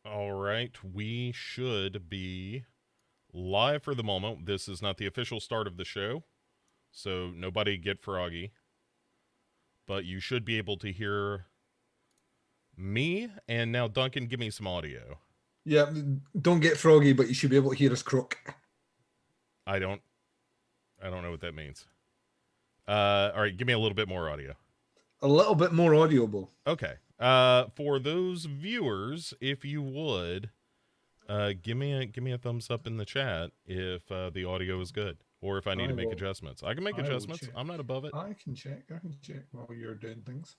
All right, we should be live for the moment. This is not the official start of the show, so nobody get froggy. But you should be able to hear me, and now Duncan, give me some audio. Yeah, don't get froggy, but you should be able to hear us croak. I don't know what that means. All right, give me a little bit more audio. A little bit more audible. Okay. For those viewers, if you would, give me a thumbs up in the chat if the audio is good, or if I need to make adjustments. I can make adjustments. I'm not above it. I can check while you're doing things.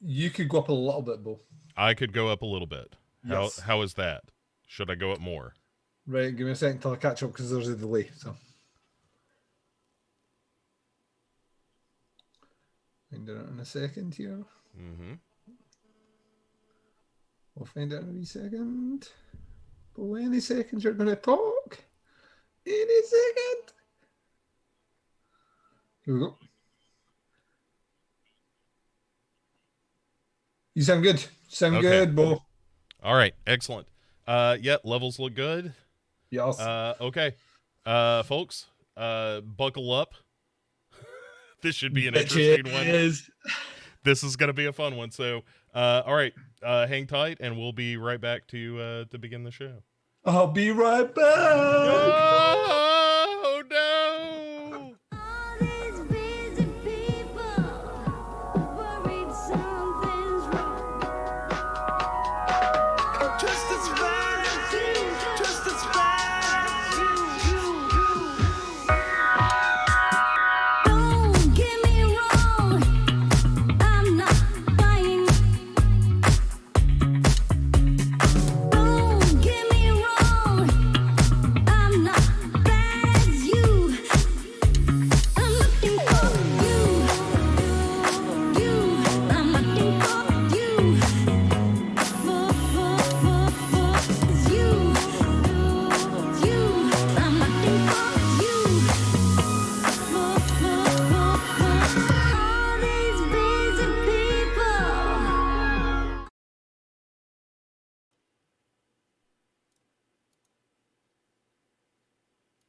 You could go up a little bit, Bo. I could go up a little bit. Yes. How is that? Should I go up more? Right, give me a second till I catch up because there's a delay. So find it out in a second here. Mm-hmm. We'll find out in a wee second. But any seconds you're going to talk. Any second. Here we go. You sound good. Sound good, Bo. All right, excellent. Yeah, levels look good. Yes. Okay. Folks, buckle up. This should be an interesting one. This is going to be a fun one. So, all right, hang tight, and we'll be right back to begin the show. I'll be right back. Oh, no.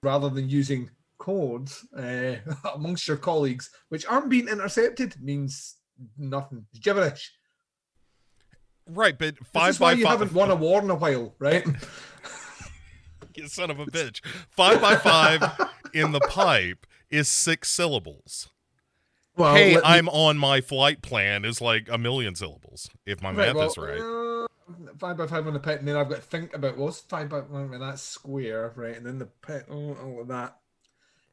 Rather than using codes amongst your colleagues, which aren't being intercepted, means nothing. It's gibberish. Right, but this is why you haven't won a war in a while, right? You son of a bitch. 5 by 5 in the pipe is 6 syllables. Well, hey, let me. I'm on my flight plan is like a million syllables, if my Right, math well, is right. 5 by 5 on the pit, and then I've got to think about what's 5 by 5, and that's square, right? And then the pit, all of that.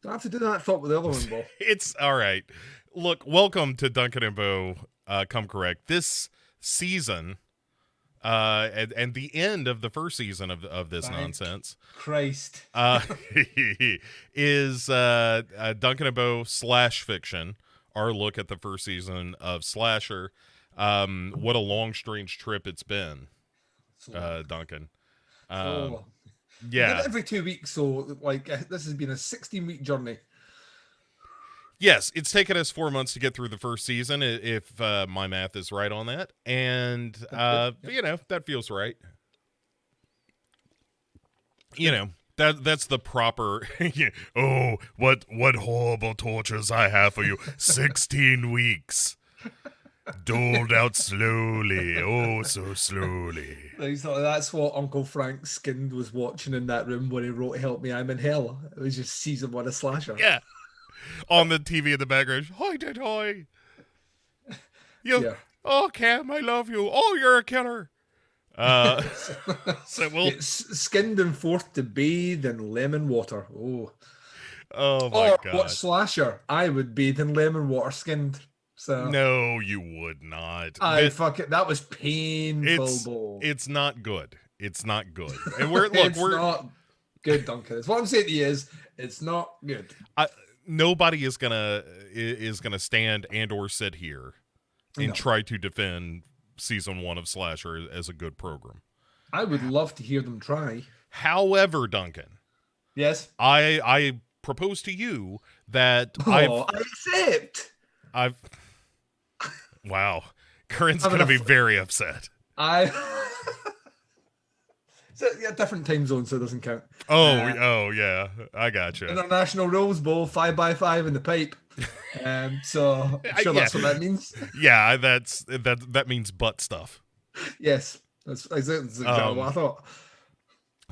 Don't have to do that thought with the other one, Bo. It's all right. Look, welcome to Duncan and Bo. Come correct. This season, and the end of the first season of this Thank nonsense, Christ. uh, is Duncan and Bo slash fiction. Our look at the first season of Slasher. What a long, strange trip it's been, So, Duncan. Um, so we did it yeah. every 2 weeks, so like this has been a 16-week journey. Yes, it's taken us 4 months to get through the first season, if my math is right on that, and That's good. Yep. that feels right. Good. That's the proper. Oh, what horrible tortures I have for you! 16 weeks, doled out slowly, oh so slowly. That's what Uncle Frank Skinned was watching in that room when he wrote "Help Me, I'm in Hell." It was just season 1 of Slasher. Yeah, on the TV in the background. Hi, did I? You. Yeah. Oh, Cam, I love you. Oh, you're a killer. So we'll. It's skinned and forced to bathe in lemon water. Oh. Oh my Or god. what Slasher? I would bathe in lemon water skinned. So No, you would not. fuck it. That was painful, It's Bo. it's not good. It's not good. And It's we're not good, Duncan. It's what I'm saying to you is it's not good. nobody is gonna stand and or sit here and No. try to defend season 1 of Slasher as a good program. I would love to hear them try. However, Duncan, Yes. I propose to you that Oh, I accept. I've wow. Corinne's I'm gonna be enough- very upset. I. So, yeah, different time zone, so it doesn't count. Oh yeah, I gotcha. International Rose Bowl, 5 by 5 in the pipe. So I'm sure that's what that means. Yeah, that means butt stuff. Yes, that's exactly what I thought.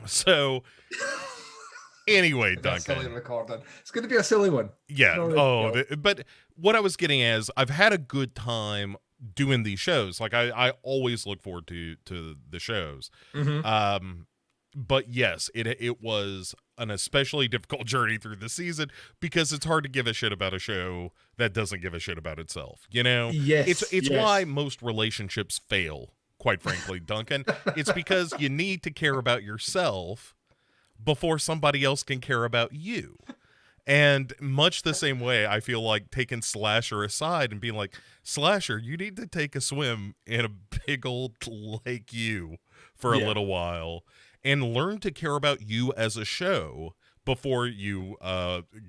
So anyway, That's silly Duncan. recording. It's going to be a silly one. Yeah. No, But what I was getting at is I've had a good time doing these shows. Like I always look forward to the shows. Mm-hmm. But yes, it was an especially difficult journey through the season because it's hard to give a shit about a show that doesn't give a shit about itself. Yes, it's yes. why most relationships fail. Quite frankly, Duncan, it's because you need to care about yourself before somebody else can care about you. And much the same way, I feel like taking Slasher aside and being like, Slasher, you need to take a swim in a big old lake for a little while and learn to care about you as a show before you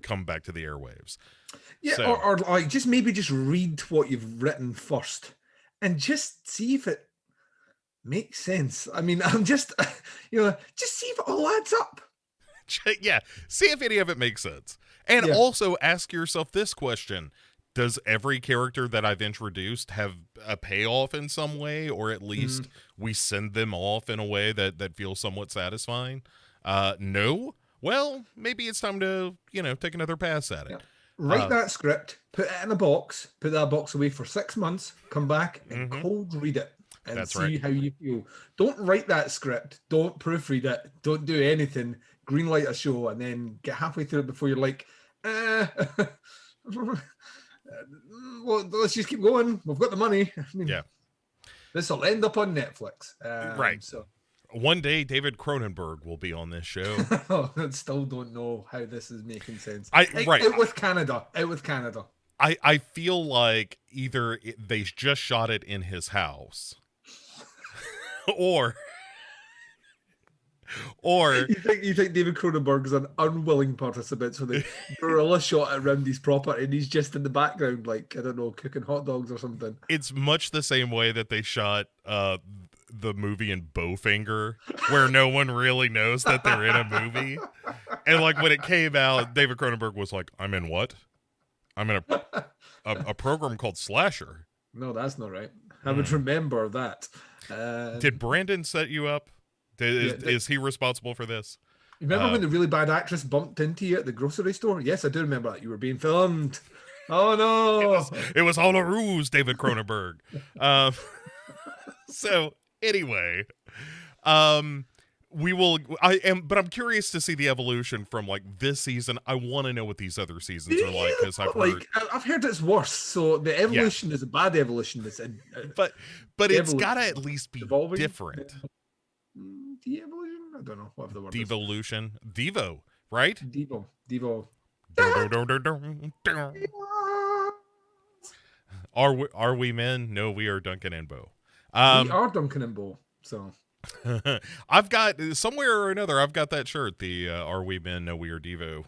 come back to the airwaves. Yeah, So, or like just read what you've written first and just see if it makes sense. I mean, I'm just, just see if it all adds up. yeah, see if any of it makes sense. And also ask yourself this question. Does every character that I've introduced have a payoff in some way, or at least we send them off in a way that feels somewhat satisfying? No? Well, maybe it's time to, take another pass at it. Yeah. Write that script, put it in a box, put that box away for 6 months, come back and cold read it and see how you feel. Don't write that script. Don't proofread it. Don't do anything. Greenlight a show and then get halfway through it before you're like, well, let's just keep going. We've got the money. I mean, this will end up on Netflix. Right. So one day, David Cronenberg will be on this show. I still don't know how this is making sense. Right. Out with Canada. I feel like either they just shot it in his house, or you think David Cronenberg is an unwilling participant, so the guerrilla shot at Randy's property and he's just in the background, like, I don't know, cooking hot dogs or something. It's much the same way that they shot the movie in Bowfinger, where no one really knows that they're in a movie. And like when it came out, David Cronenberg was like, "I'm in what? I'm in a program called Slasher." No, that's not right. I would remember that. Did Brandon set you up? Is he responsible for this? You remember when the really bad actress bumped into you at the grocery store? Yes, I do remember that. You were being filmed. Oh no! It was all a ruse, David Cronenberg. Um, so anyway, um, we will. I am, but I'm curious to see the evolution from like this season. I want to know what these other seasons are like because I've heard. Like I've heard it's worse. So the evolution is a bad evolution. It's but it's got to evolution. at least be Evolving? different. De-evolution? I don't know what the word is. Devolution, Devo, right? Devo. Are we men? No, we are Duncan and Bo. We are Duncan and Bo. So I've got somewhere or another. I've got that shirt. The "Are we men? No, we are Devo."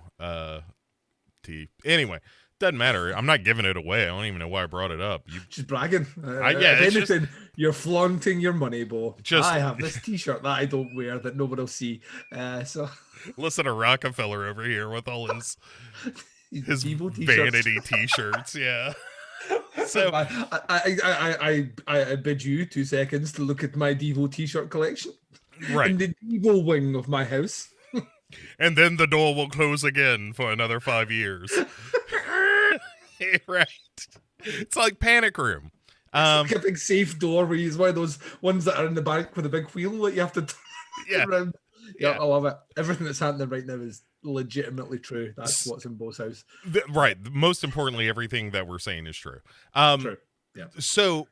Tee. Anyway, doesn't matter. I'm not giving it away. I don't even know why I brought it up. You just bragging. yeah. If anything, you're flaunting your money, Bo. Just I have this T-shirt that I don't wear that nobody will see. So listen to Rockefeller over here with all his Devo vanity T-shirts. Yeah. So I bid you 2 seconds to look at my Devo T-shirt collection. Right. In the Devo wing of my house. And then the door will close again for another 5 years. Right. It's like Panic Room. It's like a big safe door where you use one of those ones that are in the bank with a big wheel that you have to turn around. Yeah, I love it. Everything that's happening right now is legitimately true. That's what's in Bo's house. Right. Most importantly, everything that we're saying is true. True. Yeah. So,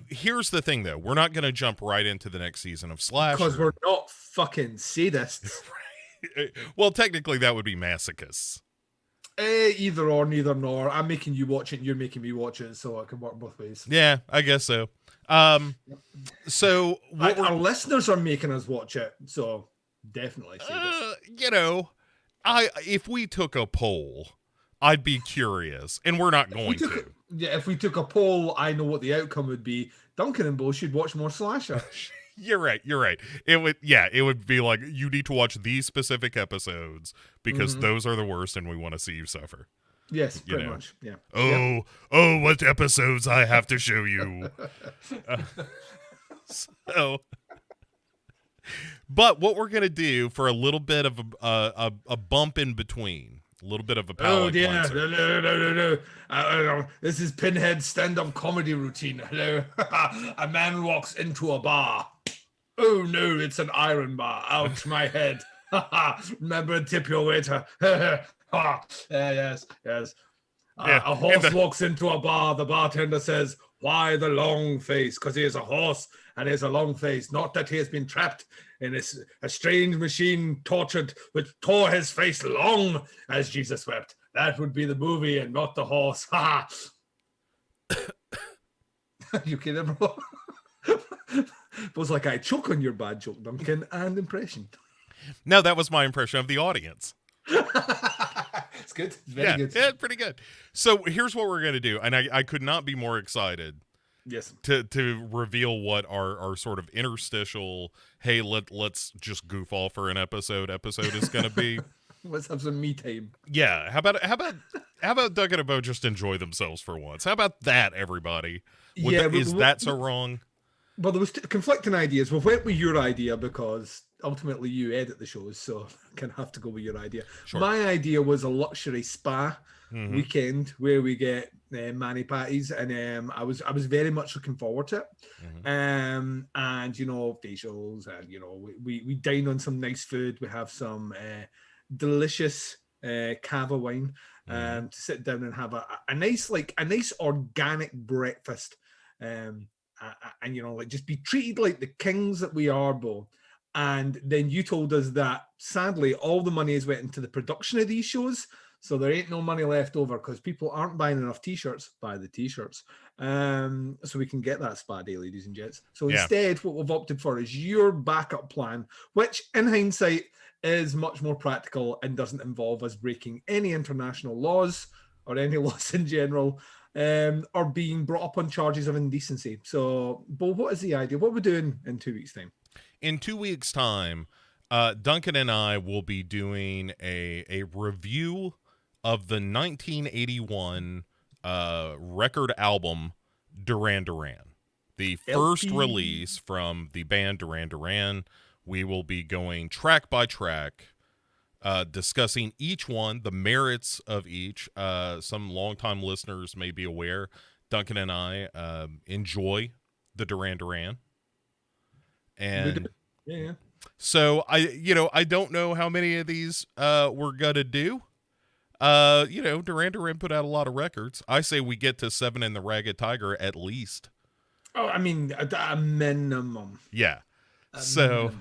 here's the thing, though. We're not going to jump right into the next season of Slasher. Because we're not fucking sadists. Right. Well, technically, that would be masochists. Either or, neither nor. I'm making you watch it and you're making me watch it, so it can work both ways. Yeah, I guess so. So our listeners are making us watch it, so definitely sadist. If we took a poll, I'd be curious, and we're not going to. If we took a poll, I know what the outcome would be. Duncan and Bo should watch more Slasher. You're right. It would be like, you need to watch these specific episodes because those are the worst and we want to see you suffer. Yes, pretty much. Yeah. Oh, what episodes I have to show you. But what we're going to do for a little bit of a bump in between, a little bit of a palate cleanser. No. This is Pinhead's stand-up comedy routine. Hello. A man walks into a bar. Oh no, it's an iron bar. Ouch, my head. Remember, tip your waiter. Yes. A horse walks into a bar. The bartender says, "Why the long face?" Because he is a horse and he has a long face. Not that he has been trapped in a strange machine tortured, which tore his face long as Jesus wept. That would be the movie and not the horse. You kidding, bro? It was like I choke on your bad joke, Duncan, and impression. No, that was my impression of the audience. It's good. It's very good. Yeah, pretty good. So here's what we're going to do. And I could not be more excited. Yes. To reveal what our sort of interstitial, hey, let's just goof off for an episode is going to be. Let's have some me time. Yeah. How about Duncan and Bo just enjoy themselves for once? How about that, everybody? Is that so wrong? Well, there was conflicting ideas. We went with your idea because ultimately you edit the shows, so kind of have to go with your idea. Sure. My idea was a luxury spa weekend where we get mani patties, and I was very much looking forward to it. And facials, and we dine on some nice food. We have some delicious cava wine to sit down and have a nice organic breakfast. And just be treated like the kings that we are, Bo. And then you told us that sadly all the money has went into the production of these shows, so there ain't no money left over because people aren't buying enough t-shirts. Buy the t-shirts, so we can get that spa day, ladies and gents. So instead, what we've opted for is your backup plan, which in hindsight is much more practical and doesn't involve us breaking any international laws or any laws in general. Or being brought up on charges of indecency. So, Bo, what is the idea? What are we doing in 2 weeks' time? In 2 weeks' time, Duncan and I will be doing a review of the 1981 record album Duran Duran, the first release from the band Duran Duran. We will be going track by track discussing each one, the merits of each. Some longtime listeners may be aware, Duncan and I enjoy the Duran Duran. We do. And Yeah. so I don't know how many of these we're gonna do. Duran Duran put out a lot of records. I say we get to 7 in the Ragged Tiger at least. Oh, I mean, a minimum. Yeah. A So,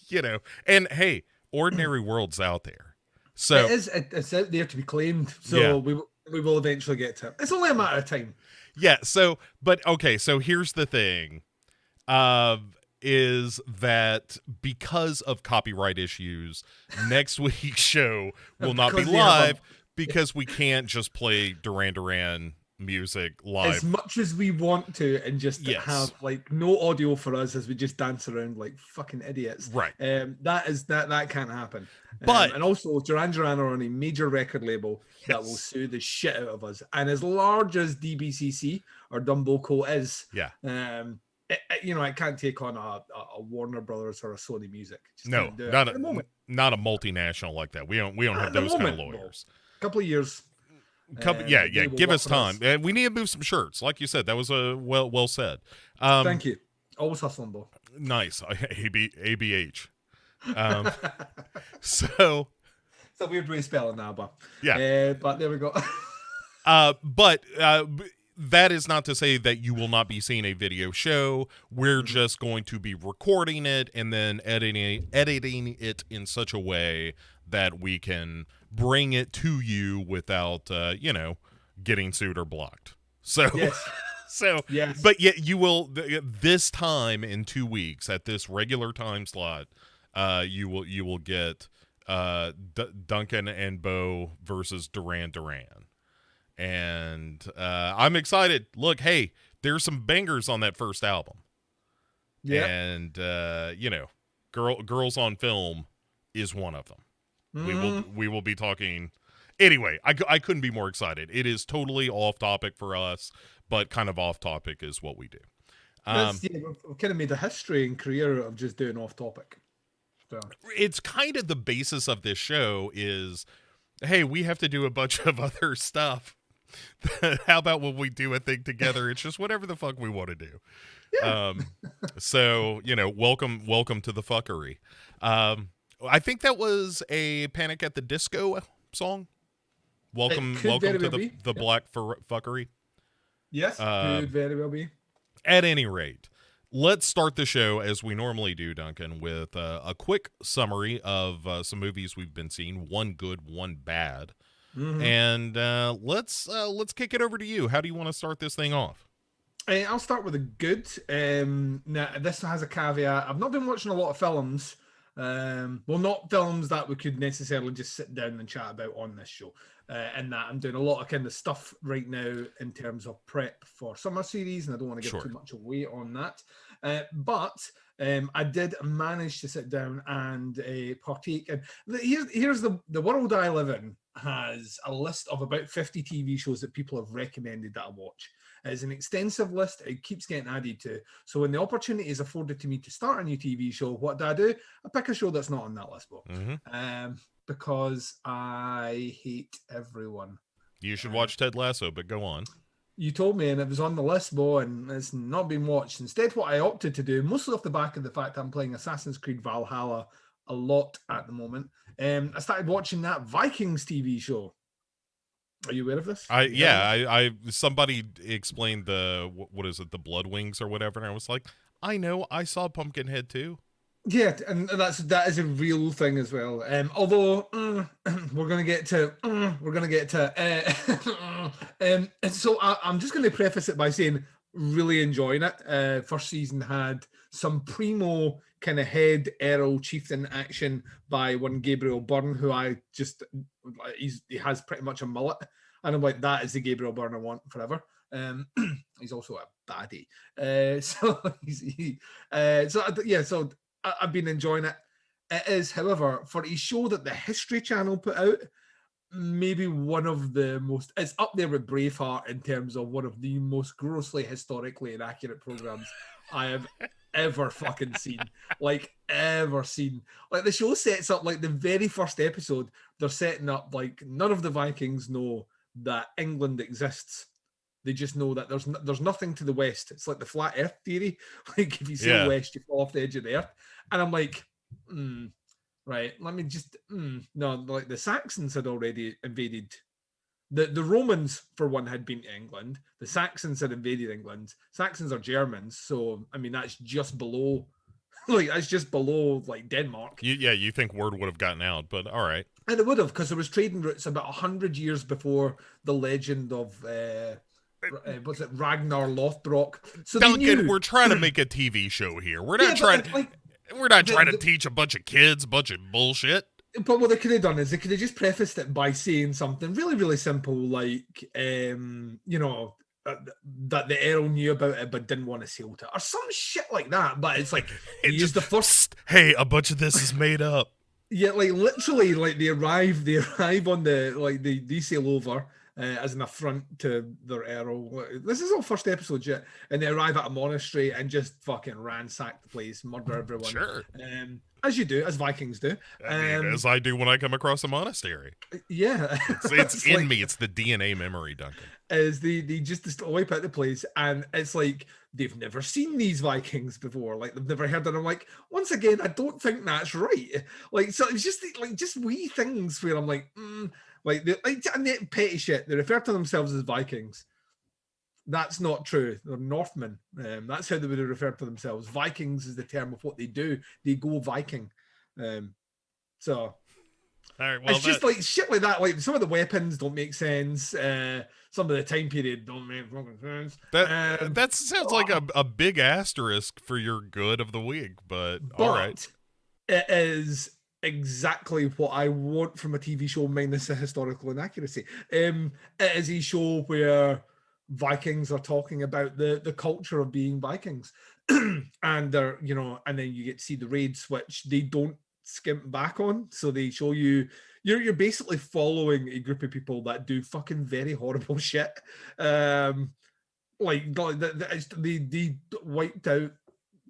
minimum. And hey, Ordinary World's out there. So it's out there to be claimed. So yeah. we will eventually get to it. It's only a matter of time. Yeah. So, but okay. So here's the thing. Is that because of copyright issues, next week's show will not be live because we can't just play Duran Duran music live as much as we want to, and just have like no audio for us as we just dance around like fucking idiots. Right. That can't happen. But and also Duran Duran are on a major record label that will sue the shit out of us. And as large as DBCC or Dumbo Co is, it can't take on a Warner Brothers or a Sony Music. No, not a multinational like that. We don't have those kind of lawyers. A couple of years. Give us time. We need to move some shirts. Like you said, that was well said. Thank you. Always hustling, though. Nice. ABH. So it's a weird way of spelling that, but but there we go. But that is not to say that you will not be seeing a video show. We're just going to be recording it and then editing it in such a way that we can bring it to you without, getting sued or blocked. So, but yet you will, this time in 2 weeks at this regular time slot, you will get Duncan and Bo versus Duran Duran. And I'm excited. Look, hey, there's some bangers on that first album. Yeah. And Girls on Film is one of them. We will be talking. Anyway, I couldn't be more excited. It is totally off topic for us, but kind of off topic is what we do. We've kind of made a history and career of just doing off topic. So. It's kind of the basis of this show is, hey, we have to do a bunch of other stuff. How about when we do a thing together? It's just whatever the fuck we want to do. Yeah. So, welcome to the fuckery. I think that was a Panic at the Disco song. Welcome to the black fuckery. Yes, could very well be. At any rate, let's start the show as we normally do, Duncan, with a quick summary of some movies we've been seeing. One good, one bad. And let's kick it over to you. How do you want to start this thing off? I'll start with a good. Now, this has a caveat. I've not been watching a lot of films. Not films that we could necessarily just sit down and chat about on this show. And that I'm doing a lot of kind of stuff right now in terms of prep for summer series, and I don't want to give too much away on that. But I did manage to sit down and partake. And here's the world I live in has a list of about 50 TV shows that people have recommended that I watch. It's an extensive list. It keeps getting added to. So when the opportunity is afforded to me to start a new TV show, what do? I pick a show that's not on that list, Bo. Because I hate everyone. You should watch Ted Lasso, but go on. You told me, and it was on the list, Bo, and it's not been watched. Instead, what I opted to do, mostly off the back of the fact I'm playing Assassin's Creed Valhalla a lot at the moment, I started watching that Vikings TV show. Are you aware of this? I somebody explained what is it, the Blood Wings or whatever, and I was like, I know, I saw Pumpkinhead too. Yeah, and that is a real thing as well. Although we're gonna get to. So I'm just going to preface it by saying really enjoying it. First season had some primo kind of head Errol chieftain action by one Gabriel Byrne, who he has pretty much a mullet, and I'm like, that is the Gabriel Byrne I want forever. He's also a baddie, so I've been enjoying it. It is, however, for a show that the History Channel put out, maybe one of the most, it's up there with Braveheart in terms of one of the most grossly historically inaccurate programs I have ever fucking seen. Like, ever seen. Like, the show sets up, like, the very first episode, they're setting up, like, none of the Vikings know that England exists. They just know that there's nothing to the west. It's like the flat earth theory. Like, if you sail west, you fall off the edge of the earth. And I'm like, right, let me just, no, like, the Saxons had already invaded. The Romans, for one, had been to England. The Saxons had invaded England. Saxons are Germans, so, I mean, that's just below, like, that's just below, like, Denmark. You think word would have gotten out, but all right. And it would have, because there was trading routes about 100 years before the legend of, was it Ragnar Lothbrok? So Duncan, we're trying to make a TV show here. We're not trying to teach a bunch of kids a bunch of bullshit. But what they could have done is they could have just prefaced it by saying something really, really simple, like, that the Earl knew about it but didn't want to sail to it, or some shit like that. But it's like, just the first. Hey, a bunch of this is made up. Yeah, like, literally, like, they arrive on the, like, they sail over as an affront to their Earl. This is all first episode yet, and they arrive at a monastery and just fucking ransack the place, murder everyone. Sure. As you do, as Vikings do. As I do when I come across a monastery. Yeah. It's in me. It's the DNA memory, Duncan. Is they just wipe out the place, and it's like they've never seen these Vikings before. Like, they've never heard of them. I'm like, once again, I don't think that's right. Like, so it's just like just wee things where I'm like, like petty shit. They refer to themselves as Vikings. That's not true. They're Northmen. That's how they would have referred to themselves. Vikings is the term of what they do. They go Viking. So, all right, well, it's just like shit like that. Like, some of the weapons don't make sense. Some of the time period don't make fucking sense. That sounds like a big asterisk for your good of the week, but all right. It is exactly what I want from a TV show, minus the historical inaccuracy. It is a show where Vikings are talking about the culture of being Vikings, and they're, and then you get to see the raids, which they don't skimp back on. So they show you're basically following a group of people that do fucking very horrible shit. They wiped out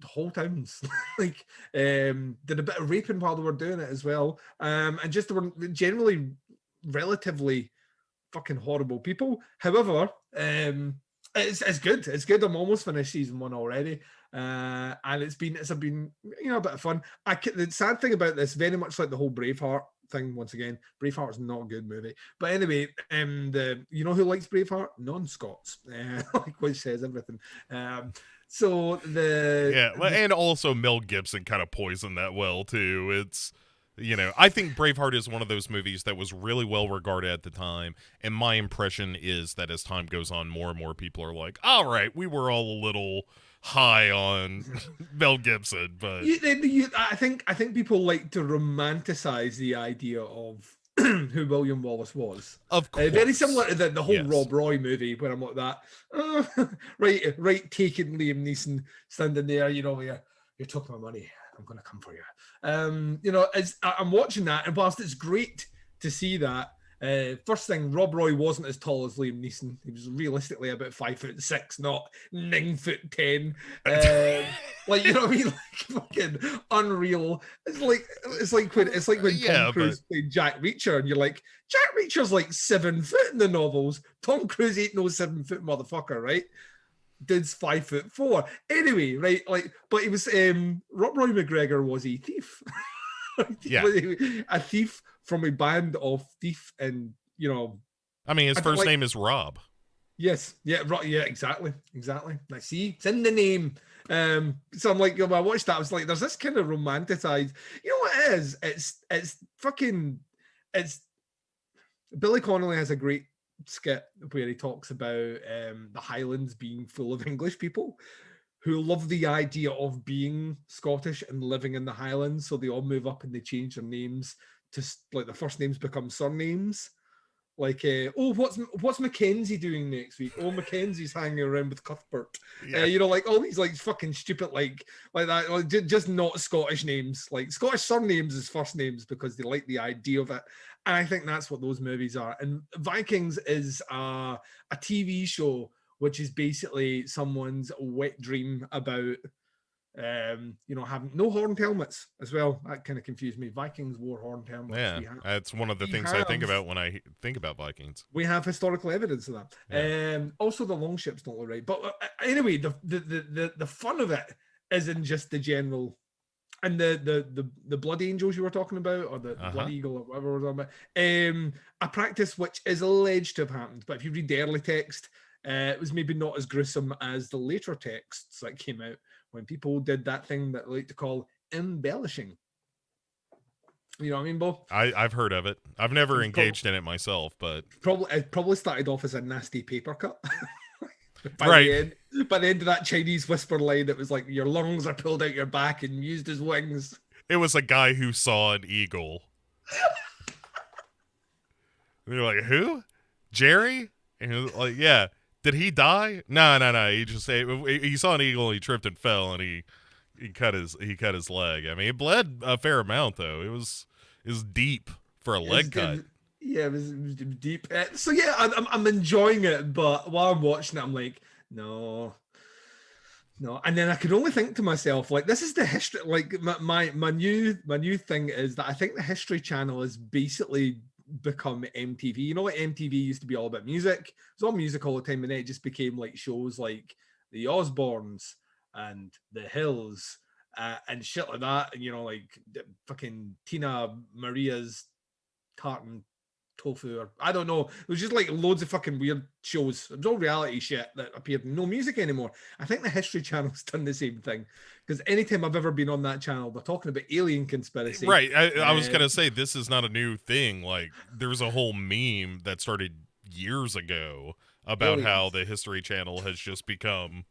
whole towns. Like, did a bit of raping while they were doing it as well. And just, they were generally relatively fucking horrible people. However, it's good. It's good. I'm almost finished season 1 already, and it's been a bit of fun. The sad thing about this, very much like the whole Braveheart thing. Once again, Braveheart's not a good movie, but anyway, who likes Braveheart? Non-Scots, which says everything. And also Mel Gibson kind of poisoned that well too. It's, I think Braveheart is one of those movies that was really well regarded at the time, and my impression is that as time goes on, more and more people are like, all right, we were all a little high on Mel Gibson, but I think people like to romanticize the idea of who William Wallace was. Of course. Very similar to the whole Rob Roy movie, where I'm like that, right, taking Liam Neeson standing there, you're talking about money, I'm going to come for you. I'm watching that, and whilst it's great to see that, first thing, Rob Roy wasn't as tall as Liam Neeson. He was realistically about 5'6", not 9'10". Like, you know what I mean? Like, fucking unreal. It's like when Tom Cruise played Jack Reacher, and you're like, Jack Reacher's like 7 foot in the novels. Tom Cruise ain't no 7 foot motherfucker, right? Dude's 5'4". Anyway, right? Like, but he was Rob Roy McGregor was a thief. Yeah, a thief from a band of thief, and I mean, his first name is Rob. Yes, yeah, exactly. I see, it's in the name. So I'm like, when I watched that, I was like, there's this kind of romanticized. You know what it is? It's Billy Connolly has a great skit where he talks about the Highlands being full of English people who love the idea of being Scottish and living in the Highlands, so they all move up and they change their names to, like, the first names become surnames. Like, what's Mackenzie doing next week? Oh, Mackenzie's hanging around with Cuthbert. Yeah. Like, all these, like, fucking stupid, like that, like, just not Scottish names. Like, Scottish surnames is first names because they like the idea of it. And I think that's what those movies are. And Vikings is a TV show which is basically someone's wet dream about Having no horned helmets as well. That kind of confused me. Vikings wore horned helmets. Yeah, that's one of the We things I think have about when I think about Vikings. we have historical evidence of that. Yeah. Also, the longships don't look right. But anyway, the fun of it isn't just the general and the blood angels you were talking about, or the blood eagle, or whatever we're talking about. A practice which is alleged to have happened, but if you read the early text, it was maybe not as gruesome as the later texts that came out when people did that thing that they like to call embellishing. You know what I mean, Bo? I've heard of it. I've never engaged in it myself, but it probably started off as a nasty paper cut. By the end of that Chinese whisper line, it was like your lungs are pulled out your back and used as wings. It was a guy who saw an eagle. And you're like, who? Jerry? And he was like, yeah. Did he die? No. He saw an eagle and he tripped and fell and he cut his leg. I mean, it bled a fair amount though. It was deep for a leg cut. Yeah, it was deep. So yeah, I'm enjoying it, but while I'm watching it, I'm like, no. And then I could only think to myself, like, this is the history. Like my new thing is that I think the History Channel has basically become MTV. You know what MTV used to be all about music? It was all music all the time, and then it just became like shows like the Osbournes and the Hills and shit like that. And like fucking Tina Maria's Tartan Tofu, or I don't know. It was just like loads of fucking weird shows. It was all reality shit that appeared. No music anymore. I think the History Channel's done the same thing, because anytime I've ever been on that channel, they're talking about alien conspiracy. Right. I was gonna say, this is not a new thing. Like, there's a whole meme that started years ago about how the History Channel has just become,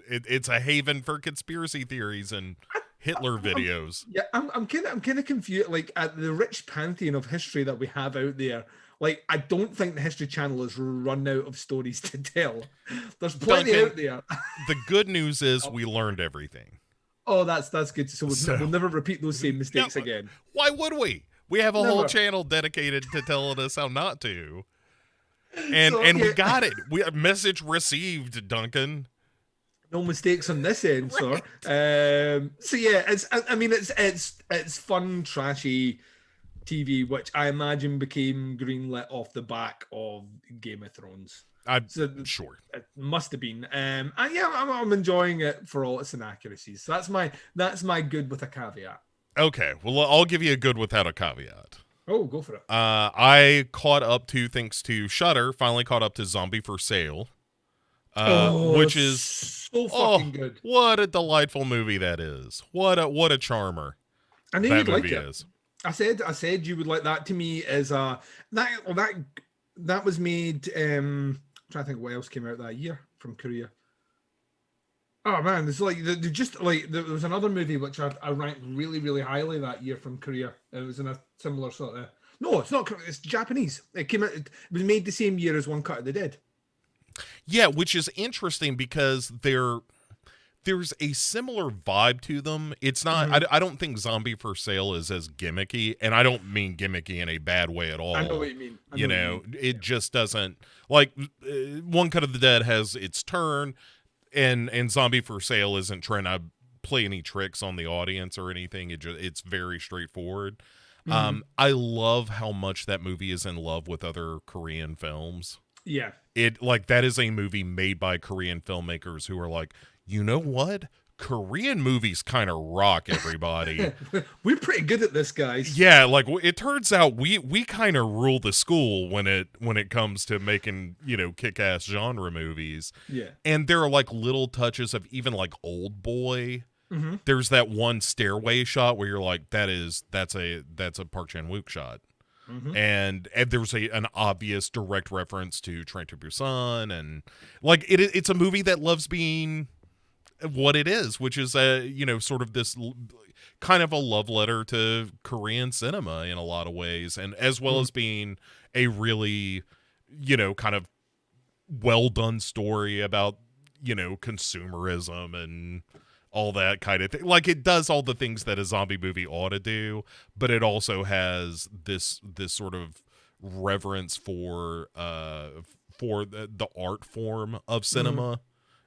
it's a haven for conspiracy theories and Hitler videos. I'm kind of confused. Like, at the rich pantheon of history that we have out there, like, I don't think the History Channel has run out of stories to tell. There's plenty Duncan, out there. The good news is we learned everything. Oh, that's good. So we'll never repeat those same mistakes again. Why would we? We have a whole channel dedicated to telling us how not to. And we got it. Message received, Duncan. No mistakes on this end, right. So yeah, it's fun, trashy TV, which I imagine became greenlit off the back of Game of Thrones. I'm sure it must have been. And yeah, I'm enjoying it for all its inaccuracies. So that's my good with a caveat. Okay, well, I'll give you a good without a caveat. Oh, go for it. I caught up to, thanks to Shudder, finally caught up to Zombie for Sale. Which is so fucking good. What a delightful movie that is. What a charmer. I knew you'd like it. I said you would like that. To me, is that was made. I'm trying to think what else came out that year from Korea. Oh man, there's like there was another movie which I ranked really, really highly that year from Korea. It was in a similar sort of. No, it's not. It's Japanese. It came out. It was made the same year as One Cut of the Dead. Yeah, which is interesting because there's a similar vibe to them. It's not. I don't think Zombie for Sale is as gimmicky, and I don't mean gimmicky in a bad way at all. I know what you mean. It just doesn't, like, One Cut of the Dead has its turn, and Zombie for Sale isn't trying to play any tricks on the audience or anything. It's very straightforward. Mm-hmm. I love how much that movie is in love with other Korean films. Yeah. That is a movie made by Korean filmmakers who are like, you know what? Korean movies kind of rock, everybody. We're pretty good at this, guys. Yeah, like, it turns out we kind of rule the school when it comes to making, kick-ass genre movies. Yeah. And there are like little touches of even like Old Boy. Mm-hmm. There's that one stairway shot where you're like, that's a Park Chan-wook shot. Mm-hmm. And there's an obvious direct reference to Train to Busan, and like it's a movie that loves being what it is, which is sort of this kind of a love letter to Korean cinema in a lot of ways, and as well as being a really kind of well done story about consumerism and all that kind of thing. Like, it does all the things that a zombie movie ought to do, but it also has this sort of reverence for the art form of cinema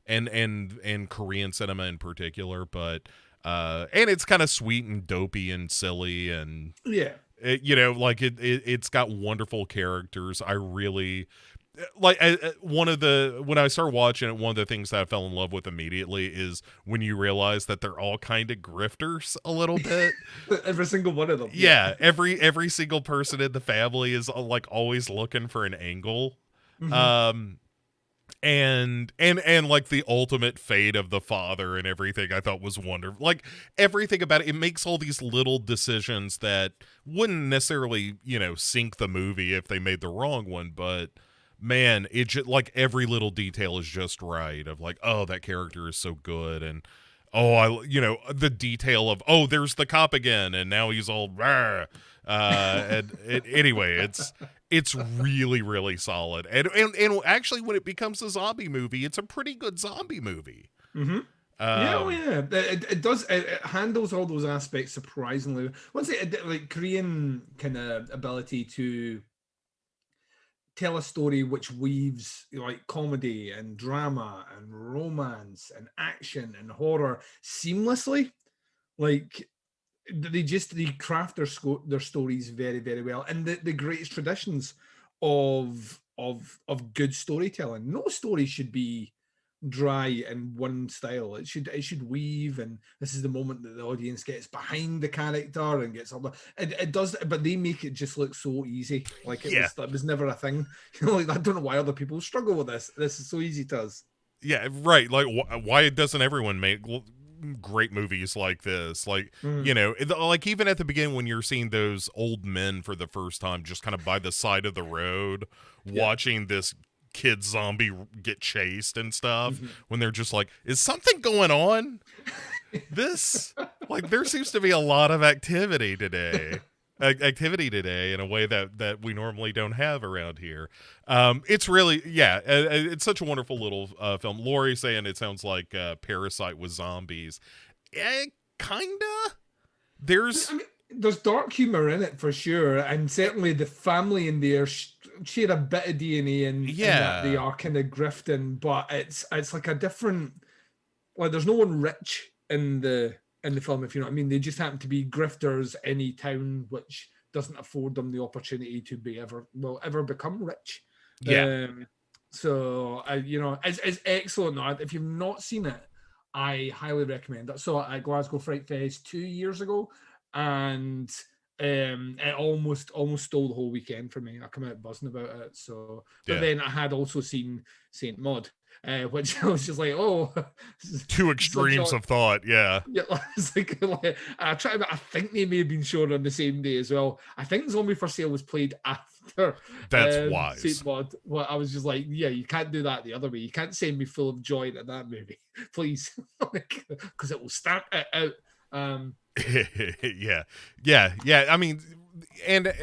and Korean cinema in particular, but and it's kind of sweet and dopey and silly, and Yeah. it's got wonderful characters. I really like one of the when I started watching it, one of the things that I fell in love with immediately is when you realize that they're all kind of grifters a little bit. Every single one of them. Yeah, every single person in the family is like always looking for an angle. Hmm. Um and like the ultimate fate of the father and everything I thought was wonderful. Like everything about it makes all these little decisions that wouldn't necessarily, sink the movie if they made the wrong one, but man, it just like every little detail is just right of like, oh, that character is so good, and oh, the detail of, oh, there's the cop again and now he's all rah. Anyway, it's really, really solid, and actually when it becomes a zombie movie, it's a pretty good zombie movie. Hmm. Yeah, oh um yeah, it does. It handles all those aspects surprisingly. Once like Korean kind of ability to tell a story which weaves like comedy and drama and romance and action and horror seamlessly. Like they craft their stories very, very well, and the greatest traditions of good storytelling. No story should be dry in one style. It should weave, and this is the moment that the audience gets behind the character and gets all the it does, but they make it just look so easy. Like yeah, it was never a thing. Like I don't know why other people struggle with this. This is so easy to us. yeah, right. Like why doesn't everyone make great movies like this? Like, Mm, like even at the beginning when you're seeing those old men for the first time just kind of by the side of the road yeah. watching this kid zombie get chased and stuff, Mhm. when they're just like, is something going on? This, like, there seems to be a lot of activity today. Activity today in a way that we normally don't have around here. It's really, yeah, it's such a wonderful little film. Lori saying it sounds like Parasite with zombies. Kinda. I There's, mean, there's dark humor in it for sure, and certainly the family in there share a bit of DNA in that they yeah, are kind of grifting, but it's like a different. Like, there's no one rich in the film, if you know what I mean. They just happen to be grifters in a town which doesn't afford them the opportunity to be ever become rich. yeah, Um, so it's excellent. Now, if you've not seen it, I highly recommend it. So at Glasgow Fright Fest 2 years ago, and it almost stole the whole weekend for me. I come out buzzing about it. So, but yeah. then I had also seen Saint Maud, which I was just like, oh, Two such extremes a of thought. Yeah, yeah. It's like I think they may have been shown on the same day as well. I think Zombie for Sale was played after that's Saint wise. Maud. Well, I was just like, yeah, you can't do that the other way. You can't send me full of joy to that movie, please, because it will stamp it out. Yeah, yeah. I mean, and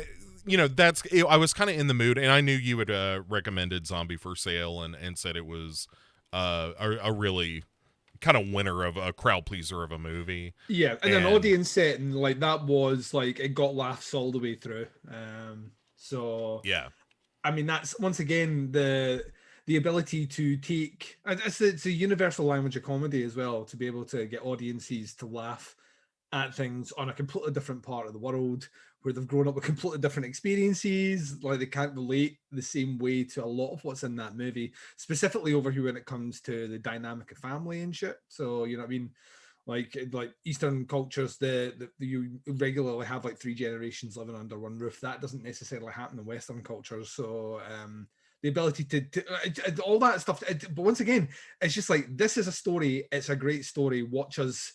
that's, I was kind of in the mood, and I knew you had recommended Zombie for Sale, and said it was a really kind of winner of a crowd pleaser of a movie. Yeah, in an And audience setting, like that was like it got laughs all the way through. So yeah, I mean, that's once again the ability to take it's a universal language of comedy as well, to be able to get audiences to laugh at things on a completely different part of the world where they've grown up with completely different experiences. Like they can't relate the same way to a lot of what's in that movie, specifically over here when it comes to the dynamic of family and shit. So you know what I mean? Like Eastern cultures, you regularly have like three generations living under one roof. That doesn't necessarily happen in Western cultures. So the ability to all that stuff. But once again, it's just like, this is a story. It's a great story. Watch us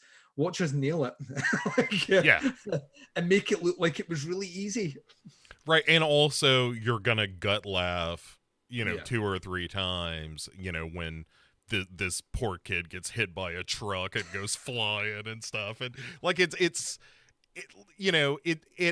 nail it. Like, yeah, and make it look like it was really easy. right. And also, you're gonna gut laugh, Yeah. two or three times, when this poor kid gets hit by a truck and goes flying and stuff, and like it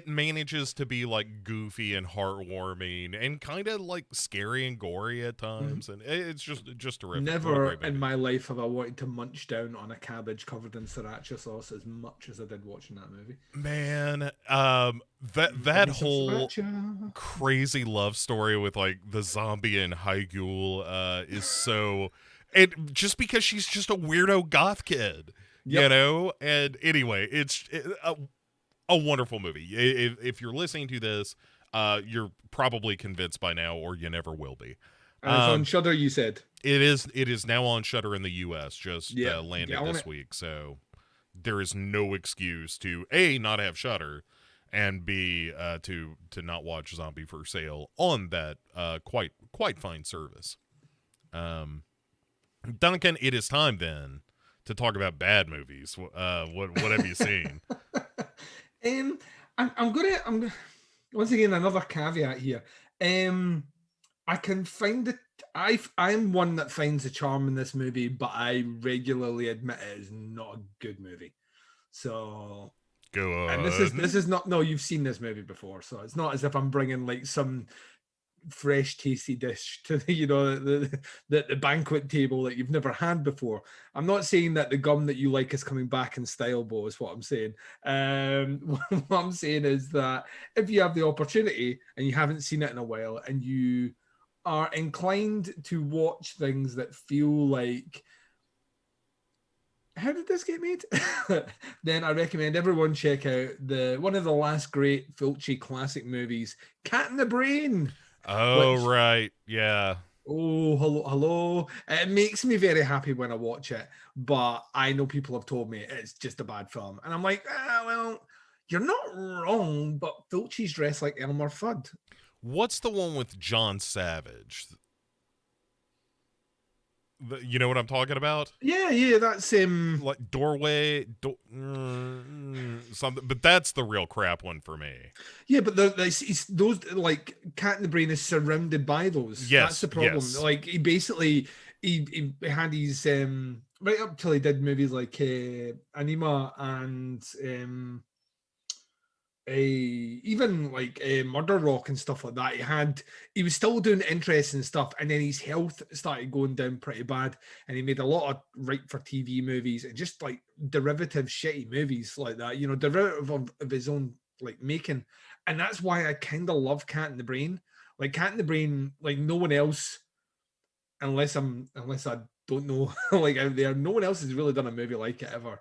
manages to be like goofy and heartwarming and kind of like scary and gory at Mhm. times, and it's just terrific. What a Never great in movie. my life have I wanted to munch down on a cabbage covered in sriracha sauce as much as I did watching that movie. Man, that Give me some whole sriracha. crazy love story with like the zombie and Haigul is so And just because she's just a weirdo goth kid, you Yep. know. And anyway, it's a wonderful movie. If you're listening to this, you're probably convinced by now, or you never will be. And it's on Um, Shudder, you said. it is now on Shudder in the U.S. Just Yep. Get landed on this it. week, so there is no excuse to A, not have Shudder, and B, to not watch Zombie for Sale on that quite fine service. Um, Duncan, it is time then to talk about bad movies. What have you seen? um, I'm once again another caveat here. Um, I can find it. I'm one that finds the charm in this movie, but I regularly admit it is not a good movie. So, and this Good. is not. No, you've seen this movie before, so it's not as if I'm bringing like some fresh, tasty dish to the, the banquet table that you've never had before. I'm not saying that the gum that you like is coming back in style, Bo, is what I'm saying. What I'm saying is that if you have the opportunity and you haven't seen it in a while and you are inclined to watch things that feel like, how did this get made? Then I recommend everyone check out the one of the last great Fulci classic movies, Cat in the Brain, Oh which, right, yeah. oh, hello, hello. It makes me very happy when I watch it, but I know people have told me it's just a bad film. And I'm like, well, you're not wrong, but Fulci's dressed like Elmer Fudd. What's the one with John Savage? You know what I'm talking about? Yeah, yeah, that's Like something, but that's the real crap one for me. yeah, but it's those like Cat in the Brain is surrounded by those. That's Yes, the problem. yes. Like he basically he had his right up till he did movies like Anima and even like Murder Rock and stuff like that. He was still doing interesting stuff, and then his health started going down pretty bad, and he made a lot of right for TV movies and just like derivative shitty movies like that. You know, derivative of his own like making, and that's why I kind of love Cat in the Brain. Like Cat in the Brain, like no one else, unless I don't know like out there, no one else has really done a movie like it ever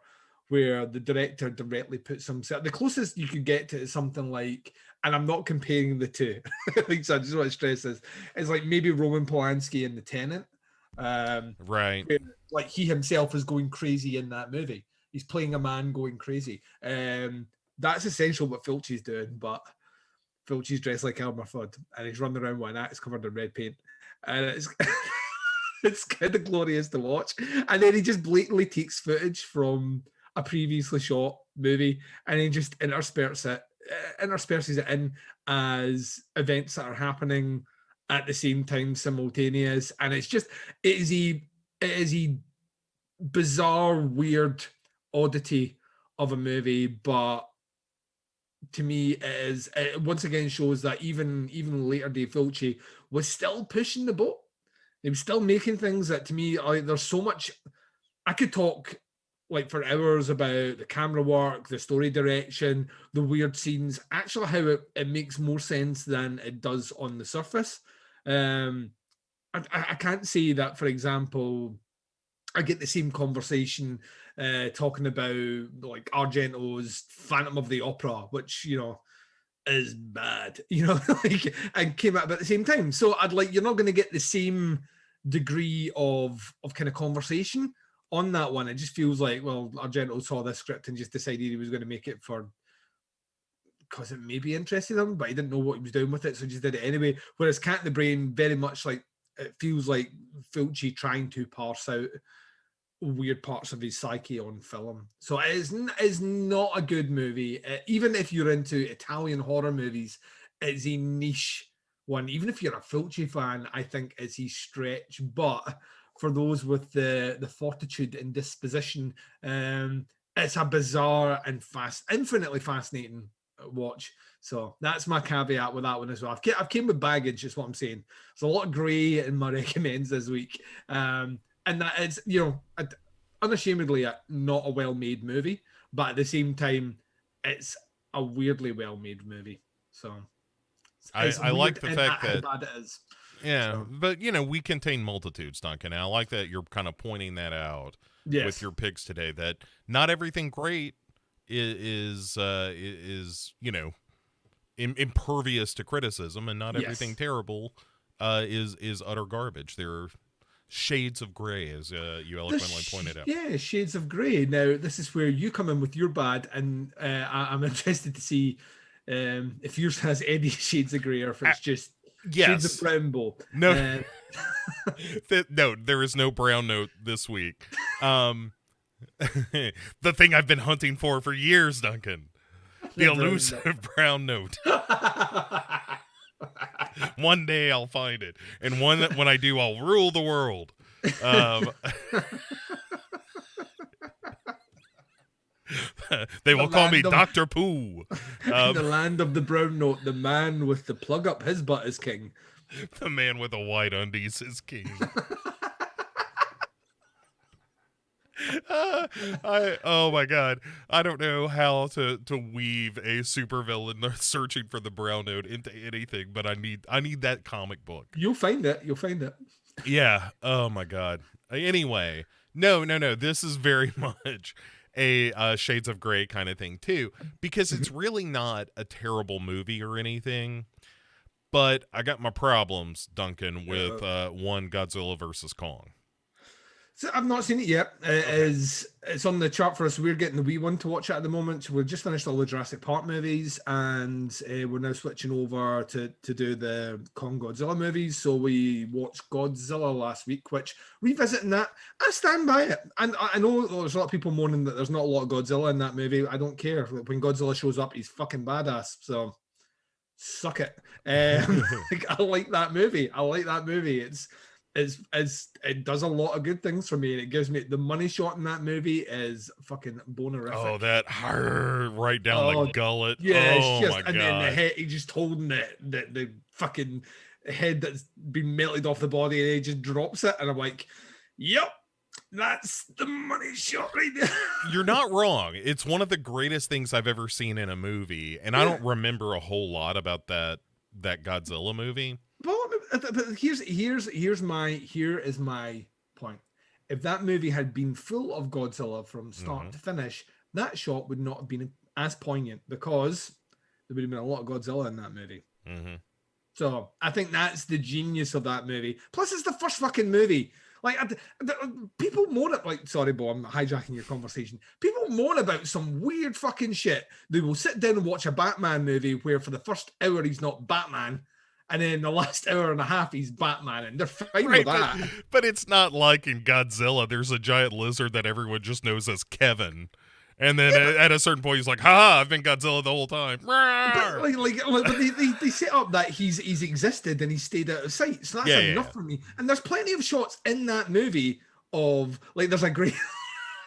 where the director directly puts himself. The closest you could get to is something like, and I'm not comparing the two. So I just want to stress this. It's like maybe Roman Polanski in The Tenant, Right. where like he himself is going crazy in that movie. He's playing a man going crazy. That's essential what Fulci's doing, but Fulci's dressed like Elmer Fudd and he's running around with an axe covered in red paint, and it's it's kind of glorious to watch. And then he just blatantly takes footage from a previously shot movie and he just intersperses it in as events that are happening at the same time simultaneous. And it's just it is a bizarre, weird oddity of a movie, but to me it once again shows that even later Dave Fulci was still pushing the boat. He was still making things that to me, like, there's so much. I could talk like for hours about the camera work, the story direction, the weird scenes, actually how it makes more sense than it does on the surface. Um, I can't say that, for example, I get the same conversation talking about like Argento's Phantom of the Opera, which, is bad, like, and came out about the same time. So I'd like, you're not going to get the same degree of kind of conversation on that one. It just feels like, well, Argento saw this script and just decided he was going to make it for because it maybe interested him, but he didn't know what he was doing with it, so he just did it anyway. Whereas Cat in the Brain, very much like it feels like Fulci trying to parse out weird parts of his psyche on film. So it is not a good movie. Even if you're into Italian horror movies, it's a niche one. Even if you're a Fulci fan, I think it's a stretch. But for those with the fortitude and disposition, it's a bizarre and infinitely fascinating watch. So that's my caveat with that one as well. I've came with baggage, is what I'm saying. There's a lot of grey in my recommends this week. And that is, unashamedly not a well-made movie, but at the same time, it's a weirdly well-made movie. So I like the fact how that, bad it is. yeah, So, but we contain multitudes, Duncan. And I like that you're kind of pointing that out with yes. your picks today. That not everything great is impervious to criticism, and not everything Yes. terrible is utter garbage. There are shades of gray, as you eloquently pointed out. Yeah, shades of grey. Now, this is where you come in with your bad, and I'm interested to see if yours has any shades of grey or if it's just shades of Yes. brown bowl. No. No, there is no brown note this week. The thing I've been hunting for years, Duncan. The elusive brown note. One day I'll find it, and when I do, I'll rule the world. They will call me Dr. Pooh. In the land of the brown note, the man with the plug up his butt is king. The man with the white undies is king. Oh my god, I don't know how to weave a supervillain searching for the brown note into anything, but I need that comic book. You'll find it. Yeah. Oh my god. Anyway, no. This is very much a Shades of Grey kind of thing too, because it's really not a terrible movie or anything. But I got my problems, Duncan, with one Godzilla versus Kong. So I've not seen it yet. Okay. It's on the chart for us. We're getting the wee one to watch at the moment. So we've just finished all the Jurassic Park movies, and we're now switching over to do the Kong Godzilla movies. So we watched Godzilla last week, which revisiting that, I stand by it. And I know there's a lot of people moaning that there's not a lot of Godzilla in that movie. I don't care. When Godzilla shows up, he's fucking badass. So suck it. I like that movie. It does a lot of good things for me, and it gives me the money shot in that movie is fucking bonerific. Oh, that right down the gullet. Yeah, oh just, my and god. then the head, he just holding the fucking head that's been melted off the body, and he just drops it, and I'm like, yep, that's the money shot right there. You're not wrong. It's one of the greatest things I've ever seen in a movie, and I don't remember a whole lot about that Godzilla movie. But here is my point. If that movie had been full of Godzilla from start to finish, that shot would not have been as poignant because there would have been a lot of Godzilla in that movie. Mm-hmm. So I think that's the genius of that movie. Plus, it's the first fucking movie. Like, people moan at, like, sorry, Bo, I'm hijacking your conversation. People moan about some weird fucking shit. They will sit down and watch a Batman movie where for the first hour he's not Batman, and then the last hour and a half he's Batman, and they're fine with that. But it's not like in Godzilla, there's a giant lizard that everyone just knows as Kevin. And then at a certain point, he's like, "Ha! I've been Godzilla the whole time." But they set up that he's existed and he stayed out of sight, so that's enough for me. And there's plenty of shots in that movie of, like, there's a great,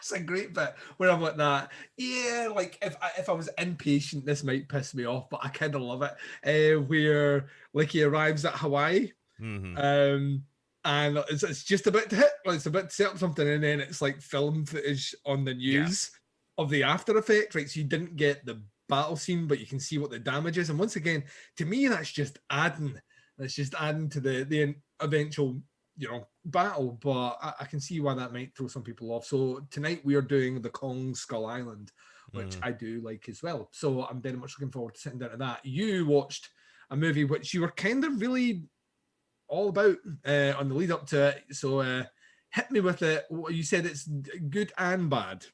it's a great bit where I'm like that. Yeah, like if I was impatient, this might piss me off, but I kind of love it. Where like he arrives at Hawaii, and it's just about to hit. Like, it's about to set up something, and then it's like film footage on the news. Yeah. Of the after effect, right? So you didn't get the battle scene, but you can see what the damage is. And once again, to me, that's just adding to the eventual, battle. But I can see why that might throw some people off. So tonight we are doing the Kong Skull Island, which I do like as well. So I'm very much looking forward to sitting down to that. You watched a movie which you were kind of really all about on the lead up to it. So hit me with it. You said it's good and bad.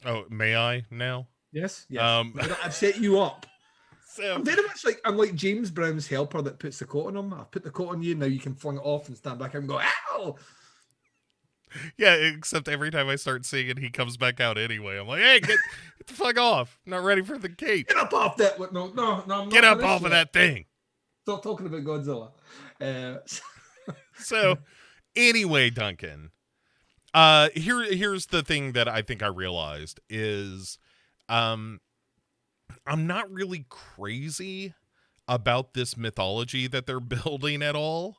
Oh, may I now? Yes. I've set you up. So, I'm very much like James Brown's helper that puts the coat on him. I've put the coat on you, now you can fling it off and stand back and go, ow! Yeah, except every time I start singing, he comes back out anyway. I'm like, hey, get the fuck off. I'm not ready for the cape. Get up off that. No, I'm not. Get up off of that thing. Stop talking about Godzilla. So, anyway, Duncan. Here's the thing that I think I realized is I'm not really crazy about this mythology that they're building at all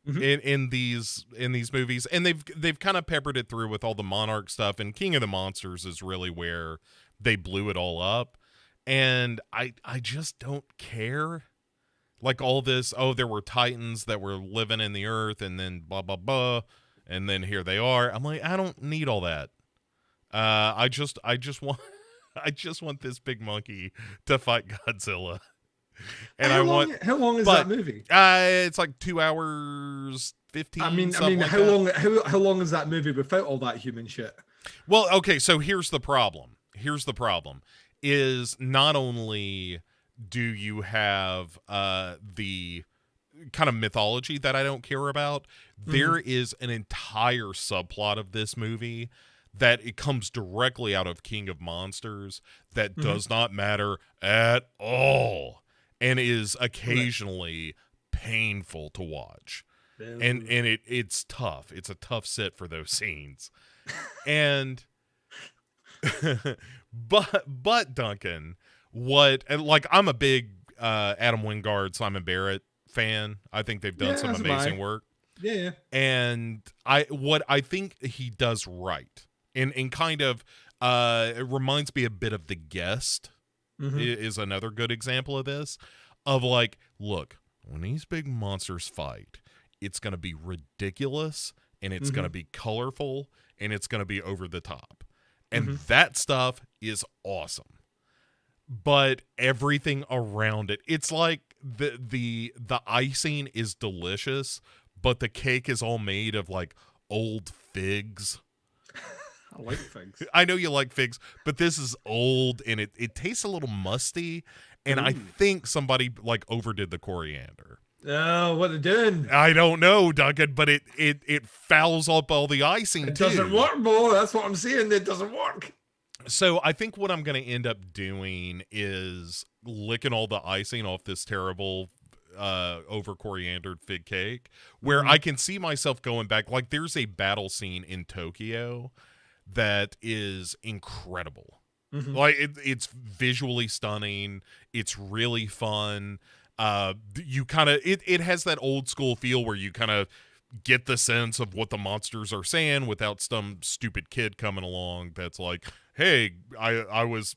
in these movies, and they've kind of peppered it through with all the Monarch stuff, and King of the Monsters is really where they blew it all up, and I just don't care. Like all this, oh, there were titans that were living in the earth, and then blah blah blah, and then here they are. I'm like, I don't need all that. I just want I just want this big monkey to fight Godzilla. And how long is that movie? It's like 2 hours 15. How long is that movie without all that human shit? Well, okay, so here's the problem. Is not only do you have the kind of mythology that I don't care about, there is an entire subplot of this movie that it comes directly out of King of Monsters that does not matter at all and is occasionally painful to watch. And it's tough. It's a tough sit for those scenes. And but Duncan, I'm a big Adam Wingard, Simon Barrett fan. I think they've done some amazing work. Yeah. And I think he does right. And kind of it reminds me a bit of The Guest is another good example of this. Of like, look, when these big monsters fight, it's going to be ridiculous and it's going to be colorful and it's going to be over the top. And that stuff is awesome. But everything around it, it's like the icing is delicious, but the cake is all made of like old figs. I like figs. I know you like figs, but this is old and it tastes a little musty. And I think somebody like overdid the coriander. Oh, what are they doing? I don't know, Duncan, but it fouls up all the icing It too. doesn't work, Bo. That's what I'm saying. It doesn't work. So I think what I'm going to end up doing is licking all the icing off this terrible over coriandered fig cake, where I can see myself going back. Like there's a battle scene in Tokyo that is incredible. Like it's visually stunning. It's really fun. You kind of it has that old school feel where you kind of get the sense of what the monsters are saying without some stupid kid coming along that's like, hey, I was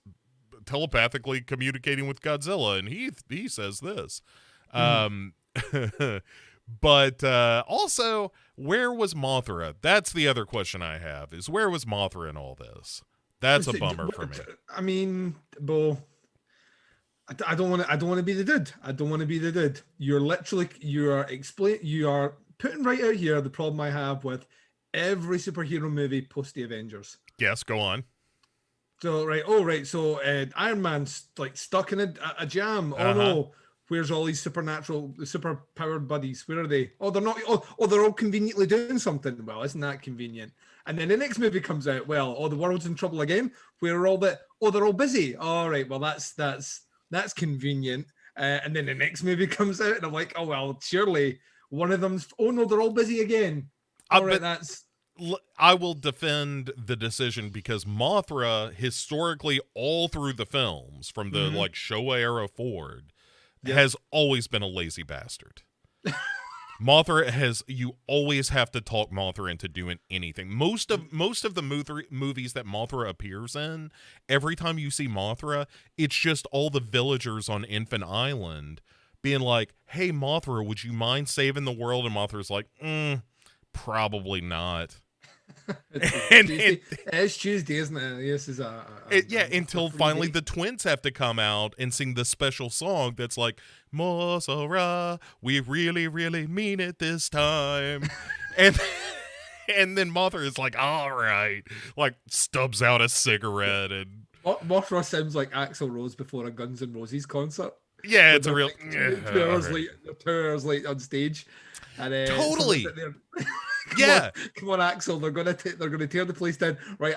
telepathically communicating with Godzilla and he says this. But also, where was Mothra? That's the other question I have, is where was Mothra in all this? That's a bummer for me. I mean, Bo, I don't want to be the dude. I don't want to be the dude. You are putting right out here the problem I have with every superhero movie post the Avengers. Yes, go on. So so Iron Man's like stuck in a jam. Oh no, where's all these super powered buddies? Where are they? Oh, they're not. Oh, they're all conveniently doing something. Well, isn't that convenient? And then the next movie comes out. Well, the world's in trouble again. Where are all the? Oh, they're all busy. All right. Well, that's convenient. And then the next movie comes out, and I'm like, oh well, surely one of them's. Oh no, they're all busy again. All right, that's. I will defend the decision because Mothra, historically, all through the films, from the like Showa era forward, has always been a lazy bastard. Mothra you always have to talk Mothra into doing anything. Most of the movies that Mothra appears in, every time you see Mothra, it's just all the villagers on Infant Island being like, hey, Mothra, would you mind saving the world? And Mothra's like, probably not. It's Tuesday, isn't it? Yes, is until finally the twins have to come out and sing the special song that's like, Mothra, we really, really mean it this time. and then Mothra is like, all right, like stubs out a cigarette and Mothra sounds like Axl Rose before a Guns N' Roses concert. Yeah, it's a real 2 hours late on stage, and totally. Come on, Axl. They're gonna tear the place down. Right,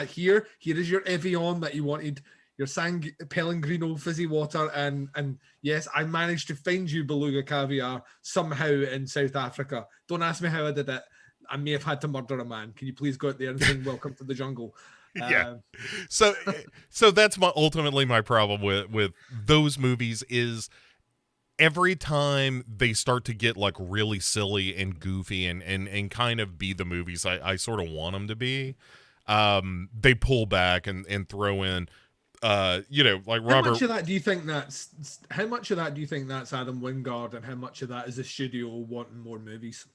here is your Evian that you wanted, your San Pellegrino fizzy water, and yes, I managed to find you beluga caviar somehow in South Africa. Don't ask me how I did it. I may have had to murder a man. Can you please go out there and sing "Welcome to the Jungle"? So that's ultimately my problem with those movies is every time they start to get like really silly and goofy and kind of be the movies I sort of want them to be, they pull back and throw in like How Robert. much of that do you think that's? How much of that do you think that's Adam Wingard, and how much of that is the studio wanting more movies?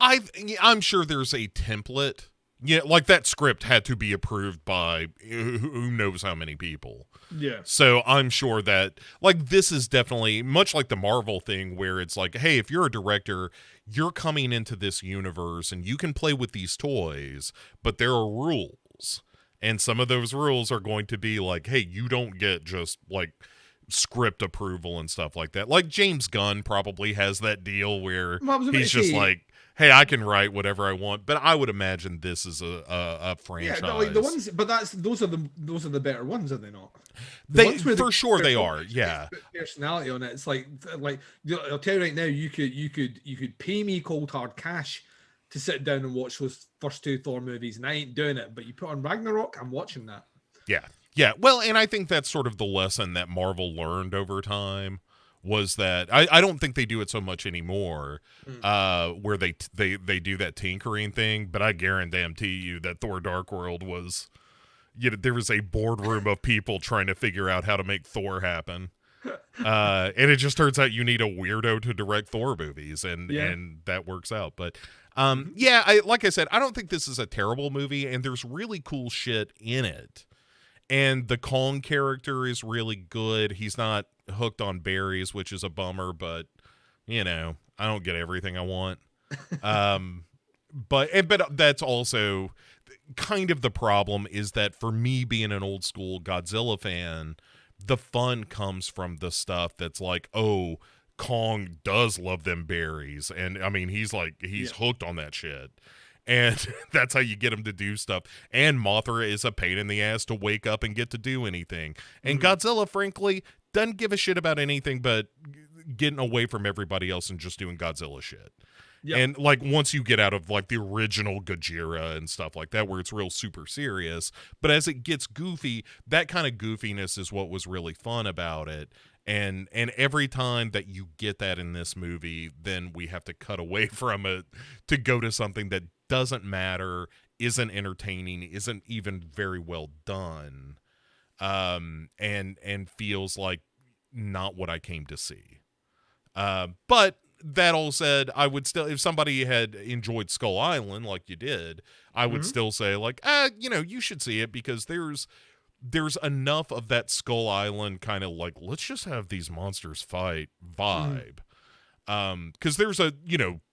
I'm sure there's a template. Yeah, like that script had to be approved by who knows how many people. Yeah. So I'm sure that, like, this is definitely much like the Marvel thing where it's like, hey, if you're a director, you're coming into this universe and you can play with these toys, but there are rules. And some of those rules are going to be like, hey, you don't get just like script approval and stuff like that. Like James Gunn probably has that deal where he's just like, hey, I can write whatever I want, but I would imagine this is a franchise. Yeah, no, like the ones, but those are the better ones, are they not? They for sure they are. Yeah, personality on it. It's like I'll tell you right now, you could pay me cold hard cash to sit down and watch those first two Thor movies, and I ain't doing it. But you put on Ragnarok, I'm watching that. Yeah. Well, and I think that's sort of the lesson that Marvel learned over time. Was that I don't think they do it so much anymore, where they do that tinkering thing, but I guarantee you that Thor Dark World was, there was a boardroom of people trying to figure out how to make Thor happen, and it just turns out you need a weirdo to direct Thor movies, and that works out. But like I said, I don't think this is a terrible movie, and there's really cool shit in it. And the Kong character is really good. He's not hooked on berries, which is a bummer, but I don't get everything I want. But that's also kind of the problem, is that for me, being an old school Godzilla fan, the fun comes from the stuff that's like, oh, Kong does love them berries, and I mean he's hooked on that shit. And that's how you get him to do stuff. And Mothra is a pain in the ass to wake up and get to do anything. And Godzilla, frankly, doesn't give a shit about anything but getting away from everybody else and just doing Godzilla shit. Yep. And like once you get out of like the original Gojira and stuff like that, where it's real super serious, but as it gets goofy, that kind of goofiness is what was really fun about it. And every time that you get that in this movie, then we have to cut away from it to go to something that doesn't matter, isn't entertaining, isn't even very well done, and feels like not what I came to see. But that all said, I would still, if somebody had enjoyed Skull Island like you did, I would still say like, you should see it, because there's enough of that Skull Island kind of like, let's just have these monsters fight vibe. Because there's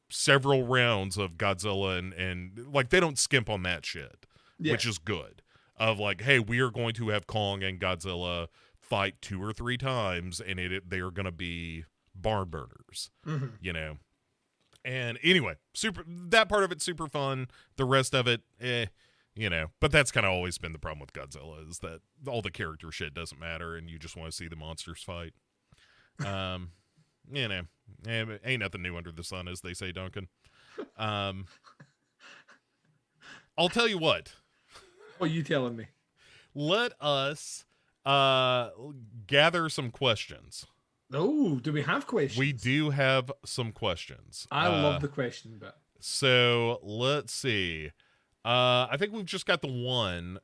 several rounds of Godzilla and like they don't skimp on that shit, which is good. Of like, hey, we are going to have Kong and Godzilla fight 2 or 3 times, and they are going to be barn burners, And anyway, that part of it's super fun. The rest of it, but that's kind of always been the problem with Godzilla, is that all the character shit doesn't matter, and you just want to see the monsters fight. Ain't nothing new under the sun, as they say, Duncan. I'll tell you what. What are you telling me? Let us gather some questions. Oh, do we have questions? We do have some questions. I love the question bit. So let's see. I think we've just got the one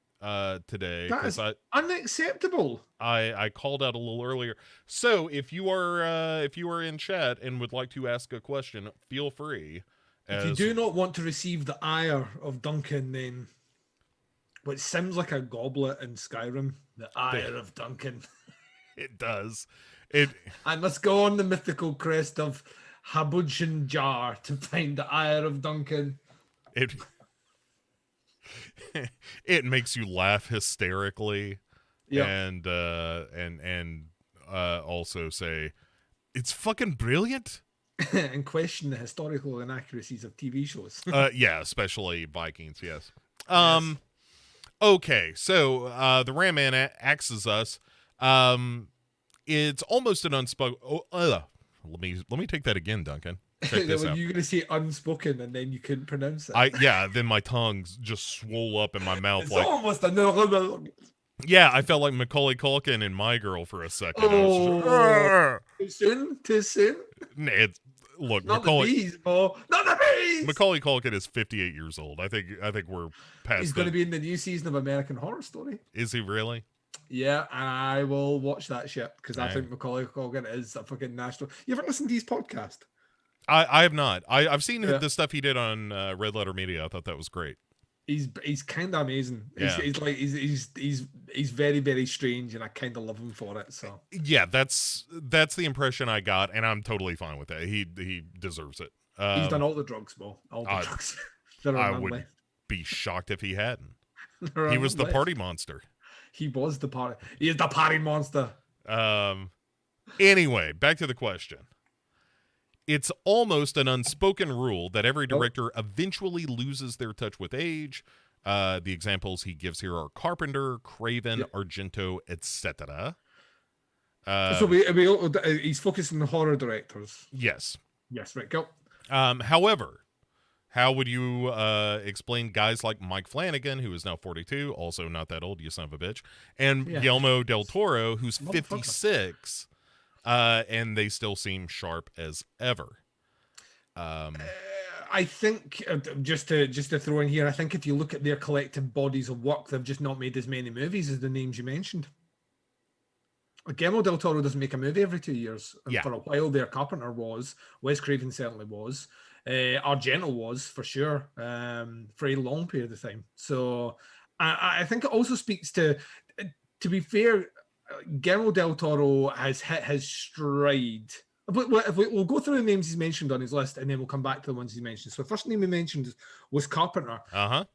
today. That is unacceptable. I called out a little earlier. So if you are in chat and would like to ask a question, feel free. If you do not want to receive the ire of Duncan, then which sounds like a goblet in Skyrim, the ire of Duncan. It does. I must go on the mythical crest of Habudjan Jar to find the ire of Duncan. It makes you laugh hysterically, and also say it's fucking brilliant, and question the historical inaccuracies of TV shows. Especially Vikings. Yes. Okay, so the Ram Man axes us. It's almost an unspoken. Let me take that again, Duncan. Check this out. You're gonna say unspoken, and then you couldn't pronounce it. Then my tongue just swole up in my mouth. It's like almost a. Yeah, I felt like Macaulay Culkin in My Girl for a second. Too soon. Look, not Macaulay. The bees, Bo. Not the bees. Macaulay Culkin is 58 years old. I think we're past. He's going to be in the new season of American Horror Story. Is he really? Yeah, I will watch that shit because I All right. think Macaulay Culkin is a fucking national. You ever listen to his podcast? I have not. I've seen Yeah. the stuff he did on Red Letter Media. I thought that was great. He's kind of amazing. Yeah. He's very, very strange, and I kind of love him for it. So Yeah, that's the impression I got, and I'm totally fine with that. He deserves it. he's done all the drugs, Mo. All the drugs. There are I none would left. be shocked if he hadn't. There are He was none the party left. monster. He was the party. He is the party monster. Anyway, back to the question. It's almost an unspoken rule that every director eventually loses their touch with age. The examples he gives here are Carpenter, Craven, Argento, etc. So he's focusing on horror directors. Yes. Yes, right, go. However, how would you explain guys like Mike Flanagan, who is now 42, also not that old, you son of a bitch, and Guillermo del Toro, who's 56, and they still seem sharp as ever? I think just to throw in here, I think if you look at their collective bodies of work, they've just not made as many movies as the names you mentioned. Guillermo del Toro doesn't make a movie every 2 years. And for a while there, Carpenter was. Wes Craven certainly was. Argento was, for sure, for a long period of time. So I think it also speaks to be fair, Guillermo del Toro has hit his stride. We'll go through the names he's mentioned on his list, and then we'll come back to the ones he mentioned. So the first name he mentioned was Carpenter.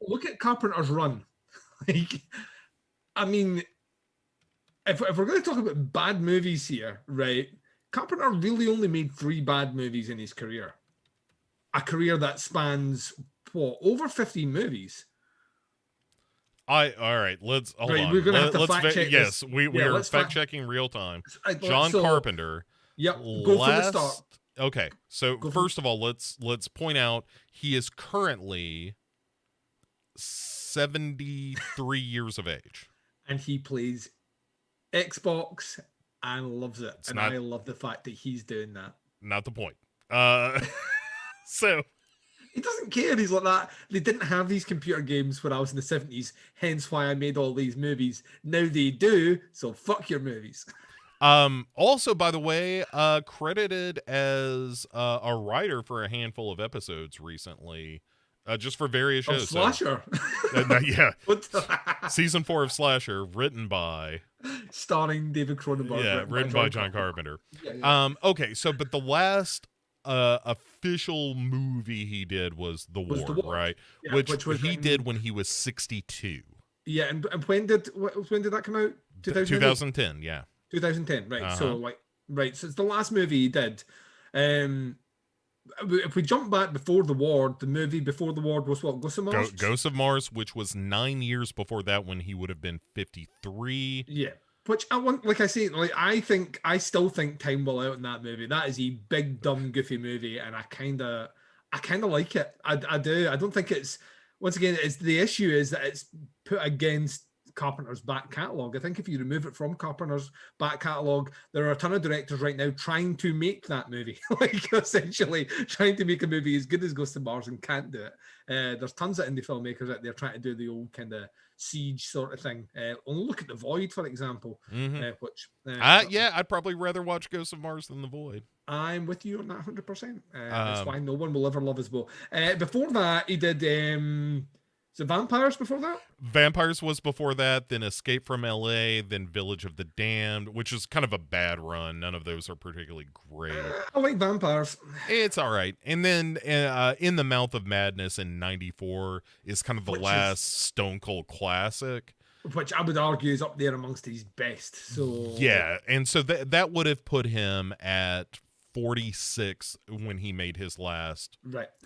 Look at Carpenter's run. I mean, if we're going to talk about bad movies here, right? Carpenter really only made 3 bad movies in his career. A career that spans, over 15 movies. All right, let's hold on. We're going to have to fact check this. We are fact checking real time. John Carpenter. Yep, go from the start. Okay, so first of all, let's point out he is currently 73 years of age. And he plays Xbox and loves it. I love the fact that he's doing that. Not the point. So he doesn't care. He's like that. They didn't have these computer games when I was in the 70s, hence why I made all these movies. Now they do, so fuck your movies. Also, by the way, credited as a writer for a handful of episodes recently, just for various shows. Slasher. Yeah. Season 4 of Slasher, written by... Starring David Cronenberg. Yeah, written by John Carpenter. Yeah. Okay, so, but the last official movie he did was The Ward, right? Yeah, which he did when he was 62. Yeah, and when did that come out? 2010, yeah. 2010, right? So so it's the last movie he did. If we jump back before The Ward, the movie before The Ward was what? Ghosts of Mars. Ghosts of Mars, which was 9 years before that, when he would have been 53. Yeah, which I still think time will out in that movie. That is a big, dumb, goofy movie, and I kind of like it. I do. I don't think it's, once again, it's the issue is that it's put against Carpenter's back catalogue. I think if you remove it from Carpenter's back catalogue, there are a ton of directors right now trying to make that movie, like essentially trying to make a movie as good as Ghost of Mars and can't do it. There's tons of indie filmmakers out there trying to do the old kind of Siege sort of thing. Only look at The Void, for example. I'd probably rather watch Ghost of Mars than The Void. I'm with you on that 100%. That's why no one will ever love his Bo. Before that, he did... Is it Vampires before that? Vampires was before that, then Escape from L.A., then Village of the Damned, which is kind of a bad run. None of those are particularly great. I like Vampires. It's all right. And then In the Mouth of Madness in 94 is kind of the last Stone Cold classic. Which I would argue is up there amongst his best. So yeah, and so that would have put him at 46 when he made his last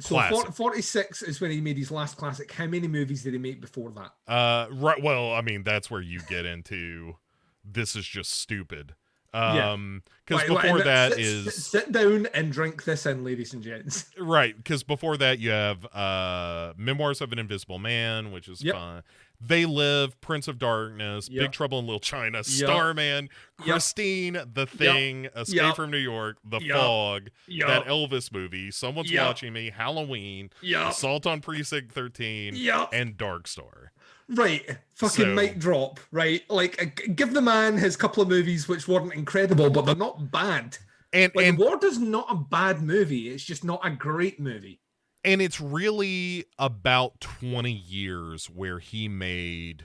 classic. So 46 is when he made his last classic. How many movies did he make before that? Right. Well, I mean, that's where you get into this is just stupid. Because before that sit down and drink this in, ladies and gents. Right, because before that you have Memoirs of an Invisible Man, which is fun. They Live, Prince of Darkness, Big Trouble in Little China, Starman, Christine, The Thing, Escape from New York, The Fog, that Elvis movie, Someone's Watching Me, Halloween, Assault on Precinct 13, and Dark Star. Right, fucking mic drop, right? Like, give the man his couple of movies which weren't incredible, but they're not bad. And The Ward is not a bad movie. It's just not a great movie. And it's really about 20 years where he made,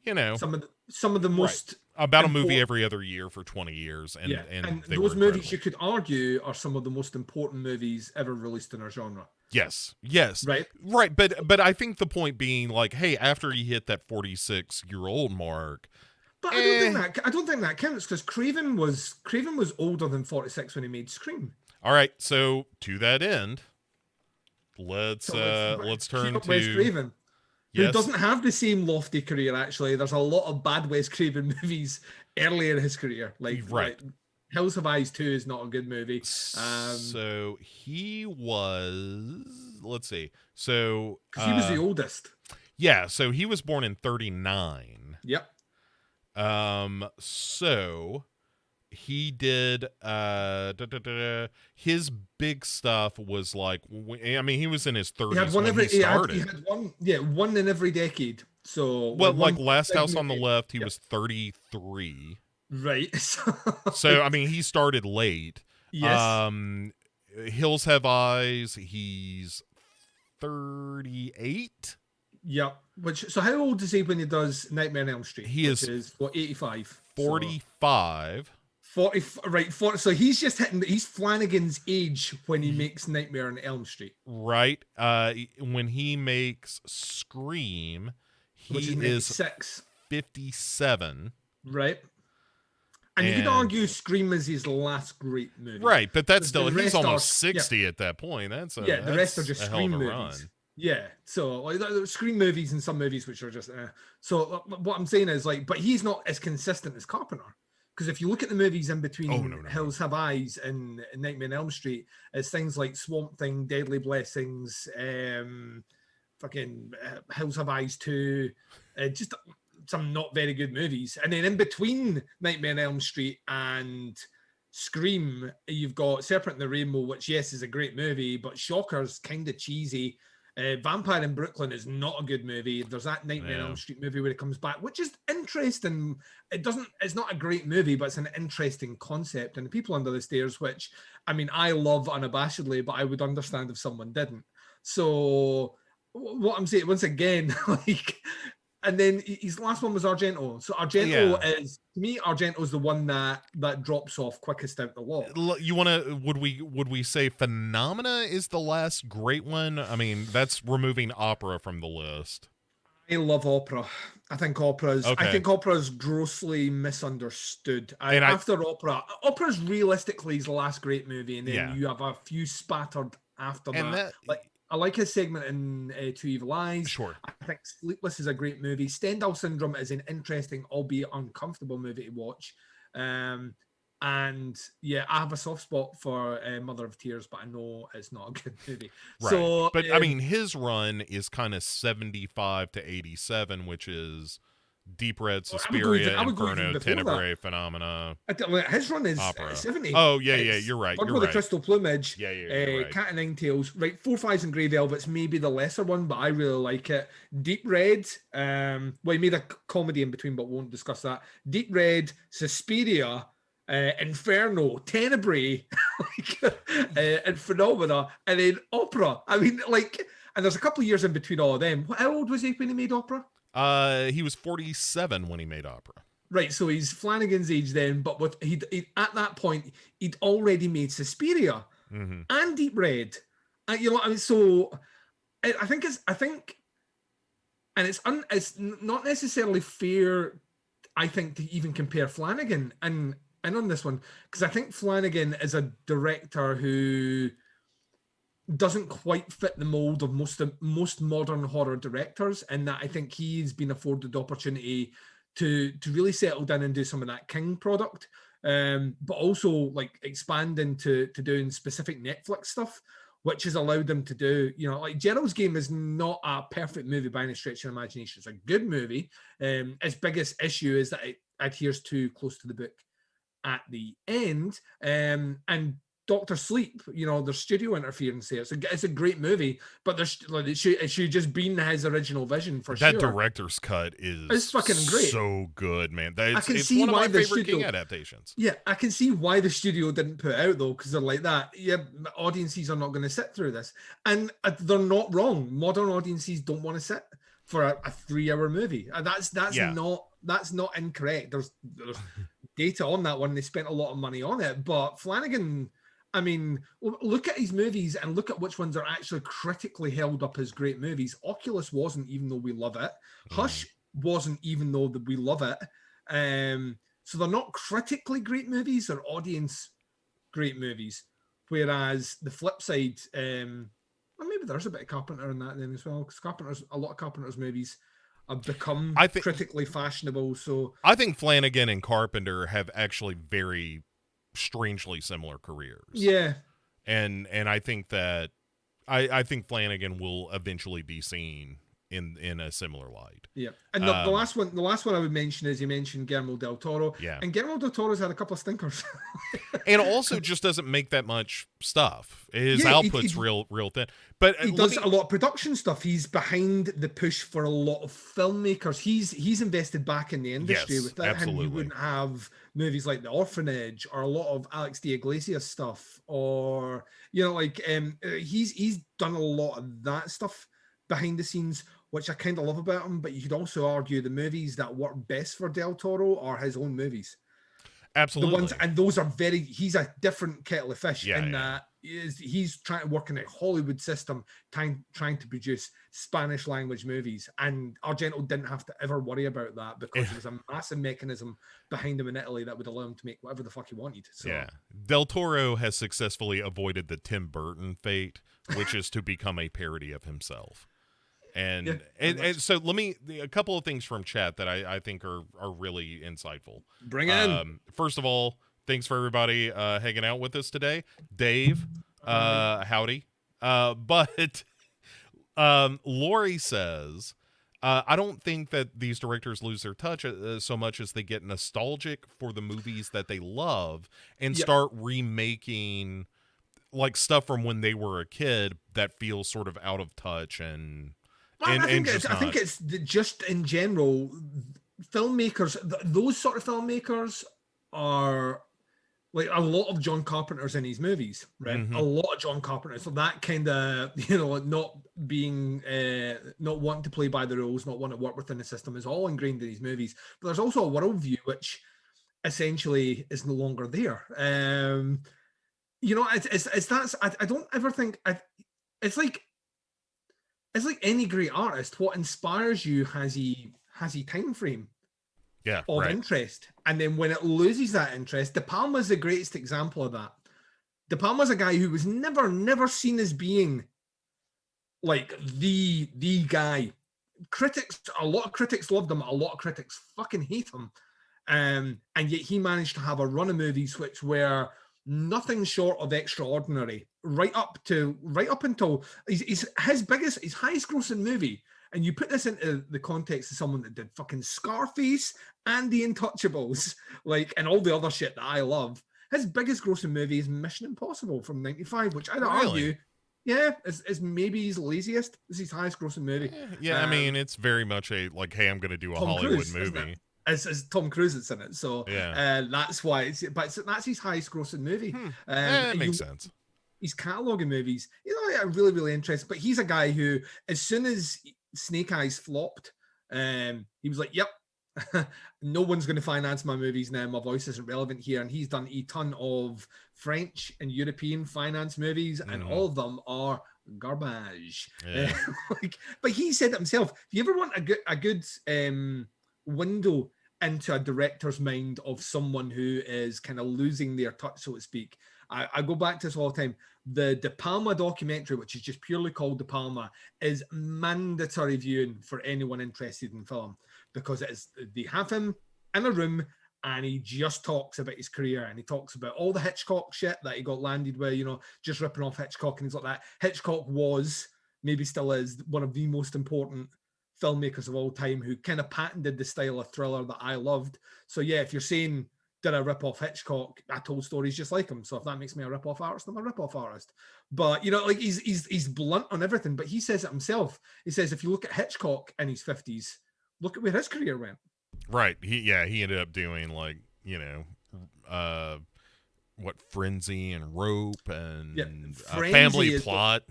some of the most about a movie every other year for 20 years, and those movies you could argue are some of the most important movies ever released in our genre. Yes, right. But I think the point being, like, hey, after he hit that 46-year-old mark. But I don't think that counts, because Craven was older than 46 when he made Scream. All right, so to that end, let's turn to Wes Craven, who doesn't have the same lofty career. Actually, there's a lot of bad Wes Craven movies early in his career. Like Hills Have Eyes 2 is not a good movie. So he was, let's see. So he was the oldest. Yeah, so he was born in 1939. Yep. So he did his big stuff was like, I mean, he was in his 30s when he started. He had one in every decade. So like Last House on the Left, he was 33. Right. So I mean, he started late. Yes. Hills Have Eyes, he's 38. Yep. So how old is he when he does Nightmare on Elm Street? He is what, 85? 45. 40, right, 40. So he's Flanagan's age when he makes Nightmare on Elm Street. Right. When he makes Scream, he is 57. Right. And you could argue Scream is his last great movie. Right, but that's still, he's almost 60 at that point. The rest are just Scream movies. Run. Yeah, so like Scream movies and some movies which are just So what I'm saying is, like, but he's not as consistent as Carpenter. Because if you look at the movies in between Hills Have Eyes and Nightmare on Elm Street, it's things like Swamp Thing, Deadly Blessings, Hills Have Eyes 2, just some not very good movies. And then in between Nightmare on Elm Street and Scream, you've got Serpent in the Rainbow, which, yes, is a great movie, but shocker's kind of cheesy. Vampire in Brooklyn is not a good movie. There's that Nightmare on Elm Street movie where it comes back, which is interesting. It's not a great movie, but it's an interesting concept. And The People Under the Stairs, which, I mean, I love unabashedly, but I would understand if someone didn't. So what I'm saying, once again, like, and then his last one was Argento. So Argento is, to me, Argento's the one that drops off quickest out the lot. Would we say Phenomena is the last great one? I mean, that's removing opera from the list. I love opera. I think opera's grossly misunderstood. After opera's realistically his last great movie, and then you have a few spattered after that. I like his segment in Two Evil Eyes. Sure. I think Sleepless is a great movie. Stendhal Syndrome is an interesting, albeit uncomfortable movie to watch. And yeah, I have a soft spot for Mother of Tears, but I know it's not a good movie. Right. So, but I mean, his run is kind of 75 to 87, which is Deep Red, Suspiria, Inferno, Tenebrae, Phenomena. His run is opera. 70. Oh, yeah, you're right. Bird with the Crystal Plumage. Yeah, you're right. Cat o' Nine Tails. Right, Four Flies and Grey Velvet's maybe the lesser one, but I really like it. Deep Red. He made a comedy in between, but won't discuss that. Deep Red, Suspiria, Inferno, Tenebrae, and Phenomena, and then Opera. I mean, like, and there's a couple of years in between all of them. How old was he when he made Opera? He was 47 when he made Opera. Right, so he's Flanagan's age then, but he at that point he'd already made Suspiria and Deep Red, so I think, and it's not necessarily fair, I think, to even compare Flanagan and on this one, because I think Flanagan is a director who doesn't quite fit the mold of most modern horror directors, and that I think he's been afforded the opportunity to really settle down and do some of that King product, but also like expand into doing specific Netflix stuff, which has allowed them to do, like Gerald's Game is not a perfect movie by any stretch of imagination. It's a good movie. Its biggest issue is that it adheres too close to the book at the end, and Doctor Sleep, there's studio interference there. It's a great movie, but it should just been his original vision for that sure. director's cut is It's fucking great. So good, man. I can it's see one of why my the favorite studio, King adaptations. Yeah, I can see why the studio didn't put it out though, because they're like that. Yeah, audiences are not going to sit through this, and they're not wrong. Modern audiences don't want to sit for a 3-hour movie. That's not incorrect. There's data on that one. They spent a lot of money on it, but Flanagan, I mean, look at his movies and look at which ones are actually critically held up as great movies. Oculus wasn't, even though we love it. Hush wasn't, even though we love it. So they're not critically great movies, they're audience great movies. Whereas the flip side, well, maybe there's a bit of Carpenter in that then as well, because a lot of Carpenter's movies have become critically fashionable. So I think Flanagan and Carpenter have actually very strangely similar careers. Yeah. And I think that I think Flanagan will eventually be seen in a similar light. Yeah. And the last one I would mention is, you mentioned Guillermo del Toro. Yeah. And Guillermo del Toro's had a couple of stinkers. And also just doesn't make that much stuff. His output's real thin. But he does a lot of production stuff. He's behind the push for a lot of filmmakers. He's invested back in the industry. Without him, you wouldn't have movies like The Orphanage or a lot of Alex de Iglesias stuff, or he's done a lot of that stuff behind the scenes, which I kind of love about him. But you could also argue the movies that work best for Del Toro are his own movies. Absolutely. And those are he's a different kettle of fish in that he's trying to work in a Hollywood system, trying to produce Spanish language movies. And Argento didn't have to ever worry about that, because there was a massive mechanism behind him in Italy that would allow him to make whatever the fuck he wanted. So. Yeah. Del Toro has successfully avoided the Tim Burton fate, which is to become a parody of himself. And so a couple of things from chat that I think are really insightful. Bring it in. First of all, thanks for everybody hanging out with us today. Dave, howdy. But Lori says, I don't think that these directors lose their touch so much as they get nostalgic for the movies that they love and start remaking like stuff from when they were a kid that feels sort of out of touch I think it's just in general, filmmakers, those sort of filmmakers are like a lot of John Carpenter's in his movies, right? Mm-hmm. A lot of John Carpenter. So that kind of, not being, not wanting to play by the rules, not wanting to work within the system is all ingrained in these movies. But there's also a worldview which essentially is no longer there. I don't ever think, it's like any great artist, what inspires you has a time frame of interest. And then when it loses that interest, De Palma's the greatest example of that. De Palma's a guy who was never seen as being like the guy. A lot of critics loved him, a lot of critics fucking hate him. And yet he managed to have a run of movies which were nothing short of extraordinary, right up until his highest grossing movie. And you put this into the context of someone that did fucking Scarface and The Untouchables, and all the other shit that I love. His biggest grossing movie is Mission Impossible from '95, which I'd argue, is maybe his laziest. This is his highest grossing movie. I mean, it's very much a hey, I'm going to do a Hollywood movie. It's Tom Cruise that's in it, so that's why. That's his highest grossing movie. That makes sense. His catalogue of movies, really, really interesting. But he's a guy who, as soon as Snake Eyes flopped, he was like, "Yep, no one's going to finance my movies now. My voice isn't relevant here." And he's done a ton of French and European finance movies, and all of them are garbage. Yeah. But he said it himself. If you ever want a good window into a director's mind of someone who is kind of losing their touch, so to speak, I go back to this all the time. The De Palma documentary, which is just purely called De Palma, is mandatory viewing for anyone interested in film, because they have him in a room and he just talks about his career, and he talks about all the Hitchcock shit that he got landed with, just ripping off Hitchcock and things like that. Hitchcock was, maybe still is, one of the most important filmmakers of all time, who kind of patented the style of thriller that I loved. So if you're saying did a rip-off Hitchcock, I told stories just like him. So if that makes me a rip-off artist, I'm a rip-off artist. But, you know, like he's blunt on everything, but he says it himself. He says, if you look at Hitchcock in his 50s, look at where his career went. Right. He ended up doing, like, you know, what, Frenzy and Rope and Family Plot.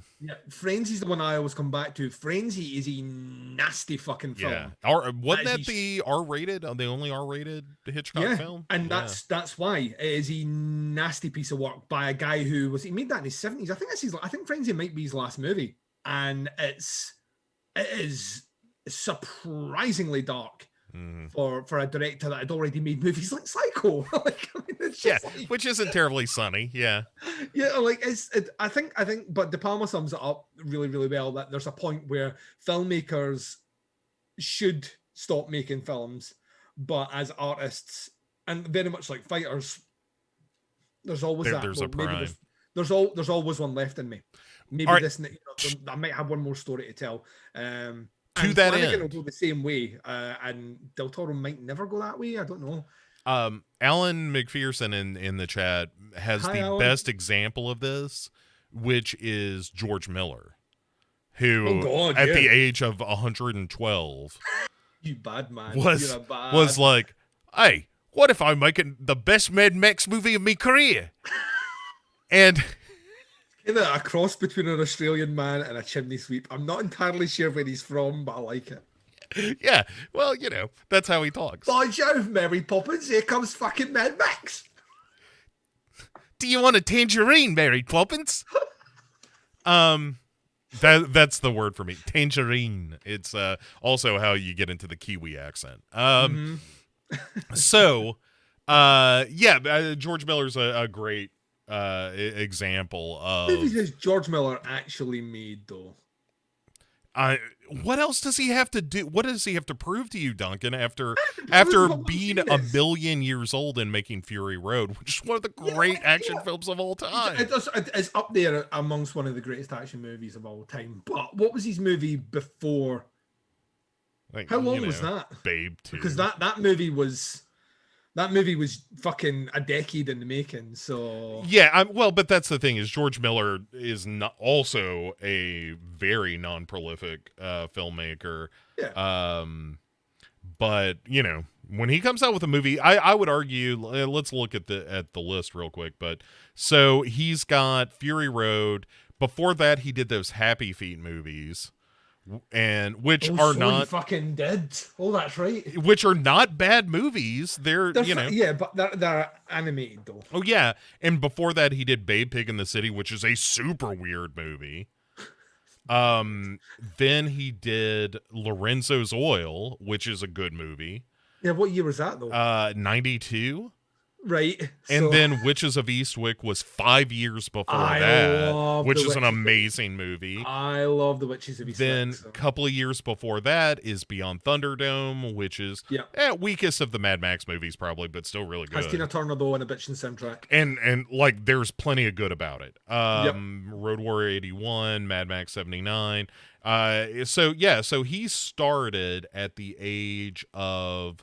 Frenzy's the one I always come back to. Frenzy is a nasty fucking film. Yeah. Wasn't that the R-rated, the only R-rated Hitchcock film? And that's why it is a nasty piece of work by a guy who he made that in his 70s. I think Frenzy might be his last movie. And it is surprisingly dark. For a director that had already made movies like Psycho, which isn't terribly sunny, I think, but De Palma sums it up really, really well. That there's a point where filmmakers should stop making films, but as artists and very much like fighters, there's always there's a prime. There's always one left in me. Maybe this, I might have one more story to tell. To that end, will go the same way, and Del Toro might never go that way. I don't know. Alan McPherson in the chat has Alan. Best example of this, which is George Miller, who at the age of 112, you bad man, was like, hey, what if I'm making the best Mad Max movie of my career? And a cross between an Australian man and a chimney sweep. I'm not entirely sure where he's from, but I like it. Yeah, well, you know, that's how he talks. By Jove, Mary Poppins, here comes fucking Mad Max. Do you want a tangerine, Mary Poppins? That's the word for me, tangerine. It's also how you get into the Kiwi accent. So, George Miller's a great example of movies does George Miller actually made though. What else does he have to do? What does he have to prove to you, Duncan, after being a million years old and making Fury Road, which is one of the great action films of all time? It's up there amongst one of the greatest action movies of all time. But what was his movie before? How long was that? Babe 2. Because that movie was fucking a decade in the making. So but that's the thing is George Miller is not also a very non-prolific filmmaker. Yeah. But you know, when he comes out with a movie, I would argue. Let's look at the list real quick. But so he's got Fury Road. Before that, he did those Happy Feet movies. And which are not fucking dead. Oh, that's right. Which are not bad movies. They're but they're animated though. Oh yeah, and before that he did Babe Pig in the City, which is a super weird movie. Then he did Lorenzo's Oil, which is a good movie. Yeah, what year was that though? 92. Right. And then Witches of Eastwick was 5 years before that, which is an amazing movie. I love The Witches of Eastwick. Then a couple of years before that is Beyond Thunderdome, which is weakest of the Mad Max movies probably, but still really good. Has Tina Turner though and a bitchin' soundtrack. And like there's plenty of good about it. Road Warrior 81, Mad Max 79. So he started at the age of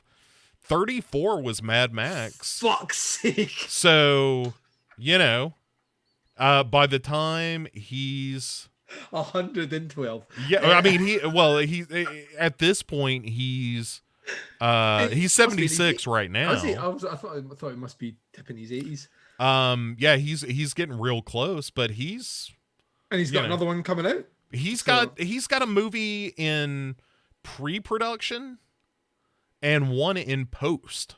34 was Mad Max. Fuck's sake. So, you know, by the time he's 112. Yeah, I mean he at this point he's 76 right now. I thought he must be tipping his 80s. He's getting real close, but he's got another one coming out. He's got a movie in pre-production and one in post.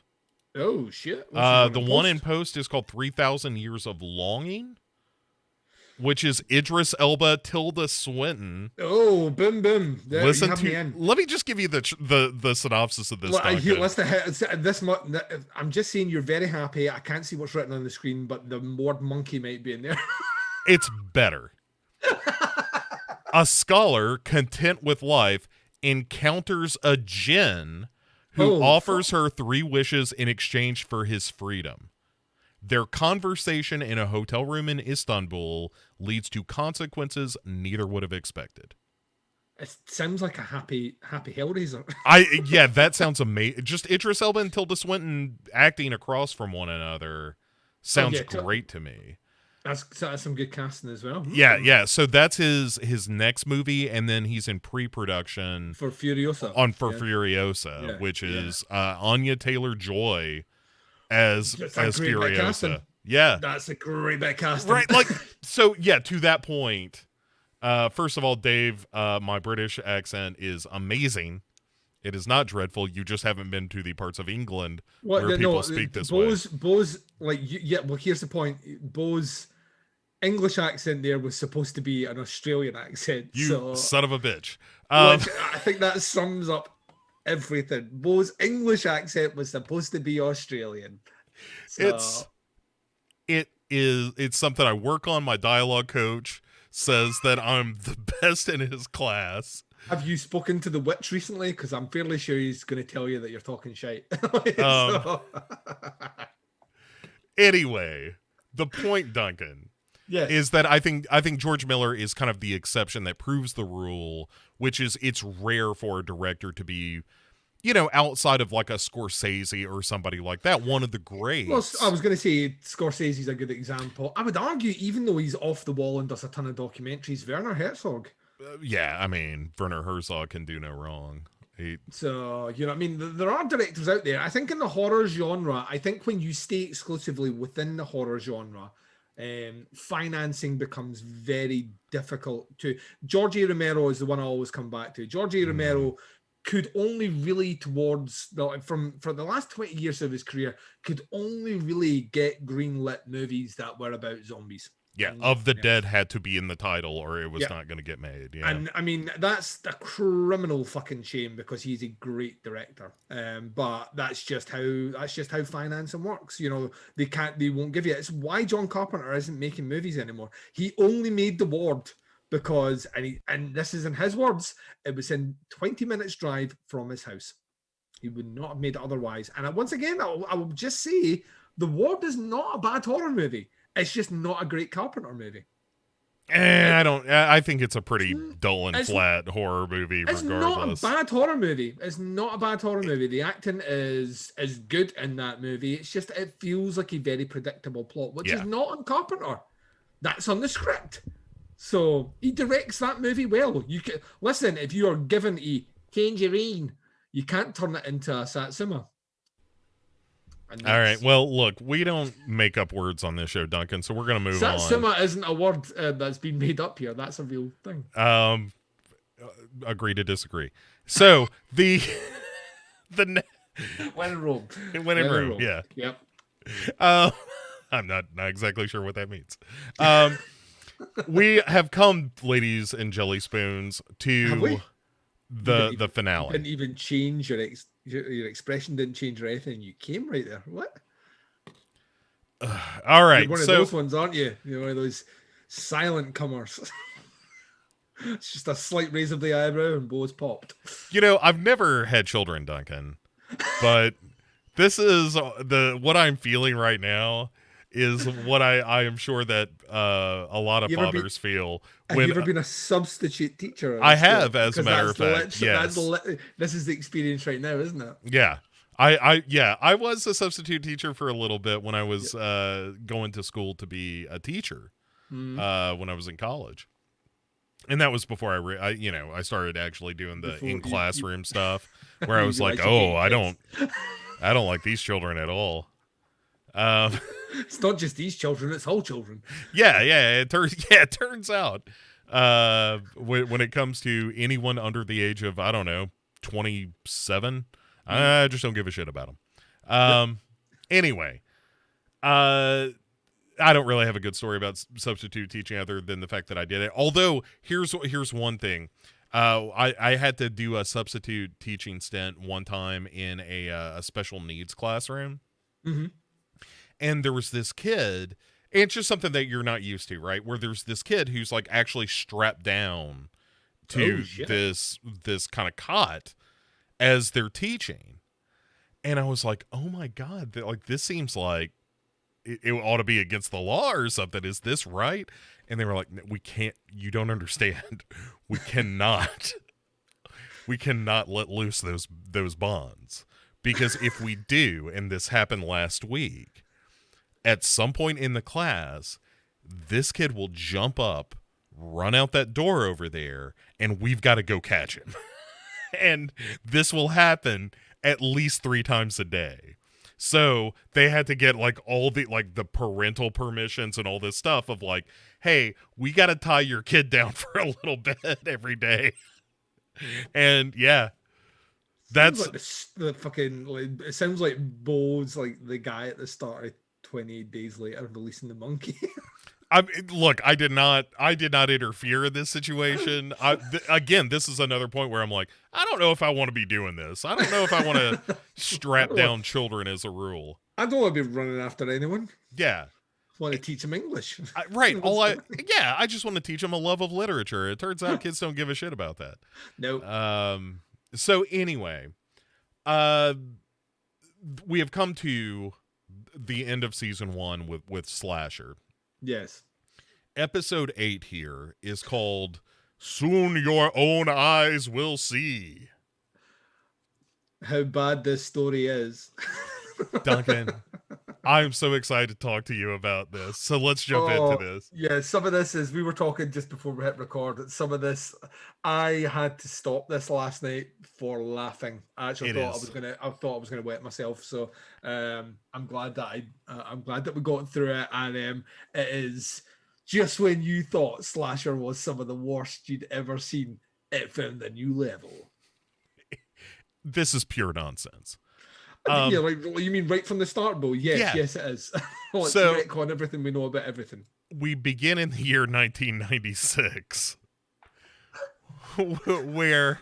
Oh shit! The one in post is called 3,000 Years of Longing, which is Idris Elba, Tilda Swinton. Oh, boom, boom! There, let me just give you the synopsis of this. I'm just saying you're very happy. I can't see what's written on the screen, but the word monkey might be in there. It's better. A scholar content with life encounters a djinn who offers her 3 wishes in exchange for his freedom. Their conversation in a hotel room in Istanbul leads to consequences neither would have expected. It sounds like a happy Hellraiser. Yeah, that sounds amazing. Just Idris Elba and Tilda Swinton acting across from one another Oh sounds yeah, great to me. that's some good casting as well. Yeah. So that's his next movie, and then he's in pre-production For Furiosa. for Furiosa, which is Anya Taylor-Joy as That's a great bit of casting. Furiosa. Yeah, That's a great bit of casting. right. Like, so yeah. To that point, first of all, Dave, my British accent is amazing. It is not dreadful. You just haven't been to the parts of England where people speak this way. Bo's like, yeah. Well, here's the point. Bo's English accent there was supposed to be an Australian accent. You son of a bitch. Which I think that sums up everything. Bo's English accent was supposed to be Australian. So. It's something I work on. My dialogue coach says that I'm the best in his class. Have you spoken to the witch recently? Because I'm fairly sure he's going to tell you that you're talking shite. Anyway, the point, Duncan, is that I think George Miller is kind of the exception that proves the rule, which is it's rare for a director to be, outside of like a Scorsese or somebody like that, one of the greats. Well, I was going to say Scorsese's a good example. I would argue, even though he's off the wall and does a ton of documentaries, Werner Herzog. I mean, Werner Herzog can do no wrong. So, there are directors out there. I think in the horror genre, I think when you stay exclusively within the horror genre, financing becomes very difficult to. George A. Romero is the one I always come back to. George A. Romero could only really for the last 20 years of his career, could only really get greenlit movies that were about zombies. Yeah, Of the Dead had to be in the title or it was not going to get made. Yeah. And I mean, that's a criminal fucking shame because he's a great director. But that's just how financing works. They won't give you it. It's why John Carpenter isn't making movies anymore. He only made The Ward because, and this is in his words, it was in 20 minutes drive from his house. He would not have made it otherwise. And once again, I will just say, The Ward is not a bad horror movie. It's just not a great Carpenter movie. I think it's a pretty dull and flat horror movie regardless. It's not a bad horror movie. It's not a bad horror movie. The acting is good in that movie. It's just, it feels like a very predictable plot, which is not on Carpenter. That's on the script. So he directs that movie well. You can listen, if you are given a tangerine, you can't turn it into a satsuma. All right. Well, look, we don't make up words on this show, Duncan, so we're going to move on. Satsuma isn't a word that's been made up here. That's a real thing. Agree to disagree. So, when in Rome. When in Rome, yeah. Yep. I'm not exactly sure what that means. We have come, ladies and jelly spoons, to the finale. You didn't even change your expression didn't change or anything. You came right there. What? All right. You're one of those ones, aren't you? You're one of those silent comers. It's just a slight raise of the eyebrow and Bo's popped. I've never had children, Duncan, but this is what I'm feeling right now is what I am sure that a lot of fathers feel. Have you ever been a substitute teacher? I have, as a matter of fact. Yes. This is the experience right now, isn't it? Yeah. I was a substitute teacher for a little bit when I was going to school to be a teacher when I was in college. And that was before I started actually doing the in-classroom stuff where I was like, I don't like these children at all. It's not just these children; it's all children. Yeah. It turns out when it comes to anyone under the age of 27, I just don't give a shit about them. Anyway, I don't really have a good story about substitute teaching other than the fact that I did it. Although here's one thing. I had to do a substitute teaching stint one time in a special needs classroom. Mm-hmm. And there was this kid, and it's just something that you're not used to, right? Where there's this kid who's like actually strapped down to this kind of cot as they're teaching. And I was like, oh my God, like this seems like it ought to be against the law or something. Is this right? And they were like, we can't, you don't understand. We cannot We cannot let loose those bonds. Because if we do, and this happened last week, at some point in the class, this kid will jump up, run out that door over there, and we've got to go catch him. And this will happen at least 3 times a day. So they had to get like all the like the parental permissions and all this stuff of like, hey, we got to tie your kid down for a little bit every day. And yeah, that's like the fucking like, it sounds like Bo's like the guy at the start of 28 Days Later releasing the monkey. Look, I did not interfere in this situation. Again, this is another point where I'm like, I don't know if I want to be doing this. I don't know if I want to strap down children as a rule. I don't want to be running after anyone. Yeah. I want to teach them English. Right. I just want to teach them a love of literature. It turns out kids don't give a shit about that. No. So anyway, we have come to the end of season 1 with Slasher. Yes. Episode 8 here is called Soon Your Own Eyes Will See. How bad this story is. Duncan, I'm so excited to talk to you about this. So let's jump into this. Yeah, some of this is, we were talking just before we hit record, some of this, I had to stop this last night for laughing. I actually thought I was gonna wet myself. So I'm glad that we got through it, and it is just when you thought Slasher was some of the worst you'd ever seen, it found a new level. This is pure nonsense. Yeah, like you mean right from the start, Bo? Yes, it is. Let's retcon everything we know about everything. We begin in the year 1996, where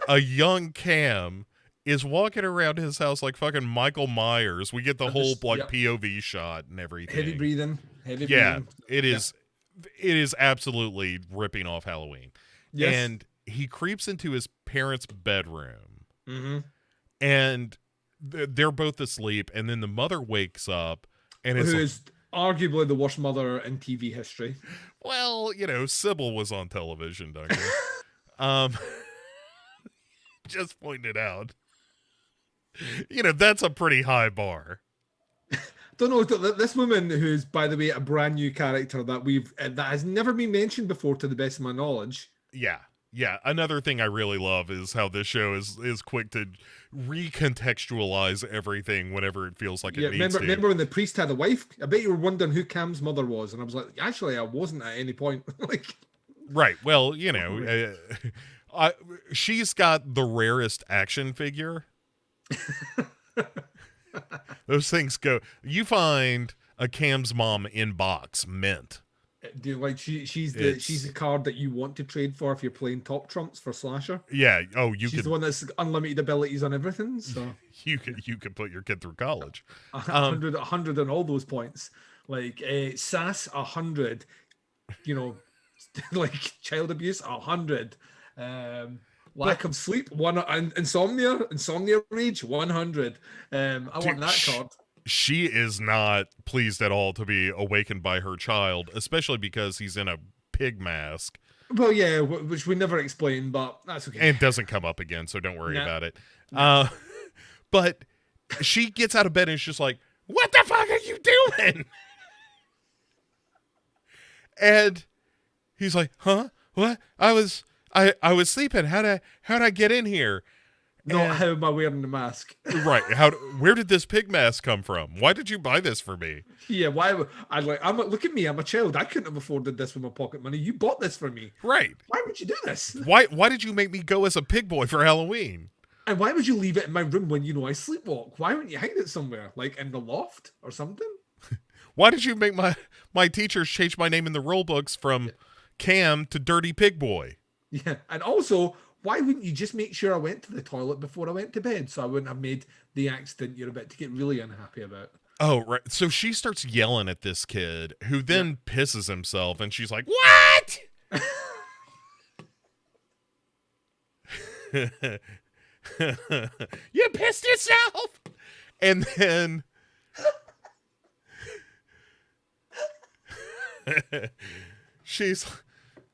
a young Cam is walking around his house like fucking Michael Myers. We get the whole POV shot and everything. Heavy breathing. It is absolutely ripping off Halloween. Yes. And he creeps into his parents' bedroom. Mm-hmm. And they're both asleep, and then the mother wakes up, and who is arguably the worst mother in TV history. Well, Sybil was on television, Duncan. Just pointed out. That's a pretty high bar. Don't know, this woman, who's, by the way, a brand new character that has never been mentioned before, to the best of my knowledge. Yeah, another thing I really love is how this show is quick to recontextualize everything whenever it feels like it needs to. Remember when the priest had a wife? I bet you were wondering who Cam's mother was, and I was like, actually, I wasn't at any point. Right. Well, she's got the rarest action figure. Those things go. You find a Cam's mom in box mint. Like she's the card that you want to trade for if you're playing top trumps for Slasher. Yeah. Oh, she's the one that's unlimited abilities on everything. So you could put your kid through college. 100 on all those points. Like sass 100. Like child abuse 100. Lack of sleep 1. And insomnia rage 100. I want that card. She is not pleased at all to be awakened by her child, especially because he's in a pig mask. Well, yeah, which we never explained, but that's okay. And it doesn't come up again, so don't worry about it. But she gets out of bed and is just like, what the fuck are you doing? And he's like, huh? What? I was sleeping. How'd I get in here? Not how am I wearing the mask? Right. Where did this pig mask come from? Why did you buy this for me? Yeah, why? Look at me. I'm a child. I couldn't have afforded this with my pocket money. You bought this for me. Right. Why would you do this? Why did you make me go as a pig boy for Halloween? And why would you leave it in my room when I sleepwalk? Why wouldn't you hide it somewhere? Like in the loft or something? Why did you make my teachers change my name in the roll books from Cam to Dirty Pig Boy? Yeah. And also, why wouldn't you just make sure I went to the toilet before I went to bed so I wouldn't have made the accident you're about to get really unhappy about? Oh, right. So she starts yelling at this kid, who then pisses himself, and she's like, what? You pissed yourself? And then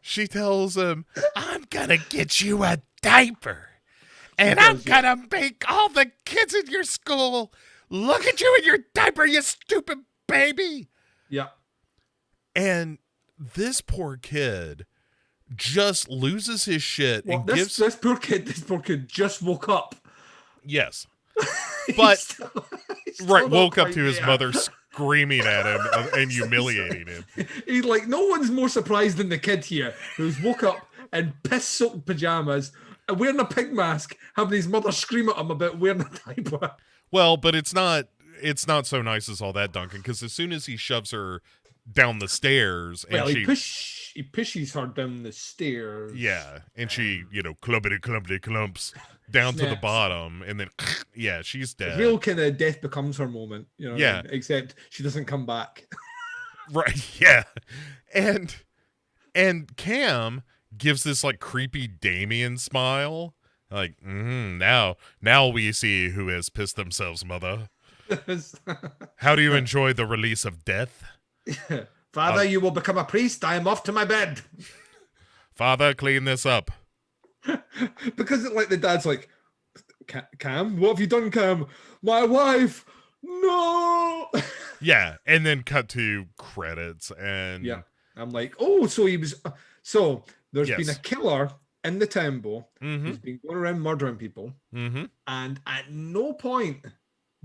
she tells him, I'm gonna get you a diaper. And I'm gonna make all the kids in your school look at you in your diaper, you stupid baby. Yeah. And this poor kid just loses his shit and gives... This poor kid just woke up. Yes. But he's woke up to his mother screaming at him and humiliating him. He's like, no one's more surprised than the kid here, who's woke up in piss-soaked pajamas, wearing a pig mask, having his mother scream at him about wearing a diaper. Well, but it's not so nice as all that, Duncan, because as soon as he shoves her down the stairs, and he pushes her down the stairs. Yeah, and she, clumpity clumps down to the bottom, and then yeah, she's dead. Real kind of death becomes her moment, Yeah. Except she doesn't come back. Right, yeah. And Cam gives this like creepy Damien smile. Like, now we see who has pissed themselves, mother. How do you enjoy the release of death? Father, you will become a priest. I am off to my bed. Father, clean this up. Because the dad's like, Cam, what have you done, Cam? My wife. No. Yeah, and then cut to credits, and yeah, I'm like, oh, so there's been a killer in the temple who's been going around murdering people, and at no point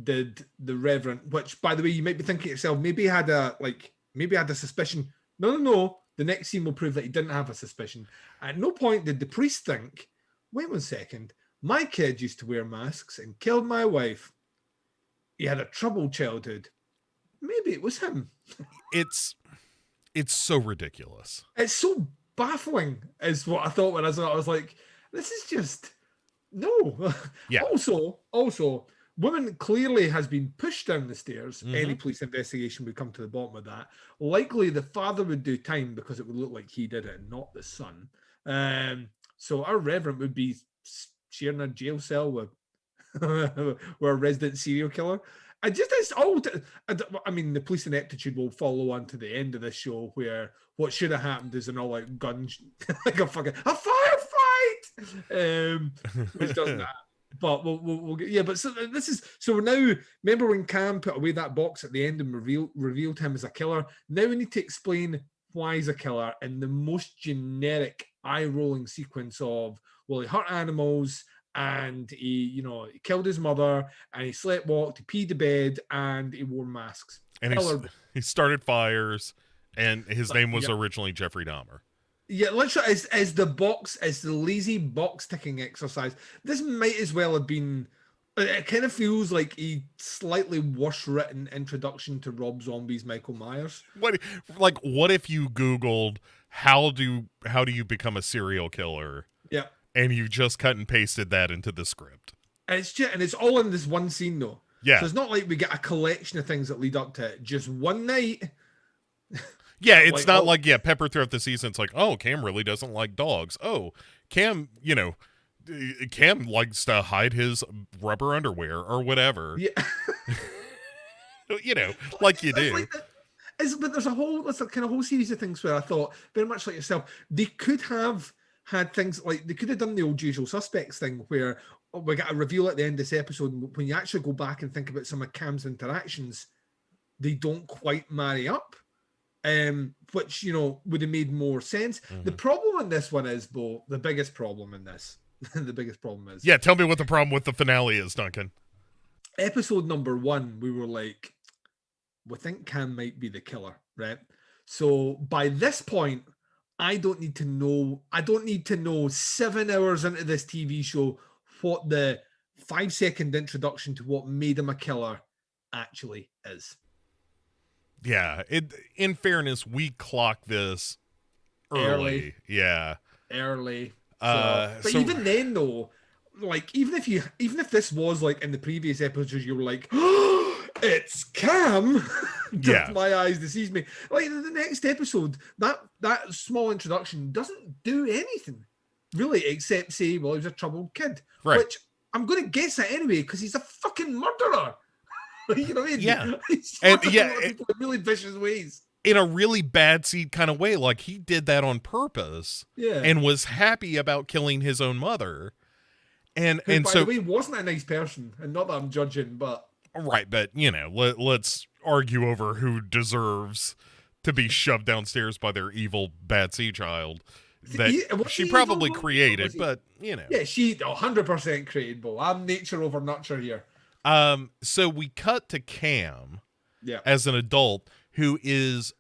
did the Reverend, which by the way, you might be thinking to yourself, maybe he had a suspicion. No. The next scene will prove that he didn't have a suspicion. At no point did the priest think, wait 1 second, my kid used to wear masks and killed my wife. He had a troubled childhood. Maybe it was him. It's so ridiculous. It's so baffling, is what I thought when I saw it. I was like, this is just no. Yeah. Also, woman clearly has been pushed down the stairs. Any police investigation would come to the bottom of that. Likely the father would do time because it would look like he did it, not the son. So our Reverend would be sharing a jail cell with a resident serial killer. I mean, the police ineptitude will follow on to the end of this show, where what should have happened is an all-out gun, like a firefight, which doesn't happen. But we'll get, yeah. But so we're now, remember when Cam put away that box at the end and revealed him as a killer? Now we need to explain why he's a killer in the most generic eye-rolling sequence of, well, he hurt animals, and he killed his mother, and he sleepwalked, he peed the bed, and he wore masks. And he started fires, and his name was originally Jeffrey Dahmer. Yeah, literally, as the lazy box ticking exercise. This might as well have been. It kind of feels like a slightly worse written introduction to Rob Zombie's Michael Myers. What if you Googled how do you become a serial killer? Yeah. And you just cut and pasted that into the script. And it's all in this one scene, though. Yeah. So it's not like we get a collection of things that lead up to it. Just one night. Yeah, it's not pepper throughout the season. It's like, oh, Cam really doesn't like dogs. Oh, Cam, Cam likes to hide his rubber underwear or whatever. Yeah. Like you do. But there's a kind of whole series of things where I thought, very much like yourself, they could have had things like, they could have done the old Usual Suspects thing where we got a reveal at the end of this episode, and when you actually go back and think about some of Cam's interactions, they don't quite marry up, which, would have made more sense. The problem in this one is, Bo, the biggest problem in this, yeah, tell me what the problem with the finale is, Duncan. Episode number 1, we were like, we think Cam might be the killer, right? So by this point, I don't need to know 7 hours into this TV show what the 5-second introduction to what made him a killer actually is. Yeah, in fairness, we clocked this early. Yeah. Early. Even then though, like even if this was like in the previous episodes, you were like, oh, it's Cam. Yeah. My eyes deceive me. Like the next episode, that small introduction doesn't do anything really except say, well, he was a troubled kid. Right. Which I'm gonna guess that anyway, because he's a fucking murderer. You know what I mean? Yeah. He's people in really vicious ways. in a really bad seed kind of way. Like, he did that on purpose and was happy about killing his own mother. And who, by so, the way, wasn't a nice person. And not that I'm judging, but... Right, but, let's argue over who deserves to be shoved downstairs by their evil bad sea child that she probably created, but, Yeah, she 100% created, Bo. I'm nature over nurture here. So we cut to Cam as an adult who is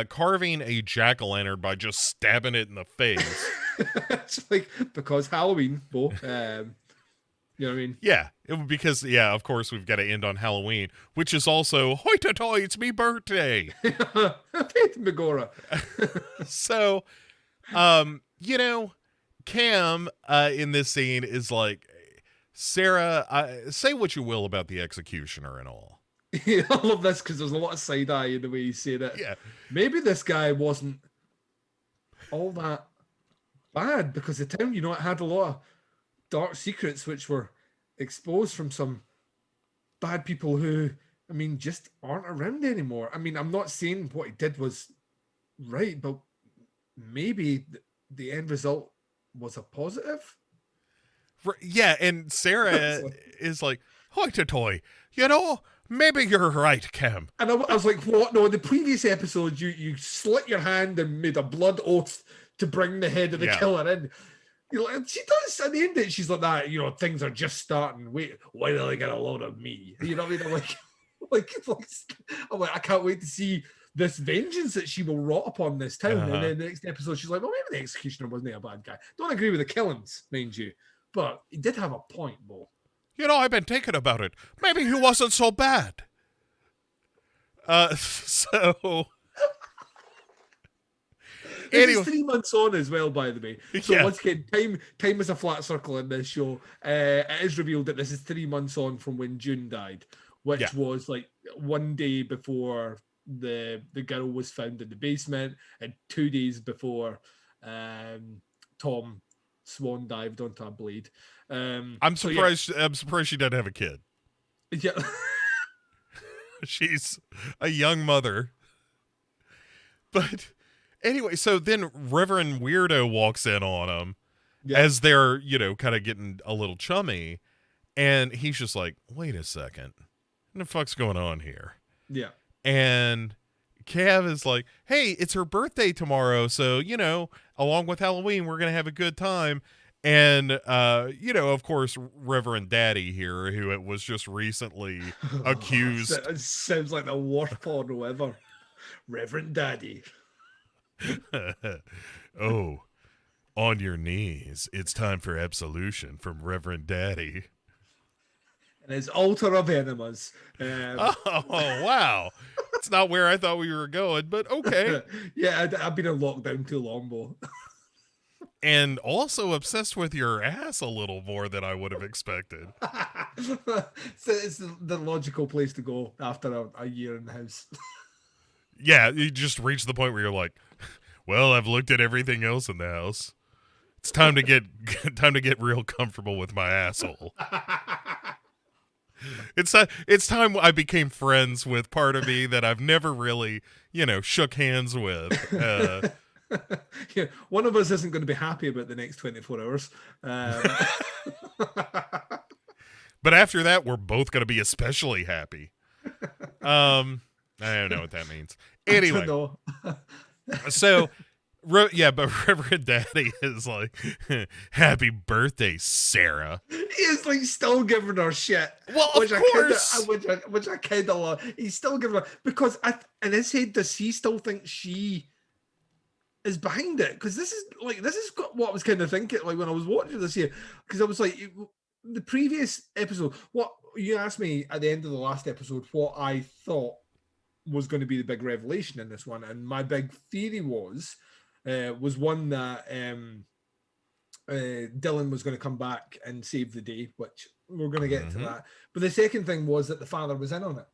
carving a jack-o'-lantern by just stabbing it in the face. It's like, because Halloween, Bo. You know what I mean? Yeah, because, of course, we've got to end on Halloween, which is also, hoity-toity, it's me birthday. Faith Megora. So, Cam in this scene is like, Sarah, say what you will about the executioner and all. Yeah, I love this because there's a lot of side eye in the way you say that. Yeah. Maybe this guy wasn't all that bad because the town, it had a lot of dark secrets which were exposed from some bad people who, just aren't around anymore. I'm not saying what he did was right, but maybe the end result was a positive. Yeah, and Sarah is like, hoity-toity, maybe you're right, Cam. And I was like, what? No, in the previous episode, you slit your hand and made a blood oath to bring the head of the killer in. She does at the end of it, she's like that, things are just starting. Wait, why do they get a load of me? You know what I mean? I'm like, I can't wait to see this vengeance that she will wrought upon this town. And then the next episode, she's like, well, maybe the executioner wasn't a bad guy. Don't agree with the killings, mind you. But he did have a point, Bo. I've been thinking about it. Maybe he wasn't so bad. So... It's 3 months on as well, by the way. So once again, time is a flat circle in this show. It is revealed that this is 3 months on from when June died, which was like 1 day before the girl was found in the basement, and 2 days before Tom swan dived onto a blade. I'm surprised. I'm surprised she doesn't have a kid. Yeah, she's a young mother, but. Anyway, so then Reverend Weirdo walks in on them as they're, kind of getting a little chummy. And he's just like, wait a second. What the fuck's going on here? Yeah. And Cav is like, hey, it's her birthday tomorrow. So, along with Halloween, we're going to have a good time. And, of course, Reverend Daddy here, who it was just recently accused. It sounds like the worst porno ever. Reverend Daddy. Oh, on your knees. It's time for absolution from Reverend Daddy. And his altar of enemas. Oh, wow. It's not where I thought we were going, but okay. Yeah, I've been in lockdown too long, Bo. And also obsessed with your ass a little more than I would have expected. It's the logical place to go after a year in the house. Yeah, you just reach the point where you're like, well, I've looked at everything else in the house. It's time to get real comfortable with my asshole. It's time I became friends with part of me that I've never really, shook hands with. Yeah, one of us isn't going to be happy about the next 24 hours. But after that, we're both going to be especially happy. I don't know what that means. Anyway, so, but Reverend Daddy is like, happy birthday, Sarah. He is like still giving her shit. Well, of course. Which I kind of love. He's still giving her, because in his head, does he still think she is behind it? Because this is what I was kind of thinking, like, when I was watching this here, because I was like, the previous episode, what you asked me at the end of the last episode, what I thought was going to be the big revelation in this one, and my big theory was one that Dylan was going to come back and save the day, which we're going to get to that. But the second thing was that the father was in on it.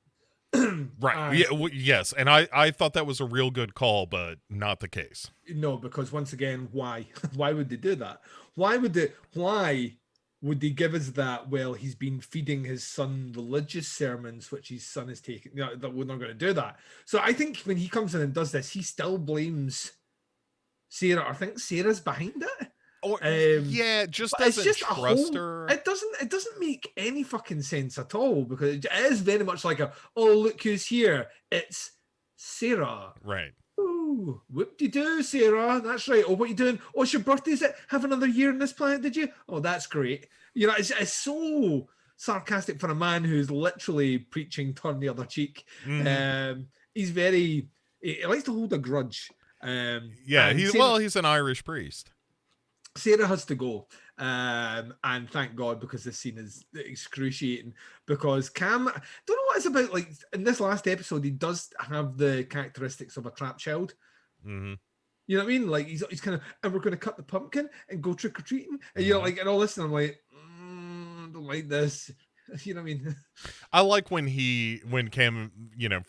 Right. Yes. And I thought that was a real good call, but not the case. No, because once again, why? Why would they do that? Why would they give us that? Well, he's been feeding his son religious sermons, which his son is taking. No, that we're not going to do that. So I think when he comes in and does this, he still blames Sarah. I think Sarah's behind it. Or just but it's doesn't just trust her. It doesn't make any fucking sense at all, because it is very much like oh, look who's here. It's Sarah. Right. Ooh, whoop-de-doo, Sarah. That's right. Oh, what are you doing? Oh, it's your birthday, is it? Have another year on this planet, did you? Oh, that's great. You know, it's so sarcastic for a man who's literally preaching turn the other cheek. He's very... He likes to hold a grudge. He's an Irish priest. Sarah has to go. And thank God, because this scene is excruciating. Because Cam, I don't know what it's about. Like in this last episode, he does have the characteristics of a trap child. Mm-hmm. You know what I mean? Like he's kind of, and we're going to cut the pumpkin and go trick or treating, and you know, like, and all this, and I'm like, I don't like this. You know what I mean? I like when Cam,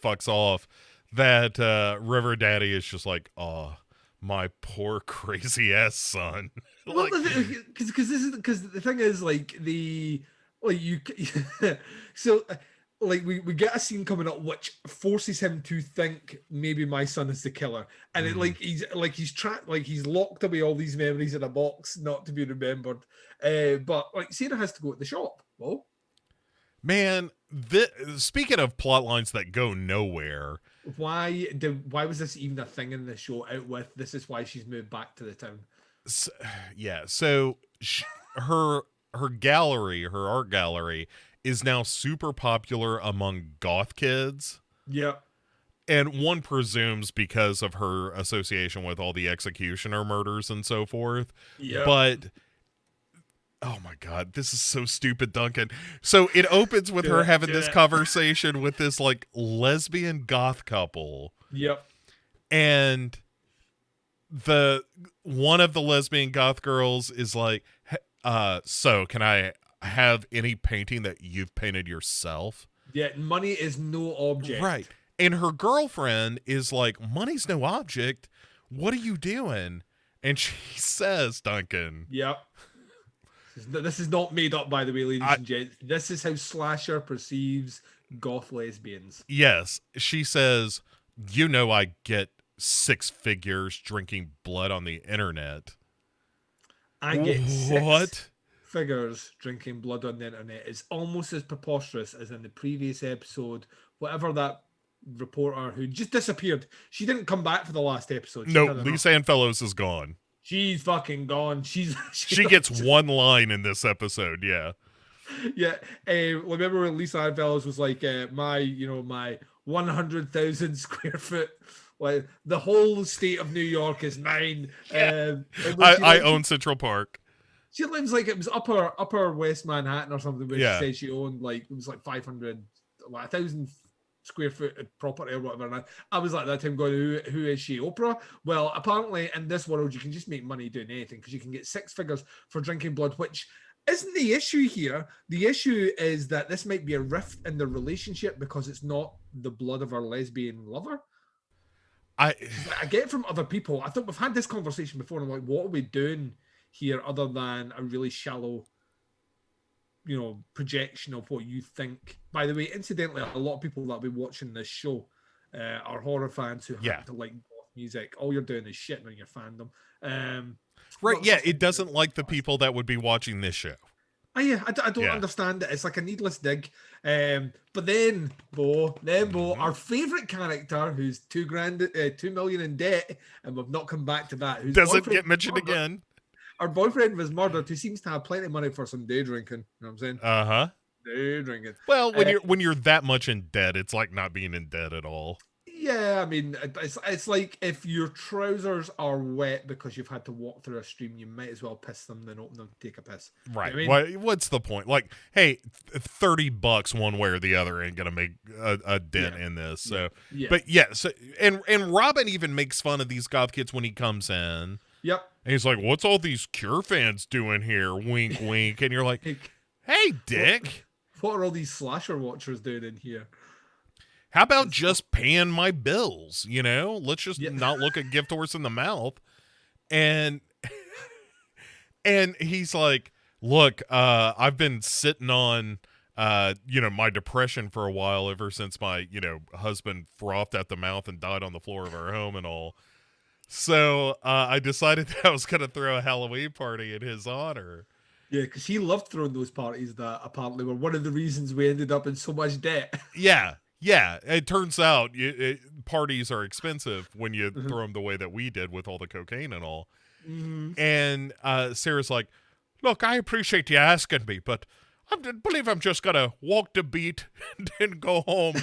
fucks off, that River Daddy is just like, oh, my poor crazy ass son. Well, because the thing is, so we get a scene coming up which forces him to think maybe my son is the killer, and he's locked away all these memories in a box not to be remembered. But like Sarah has to go to the shop. Well, man, speaking of plot lines that go nowhere. Why was this even a thing in the show? Out with this is why she's moved back to the town. So her gallery, her art gallery, is now super popular among goth kids. Yeah, and one presumes because of her association with all the executioner murders and so forth. Yeah, but. Oh my God, this is so stupid, Duncan. So it opens with her having this conversation with this like lesbian goth couple. Yep. And one of the lesbian goth girls is like, so can I have any painting that you've painted yourself? Yeah, money is no object. Right. And her girlfriend is like, money's no object. What are you doing? And she says, Duncan. Yep. This is not made up, by the way, ladies and gents. This is how Slasher perceives goth lesbians. Yes. She says, I get 6 figures drinking blood on the internet. I get 6 figures drinking blood on the internet. It's almost as preposterous as in the previous episode. Whatever that reporter who just disappeared. She didn't come back for the last episode. No, Lisa Ann Fellows is gone. She's fucking gone. She gets one line in this episode. Yeah. Yeah. Remember when Lisa Ann Fellows was like, my 100,000 square foot, like the whole state of New York is mine. Yeah. I own Central Park. She lives like it was upper West Manhattan or something, where she said she owned like, it was like 1,000 square foot of property or whatever. And I was like that time going, who is she, Oprah? Well, apparently in this world you can just make money doing anything, because you can get 6 figures for drinking blood, which isn't the issue here. The issue is that this might be a rift in the relationship because it's not the blood of our lesbian lover. I get it from other people. I thought we've had this conversation before, and I'm like, what are we doing here other than a really shallow projection of what you think. By the way, incidentally, a lot of people that will be watching this show are horror fans who happen to like goth music. All you're doing is shitting on your fandom. Right, yeah, it doesn't like the people that would be watching this show. I don't understand it. It's like a needless dig. But then, Bo, our favourite character, who's $2 million in debt, and we've not come back to that. Who's doesn't get mentioned again. Our boyfriend was murdered, who seems to have plenty of money for some day drinking. You know what I'm saying? Uh-huh. Day drinking. Well, when you're that much in debt, it's like not being in debt at all. Yeah, I mean, it's like if your trousers are wet because you've had to walk through a stream, you might as well piss them than open them, take a piss. Right. You know what I mean? What's the point? Like, hey, $30 one way or the other ain't gonna make a dent in this. So, but yeah. So, and Robin even makes fun of these goth kids when he comes in. Yep. And he's like, "What's all these Cure fans doing here?" Wink, wink. And you're like, "Hey, dick, what are all these slasher watchers doing in here? How about just paying my bills? Let's just not look a gift horse in the mouth." And he's like, Look, I've been sitting on, my depression for a while ever since my, husband frothed at the mouth and died on the floor of our home and all. So I decided that I was going to throw a Halloween party in his honor. Yeah, because he loved throwing those parties that apparently were one of the reasons we ended up in so much debt. Yeah, yeah. It turns out parties are expensive when you throw them the way that we did with all the cocaine and all. Mm-hmm. And Sarah's like, look, I appreciate you asking me, but I believe I'm just going to walk the beat and then go home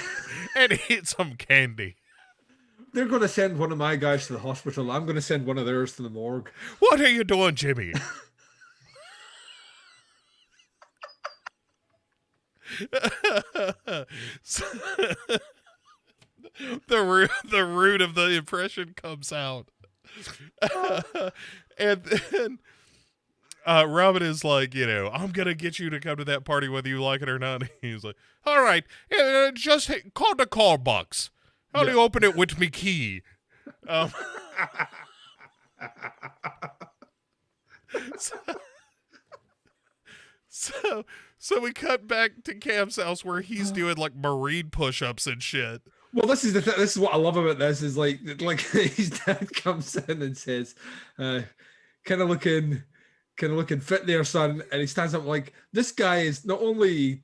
and eat some candy. They're going to send one of my guys to the hospital. I'm going to send one of theirs to the morgue. What are you doing, Jimmy? The root of the impression comes out. And then Robin is like, I'm going to get you to come to that party whether you like it or not. And he's like, all right, just call the call box. How do you open it with me key? So we cut back to Cam's house where he's doing like marine push-ups and shit. Well, this is this is what I love about this is like his dad comes in and says, kind of looking fit there, son, and he stands up like, this guy is not only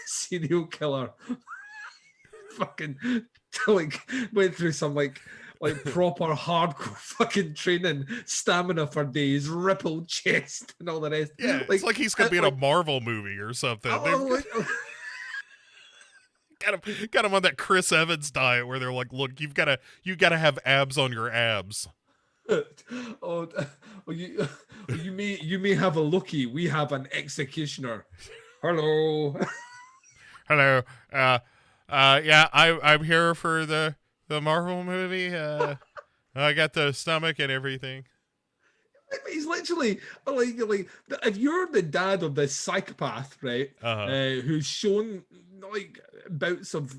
serial killer, fucking like went through some like proper hardcore fucking training, stamina for days, rippled chest and all the rest. Yeah, it's like he's gonna be in a Marvel movie or something. Got him on that Chris Evans diet where they're like, look, you gotta have abs on your abs. You may have a lookie. We have an executioner. Hello. Hello. Yeah, I'm here for the Marvel movie. I got the stomach and everything. He's literally like if you're the dad of this psychopath, right? Who's shown like bouts of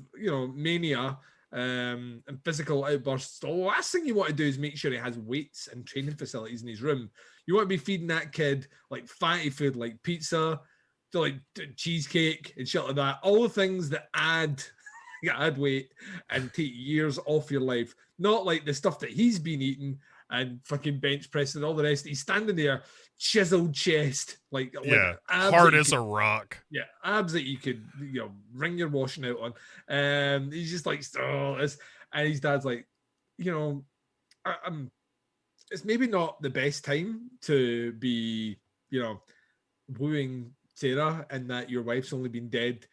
mania and physical outbursts. The last thing you want to do is make sure he has weights and training facilities in his room. You want to be feeding that kid like fatty food like pizza, like cheesecake and shit like that. All the things that add weight and take years off your life. Not like the stuff that he's been eating and fucking bench pressing and all the rest. He's standing there, chiseled chest, like hard as a rock. Yeah, abs that you could wring your washing out on. He's just like, oh, this, and his dad's like, it's maybe not the best time to be, wooing Sarah, and that your wife's only been dead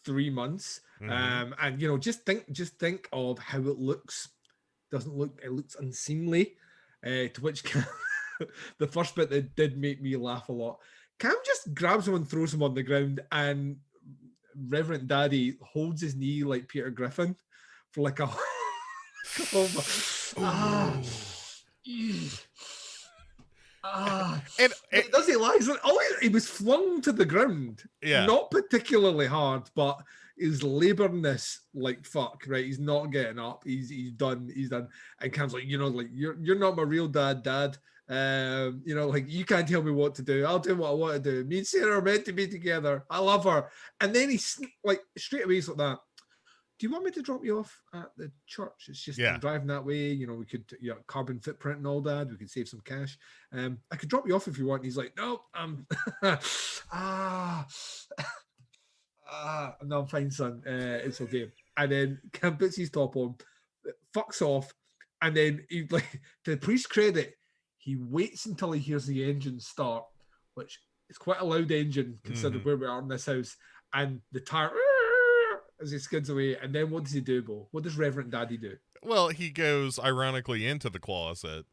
3 months. And just think of how it looks. It looks unseemly. To which the first bit that did make me laugh a lot, Cam just grabs him and throws him on the ground, and Reverend Daddy holds his knee like Peter Griffin for like a and does he lie? He was flung to the ground. Yeah. Not particularly hard, but he's laboring this like fuck, right? He's not getting up. He's done. He's done. And Cam's like, you're not my real dad. You can't tell me what to do. I'll do what I want to do. Me and Sarah are meant to be together. I love her. And then he's like straight away he's like that. Do you want me to drop you off at the church? It's just I'm driving that way. We could carbon footprint and all that. We could save some cash. I could drop you off if you want. And he's like, no, no, I'm fine, son. It's okay. And then Cam puts his top on, fucks off, and then he like to the priest's credit, he waits until he hears the engine start, which is quite a loud engine considering where we are in this house, and the tire as he skids away. And then what does he do, Bo? What does Reverend Daddy do? Well, he goes ironically into the closet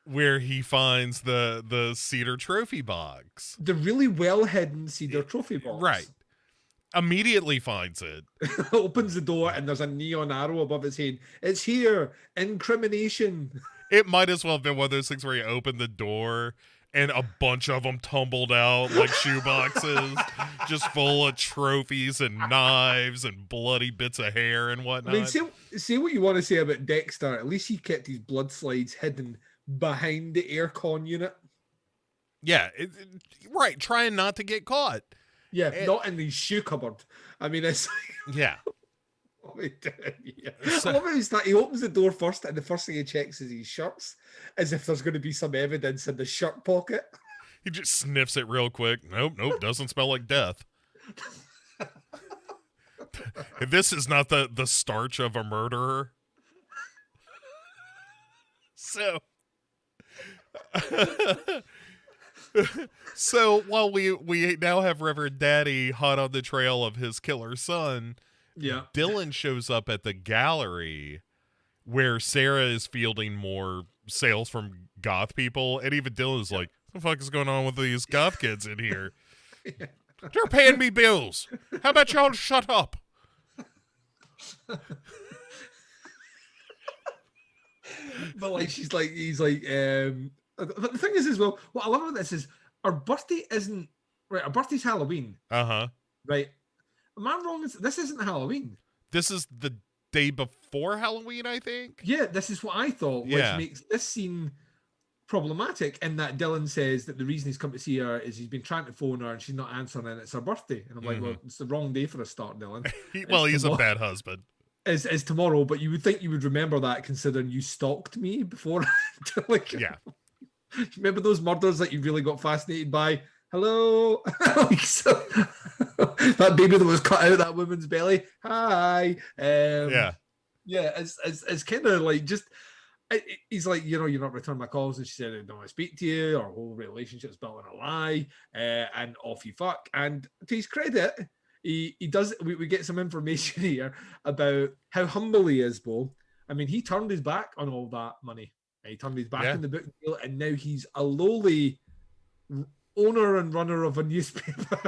where he finds the cedar trophy box. The really well-hidden cedar trophy box. Right. Immediately finds it. Opens the door and there's a neon arrow above his head. It's here. Incrimination. It might as well have been one of those things where you open the door and a bunch of them tumbled out like shoeboxes, just full of trophies and knives and bloody bits of hair and whatnot. I mean, say what you want to say about Dexter. At least he kept his blood slides hidden behind the aircon unit. Yeah, right. Trying not to get caught. Yeah, not in his shoe cupboard. I mean, it's yeah. What we doing? Yeah. So, I love how he opens the door first, and the first thing he checks is his shirts, as if there's going to be some evidence in the shirt pocket. He just sniffs it real quick. Nope, doesn't smell like death. This is not the starch of a murderer. So, so while we now have Reverend Daddy hot on the trail of his killer son, yeah, Dylan shows up at the gallery where Sarah is fielding more sales from goth people, and even Dylan's like, "What the fuck is going on with these goth kids in here? yeah. They're paying me bills. How about y'all shut up?" But like he's like but the thing is as well, what I love about this is our birthday isn't right, our birthday's Halloween. Right. Am I wrong? This isn't Halloween. This is the day before Halloween, I think. Yeah, this is what I thought, which makes this scene problematic in that Dylan says that the reason he's come to see her is he's been trying to phone her and she's not answering, and it's her birthday. And I'm like, well, it's the wrong day for a start, Dylan. He's a bad husband. Is tomorrow, but you would think you would remember that considering you stalked me before. Like, yeah. Remember those murders that you really got fascinated by? Hello. Like, so, that baby that was cut out of that woman's belly. Hi. Yeah. It's kind of like just. He's like, you're not returning my calls, and she said, I don't want to speak to you. Our whole relationship's built on a lie, and off you fuck. And to his credit, he does. We get some information here about how humble he is, Bo. I mean, he turned his back on all that money. He turned his back on the book deal, and now he's a lowly owner and runner of a newspaper.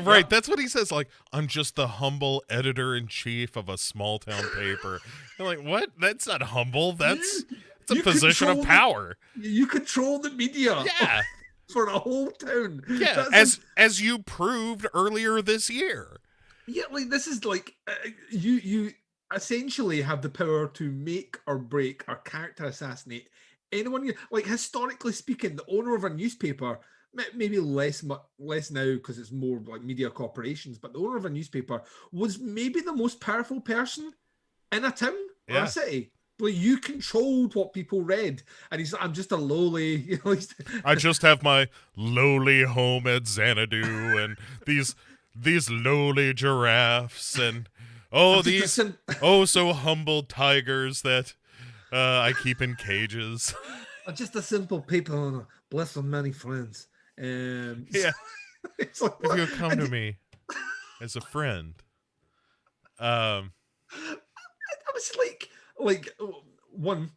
Right. That's what he says. Like, I'm just the humble editor-in-chief of a small-town paper. I'm like, what? That's not humble. That's a position of power. You control the media. Yeah. For a whole town. Yeah, as you proved earlier this year. Yeah, like this is like you essentially have the power to make or break or character assassinate anyone. Like historically speaking, the owner of a newspaper, maybe less now because it's more like media corporations, but the owner of a newspaper was maybe the most powerful person in a town or a city. Like, you controlled what people read, and he's like, I'm just a lowly. I just have my lowly home at Xanadu, and these lowly giraffes, and these so humble tigers that I keep in cages. I'm just a simple people blessed with many friends. Yeah, it's like, if you come to me as a friend, I was like one,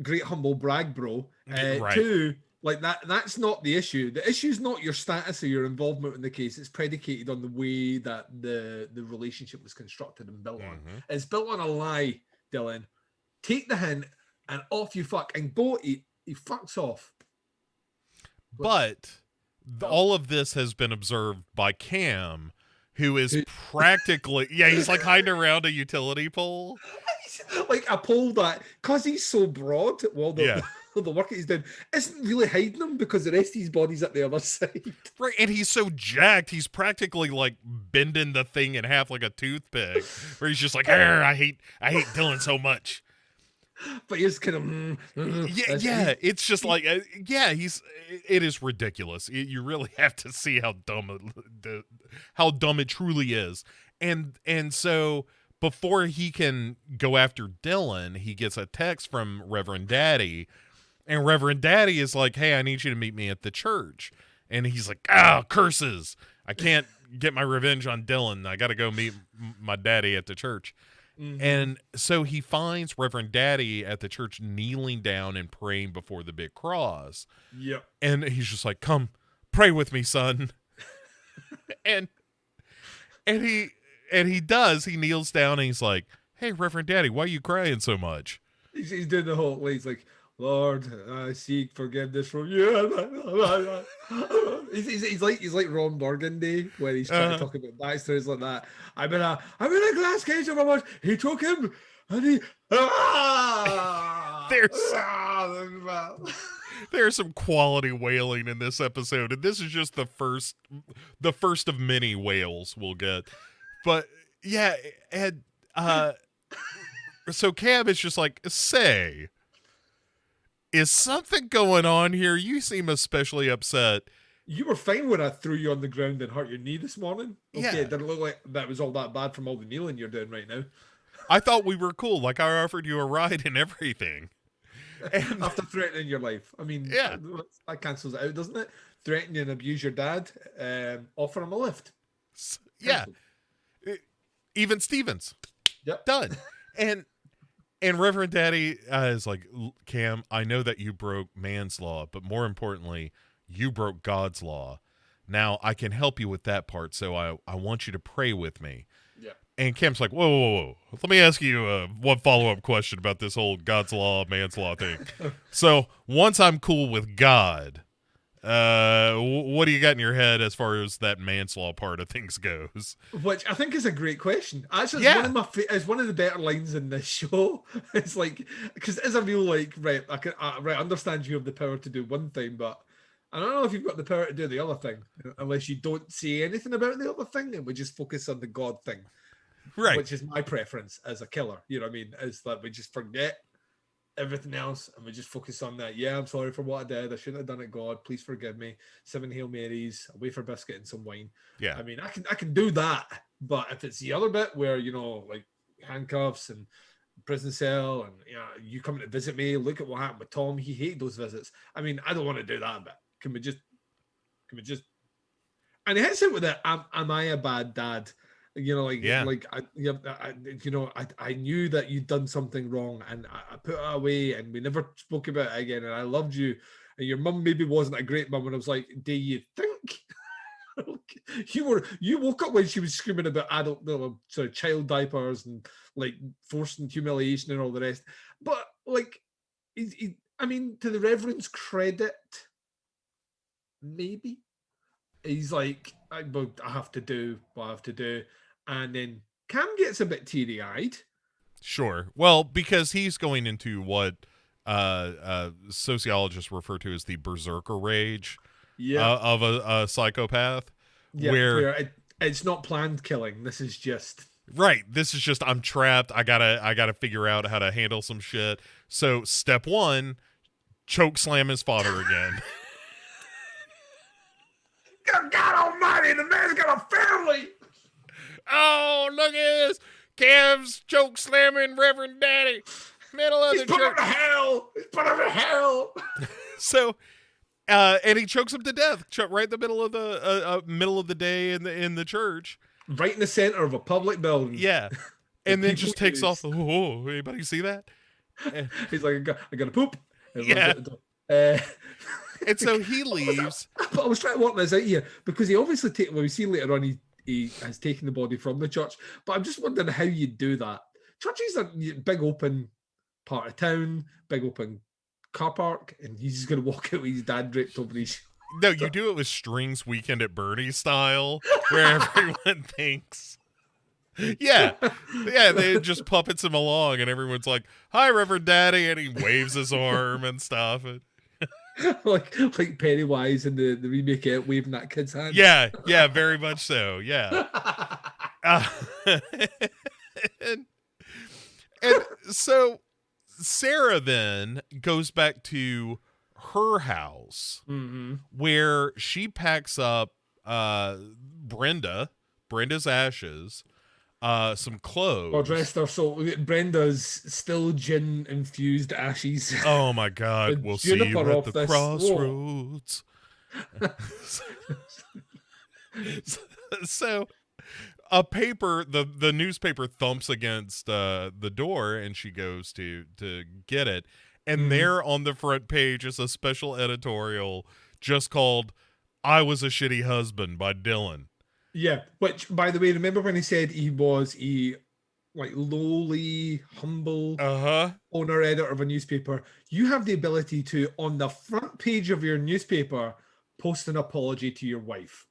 great humble brag, bro. Right. Two, like that's not the issue. The issue is not your status or your involvement in the case. It's predicated on the way that the relationship was constructed and built on. It's built on a lie, Dylan. Take the hint and off you fuck. And Bo, he fucks off. But all of this has been observed by Cam, who is practically, he's like hiding around a utility pole. Like a pole that, because he's so broad, the work that he's doing isn't really hiding him because the rest of his body's at the other side. Right, and he's so jacked, he's practically like bending the thing in half like a toothpick, where he's just like, I hate Dylan so much. But he's kind of it's just like it is ridiculous. You really have to see how dumb it truly is. And so before he can go after Dylan, he gets a text from Reverend Daddy, and Reverend Daddy is like, hey, I need you to meet me at the church. And he's like, curses, I can't get my revenge on Dylan, I gotta go meet my daddy at the church. And so he finds Reverend Daddy at the church kneeling down and praying before the big cross. Yep. And he's just like, come pray with me, son. and he does. He kneels down and he's like, hey, Reverend Daddy, why are you crying so much? He's doing the whole way. He's like, Lord, I seek forgiveness from you. He's like Ron Burgundy when he's trying to talk about backstories like that. I'm in a glass cage of a watch. He took him and he. There's some quality wailing in this episode, and this is just the first of many wails we'll get. But yeah, and so Cam is just like, say, is something going on here? You seem especially upset. You were fine when I threw you on the ground and hurt your knee this morning. Okay, Yeah. it didn't look like that was all that bad from all the kneeling you're doing right now. I thought we were cool. Like, I offered you a ride and everything. And after threatening your life, I mean, yeah, that cancels it out, doesn't it? Threaten and abuse your dad, offer him a lift. Yeah, even Stevens. Yep, done. And Reverend Daddy is like, Cam, I know that you broke man's law, but more importantly, you broke God's law. Now I can help you with that part, so I want you to pray with me. Yeah. And Cam's like, whoa. Let me ask you one follow-up question about this whole God's law, man's law thing. So once I'm cool with God, what do you got in your head as far as that manslaw part of things goes? Which I think is a great question. Actually, it's one of the better lines in this show. It's like, because it's a real like, right, I understand you have the power to do one thing, but I don't know if you've got the power to do the other thing, unless you don't say anything about the other thing, and we just focus on the God thing. Right. Which is my preference as a killer. You know what I mean? Is that we just forget everything else and we just focus on that. Yeah, I'm sorry for what I did. I shouldn't have done it, God. Please forgive me. 7 Hail Marys, a wafer biscuit and some wine. Yeah. I mean, I can do that. But if it's the other bit where, you know, like handcuffs and prison cell and, you know, you coming to visit me, look at what happened with Tom. He hated those visits. I mean, I don't want to do that bit. Can we just and it hits it with that, am I a bad dad? You know, I knew that you'd done something wrong, and I put it away, and we never spoke about it again. And I loved you, and your mum maybe wasn't a great mum. And I was like, do you think you woke up when she was screaming about child diapers and like forced humiliation and all the rest? But like, I mean, to the Reverend's credit, maybe he's like, I have to do what I have to do. And then Cam gets a bit teary-eyed. Sure. Well, because he's going into what sociologists refer to as the berserker rage of a psychopath. Yeah, where it's not planned killing. This is just... Right. This is just, I'm trapped. I gotta figure out how to handle some shit. So step one, choke slam his father again. God almighty, the man's got a family! Oh, look at this. Cam's choke slamming Reverend Daddy. Middle of the church. He's put him in hell. So, and he chokes him to death right in the middle of the day in the church. Right in the center of a public building. Yeah. And then just takes off. Oh, anybody see that? He's like, I got to poop. Yeah. And so he leaves. But I was trying to work this out here because he obviously we see later on he has taken the body from the church. But I'm just wondering how you do that. Churches are big open part of town, big open car park, and he's just going to walk out with his dad draped over his. No, you do it with Strings Weekend at Bernie's style, where everyone thinks. Yeah, they just puppets him along, and everyone's like, "Hi, Reverend Daddy," and he waves his arm and stuff. And like Pennywise in the remake, waving that kid's hand. Yeah, very much so. Yeah. And so Sarah then goes back to her house, where she packs up Brenda's ashes, some clothes. Or dressed her so Brenda's still gin infused ashes. Oh my God, we'll see you at the crossroads. So the newspaper thumps against the door, and she goes to get it, and there on the front page is a special editorial just called "I Was a Shitty Husband" by Dylan. Yeah, which, by the way, remember when he said he was a lowly, humble owner editor of a newspaper? You have the ability to, on the front page of your newspaper, post an apology to your wife.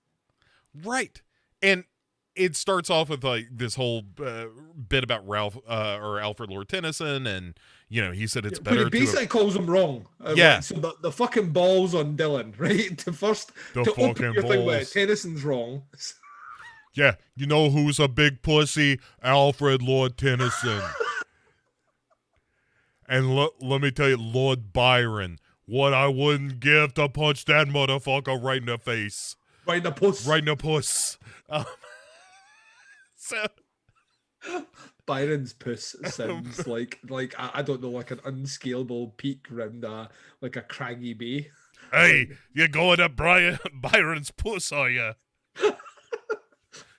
Right. And it starts off with like this whole bit about Ralph or Alfred Lord Tennyson, and he said it's But he better basically calls him wrong. Yeah. Like, so the fucking balls on Dylan, right? The To open fucking your thing with balls. Tennyson's wrong. Yeah, you know who's a big pussy? Alfred Lord Tennyson. And let me tell you, Lord Byron, what I wouldn't give to punch that motherfucker right in the face. Right in the puss. Right in the puss. So Byron's puss sounds like I don't know, like an unscalable peak round like a craggy bay. Hey, you going up Byron's puss, are you?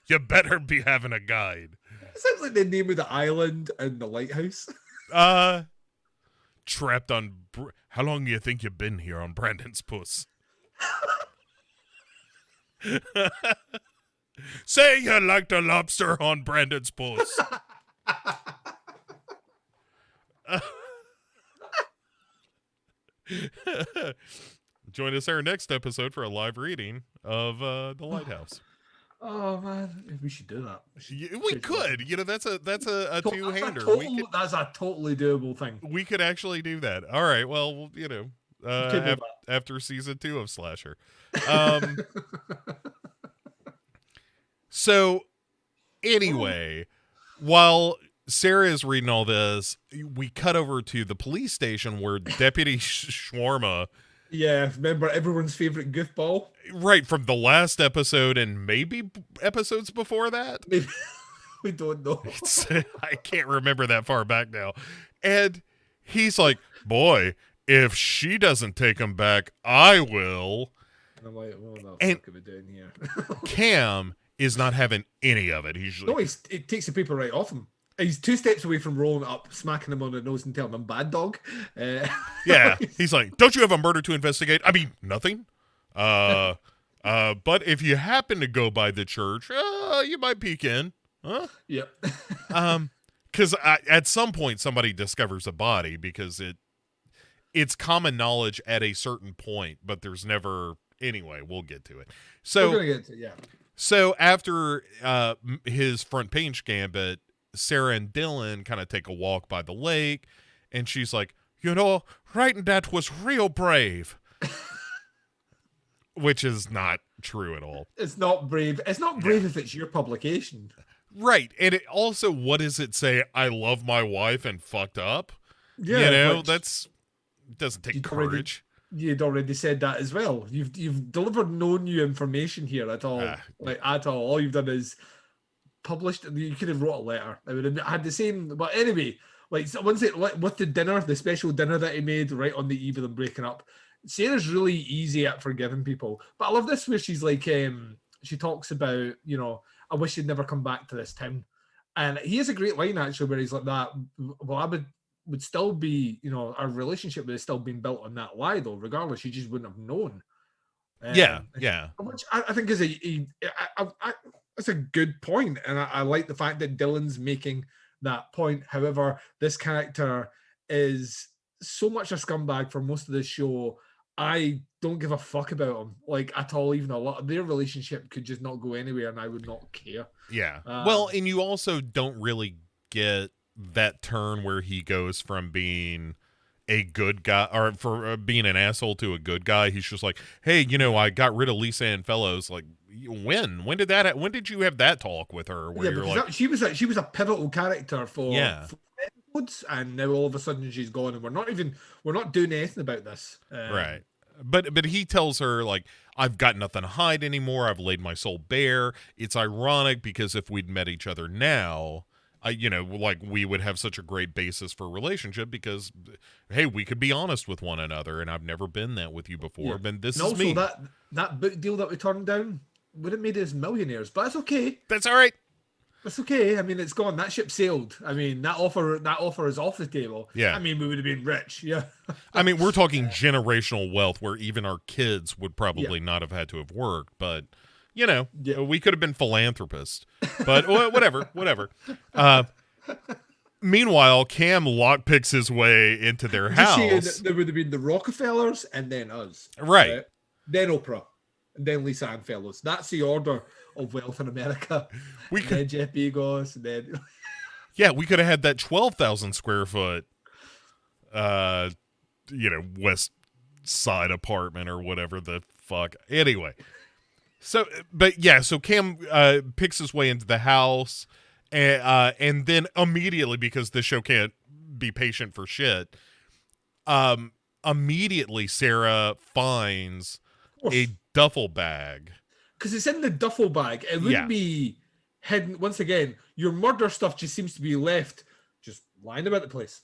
You better be having a guide. It sounds like the name of the island and the lighthouse. Trapped on. How long do you think you've been here on Brandon's puss? Say you like the lobster on Brandon's puss. Join us our next episode for a live reading of The Lighthouse. Oh man, we should do that. We could. That's a two-hander. That's a totally doable thing. We could actually do that. All right. Well, after season 2 of Slasher. So anyway, while Sarah is reading all this, we cut over to the police station where Deputy Shawarma. Yeah, remember everyone's favorite goofball? Right, from the last episode and maybe episodes before that? Maybe. We don't know. I can't remember that far back now. And he's like, boy, if she doesn't take him back, I will. And I'm like, what the fuck are we doing here? Cam is not having any of it. He's like, it takes the paper right off him. He's 2 steps away from rolling up, smacking him on the nose and telling him bad dog. Yeah. He's like, don't you have a murder to investigate? I mean, nothing. But if you happen to go by the church, you might peek in. Huh? Yep. Because at some point somebody discovers a body because it's common knowledge at a certain point, but there's never. Anyway, we'll get to it. So we're gonna get to it, yeah. So after his front page gambit, Sarah and Dylan kind of take a walk by the lake, and she's like, writing that was real brave. Which is not true at all. It's not brave. It's not brave if it's your publication. Right. And it also, what does it say? I love my wife and fucked up? Yeah. Doesn't take courage. You'd already said that as well. You've delivered no new information here at all. At all. All you've done is published. You could have wrote a letter. I would have had the same. But anyway, with the dinner, the special dinner that he made right on the eve of them breaking up, Sarah's really easy at forgiving people. But I love this where she's like, she talks about, I wish you'd never come back to this town. And he has a great line actually where he's like that. Well, I would still be, our relationship would have still been built on that lie though. Regardless, you just wouldn't have known. Yeah. Which I think is that's a good point, and I like the fact that Dylan's making that point. However, this character is so much a scumbag for most of this show. I don't give a fuck about him, like, at all. Even a lot of their relationship could just not go anywhere, and I would not care. Yeah. Well, and you also don't really get that turn where he goes from being a good guy or for being an asshole to a good guy. He's just like, hey, I got rid of Lisa Ann Fellows. Like, when did you have that talk with her? Where you're like, she was a pivotal character for episodes, and now all of a sudden she's gone, and we're not doing anything about this. Right. But he tells her, like, I've got nothing to hide anymore. I've laid my soul bare. It's ironic because if we'd met each other now, we would have such a great basis for a relationship because, hey, we could be honest with one another, and I've never been that with you before. Yeah. But this and is also me. That book deal that we turned down would have made us millionaires, but that's okay. That's all right. That's okay. I mean, it's gone. That ship sailed. I mean, that offer is off the table. Yeah. I mean, we would have been rich. Yeah. I mean, we're talking generational wealth where even our kids would probably not have had to have worked, but we could have been philanthropists. But whatever. Meanwhile, Cam lockpicks his way into their house. There would have been the Rockefellers and then us. Right. Then Oprah. and then Lisa Ann Fellows. That's the order of wealth in America. Then Jeff Bezos, and then yeah, we could have had that 12,000 square foot, West Side apartment or whatever the fuck. Anyway, so Cam picks his way into the house, and then immediately, because this show can't be patient for shit, immediately Sarah finds a duffel bag. Because it's in the duffel bag. It wouldn't be hidden. Once again, your murder stuff just seems to be left just lying about the place.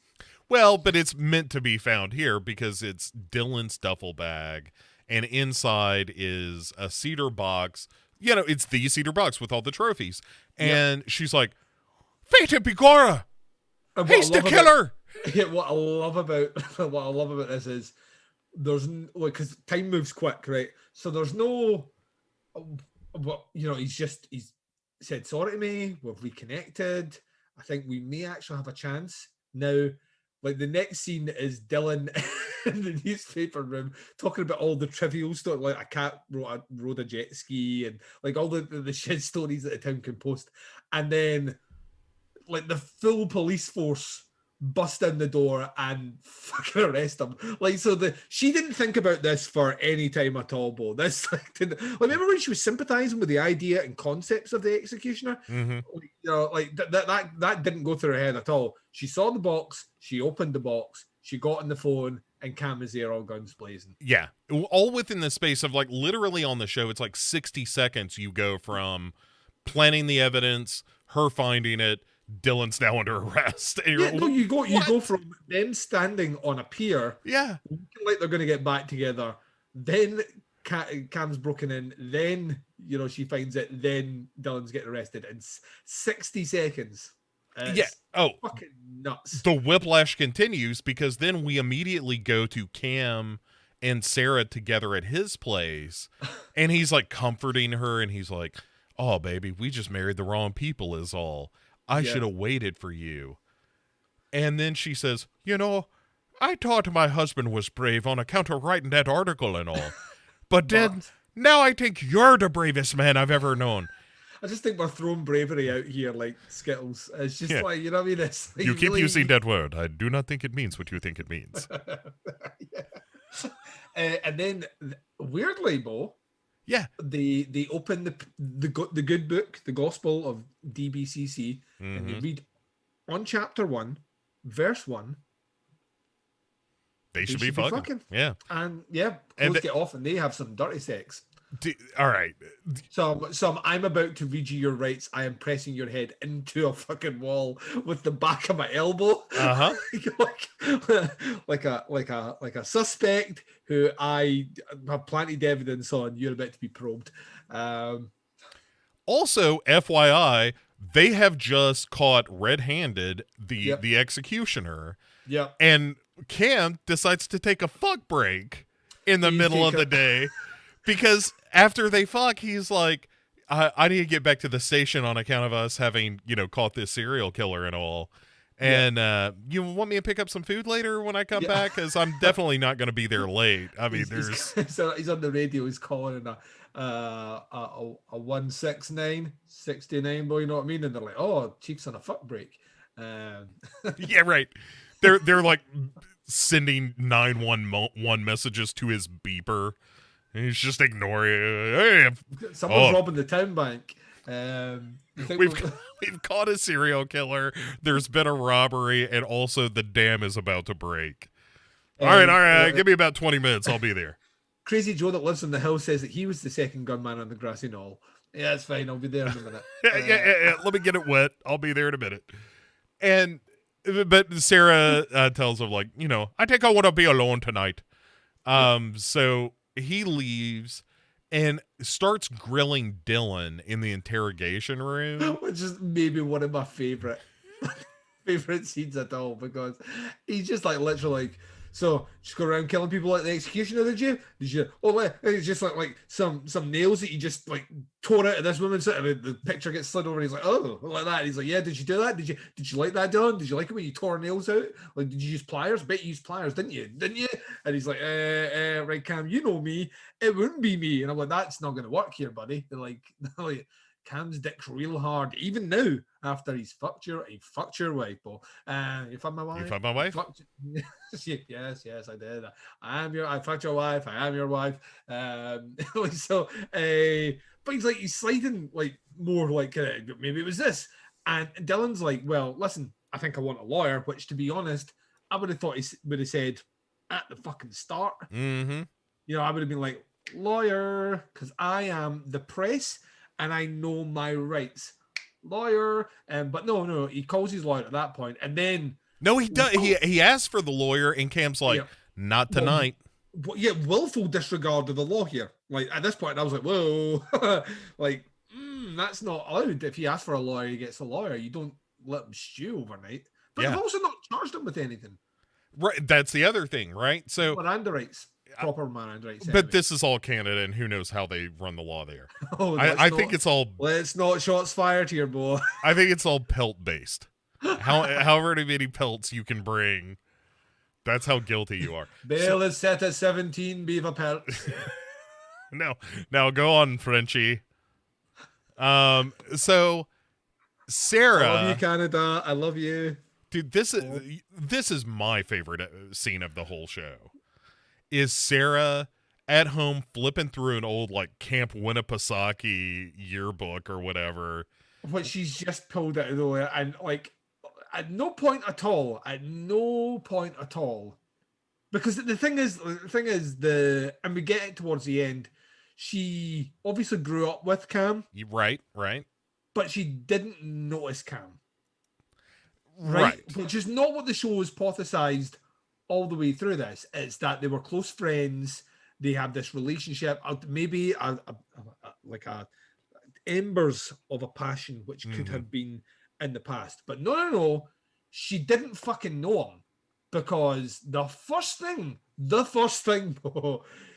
Well, but it's meant to be found here because it's Dylan's duffel bag, and inside is a cedar box. It's the cedar box with all the trophies. And she's like, Fate Pigora! He's the killer! What I love about this is there's because time moves quick, right? So there's no he's said sorry to me, we've reconnected, I think we may actually have a chance now. Like the next scene is Dylan in the newspaper room talking about all the trivial stuff, like a cat rode a jet ski and like all the shit stories that the town can post, and then like the full police force bust down the door and fucking arrest him. Like, so she didn't think about this for any time at all, Bo. This remember when she was sympathizing with the idea and concepts of the executioner? Mm-hmm. That didn't go through her head at all. She saw the box, she opened the box, she got on the phone, and Cam is there, all guns blazing. Yeah, all within the space of like literally on the show, it's like 60 seconds. You go from planning the evidence, her finding it, Dylan's now under arrest. You go from them standing on a pier, looking like they're going to get back together. Then Cam's broken in. Then she finds it. Then Dylan's getting arrested in 60 seconds. Fucking nuts. The whiplash continues because then we immediately go to Cam and Sarah together at his place, and he's like comforting her, and he's like, "Oh, baby, we just married the wrong people, is all. I should have waited for you." And then she says, I thought my husband was brave on account of writing that article and all. But then, now I think you're the bravest man I've ever known. I just think we're throwing bravery out here like Skittles. It's just like, you know what I mean? It's like you keep using that word. I do not think it means what you think it means. And then, weirdly, Bo, they open the good book, the Gospel of DBCC, and they read on chapter 1, verse 1. They should be fucking. Yeah. And clothes get off and they have some dirty sex. All right. So I'm about to read you your rights. I am pressing your head into a fucking wall with the back of my elbow. like a suspect who I have plenty of evidence on. You're about to be probed. Also, FYI, they have just caught red-handed the executioner. Yeah. And Cam decides to take a fuck break in the middle of the day because after they fuck, he's like, I need to get back to the station on account of us having, caught this serial killer and all. And you want me to pick up some food later when I come back? Because I'm definitely not going to be there late. I mean, so he's on the radio. He's calling a 169, 69, boy, you know what I mean? And they're like, oh, Chief's on a fuck break. Yeah, right. They're like sending 911 messages to his beeper. And he's just ignoring it. Hey, someone's robbing the town bank. We've caught a serial killer. There's been a robbery, and also the dam is about to break. All right. Give me about 20 minutes. I'll be there. Crazy Joe that lives on the hill says that he was the second gunman on the grassy knoll. Yeah, it's fine. I'll be there in a minute. Yeah. Let me get it wet. I'll be there in a minute. But Sarah tells him, like, I think I want to be alone tonight. So he leaves and starts grilling Dylan in the interrogation room. Which is maybe one of my favorite scenes at all, because he's just like literally like, So just go around killing people like the executioner, did you? Did you? Oh, it's just like some nails that you just like tore out of this woman's. The picture gets slid over. And he's like, oh, like that. And he's like, yeah. Did you do that? Did you like that, Dylan? Did you like it when you tore nails out? Like, did you use pliers? Bet you used pliers, didn't you? Didn't you? And he's like, right, Cam, you know me. It wouldn't be me. And I'm like, that's not going to work here, buddy. They're like, Cam's dick's real hard, even now after he fucked your wife, Paul. You fucked my wife. You fucked my wife. Yes, I did. I fucked your wife. I am your wife. But he's sliding like more like maybe it was this, and Dylan's like, well, listen, I think I want a lawyer. Which, to be honest, I would have thought he would have said at the fucking start. Mm-hmm. I would have been like, lawyer, because I am the press. And I know my rights, lawyer. But no, he calls his lawyer at that point, and then no, he does. He asks for the lawyer, and Cam's like, not tonight. Willful disregard of the law here. Like at this point, I was like, whoa, like that's not allowed. If he asks for a lawyer, he gets a lawyer. You don't let him stew overnight. But they've also not charged him with anything. Right, that's the other thing, right? So Miranda rights. Proper Miranda rights. But this is all Canada, and who knows how they run the law there. I think it's all... Let's not shots fired here, boy. I think it's all pelt-based. However many pelts you can bring, that's how guilty you are. Bail is set at 17 beaver pelts. Now go on, Frenchie. So Sarah... I love you, Canada. I love you. Dude, this is my favorite scene of the whole show. Is Sarah at home flipping through an old like Camp Winnipesaukee yearbook or whatever, what she's just pulled out of nowhere, and like at no point at all, because the thing is, and we get it towards the end. She obviously grew up with Cam, right, but she didn't notice Cam, right, which is not what the show has hypothesized all the way through this. It's that they were close friends. They have this relationship, maybe like embers of a passion, which could have been in the past. But no, she didn't fucking know him, because the first thing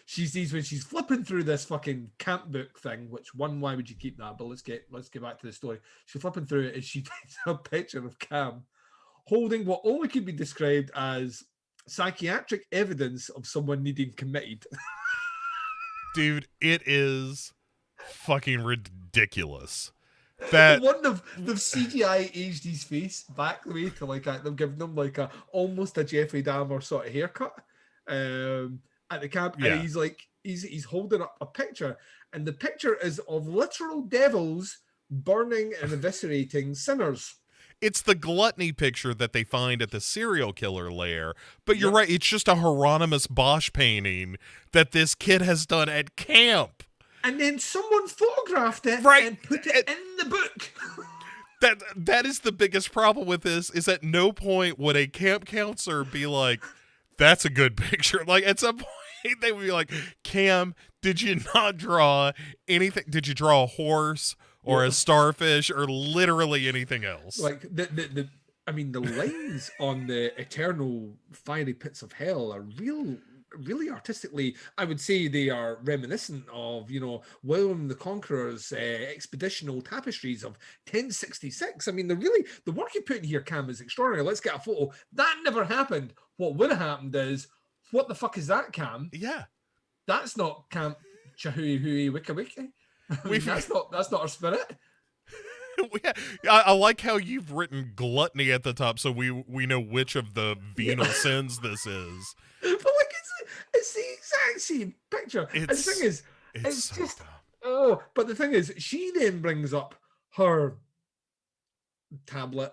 she sees when she's flipping through this fucking camp book thing, which why would you keep that? But let's get back to the story. She's flipping through it, and she takes a picture of Cam holding what only could be described as psychiatric evidence of someone needing committed. Dude, it is fucking ridiculous. That one of the CGI aged his face back the way to like they've given him like almost a Jeffrey Dahmer sort of haircut at the camp, and he's like he's holding up a picture, and the picture is of literal devils burning and eviscerating sinners. It's the gluttony picture that they find at the serial killer lair. But you're right, it's just a Hieronymus Bosch painting that this kid has done at camp. And then someone photographed it and put it in the book. That is the biggest problem with this, is at no point would a camp counselor be like, that's a good picture. Like at some point they would be like, Cam, did you not draw anything? Did you draw a horse? Or a starfish, or literally anything else. Like the lines on the eternal fiery pits of hell are really artistically. I would say they are reminiscent of William the Conqueror's expeditional tapestries of 1066. I mean, the work you put in here, Cam, is extraordinary. Let's get a photo. That never happened. What would have happened is, what the fuck is that, Cam? Yeah, that's not Camp Chahui Hui Wiki Wiki. That's not our spirit. I like how you've written gluttony at the top, so we know which of the venal sins this is. But like it's the exact same picture. And the thing is, it's so just dumb. But the thing is, she then brings up her tablet.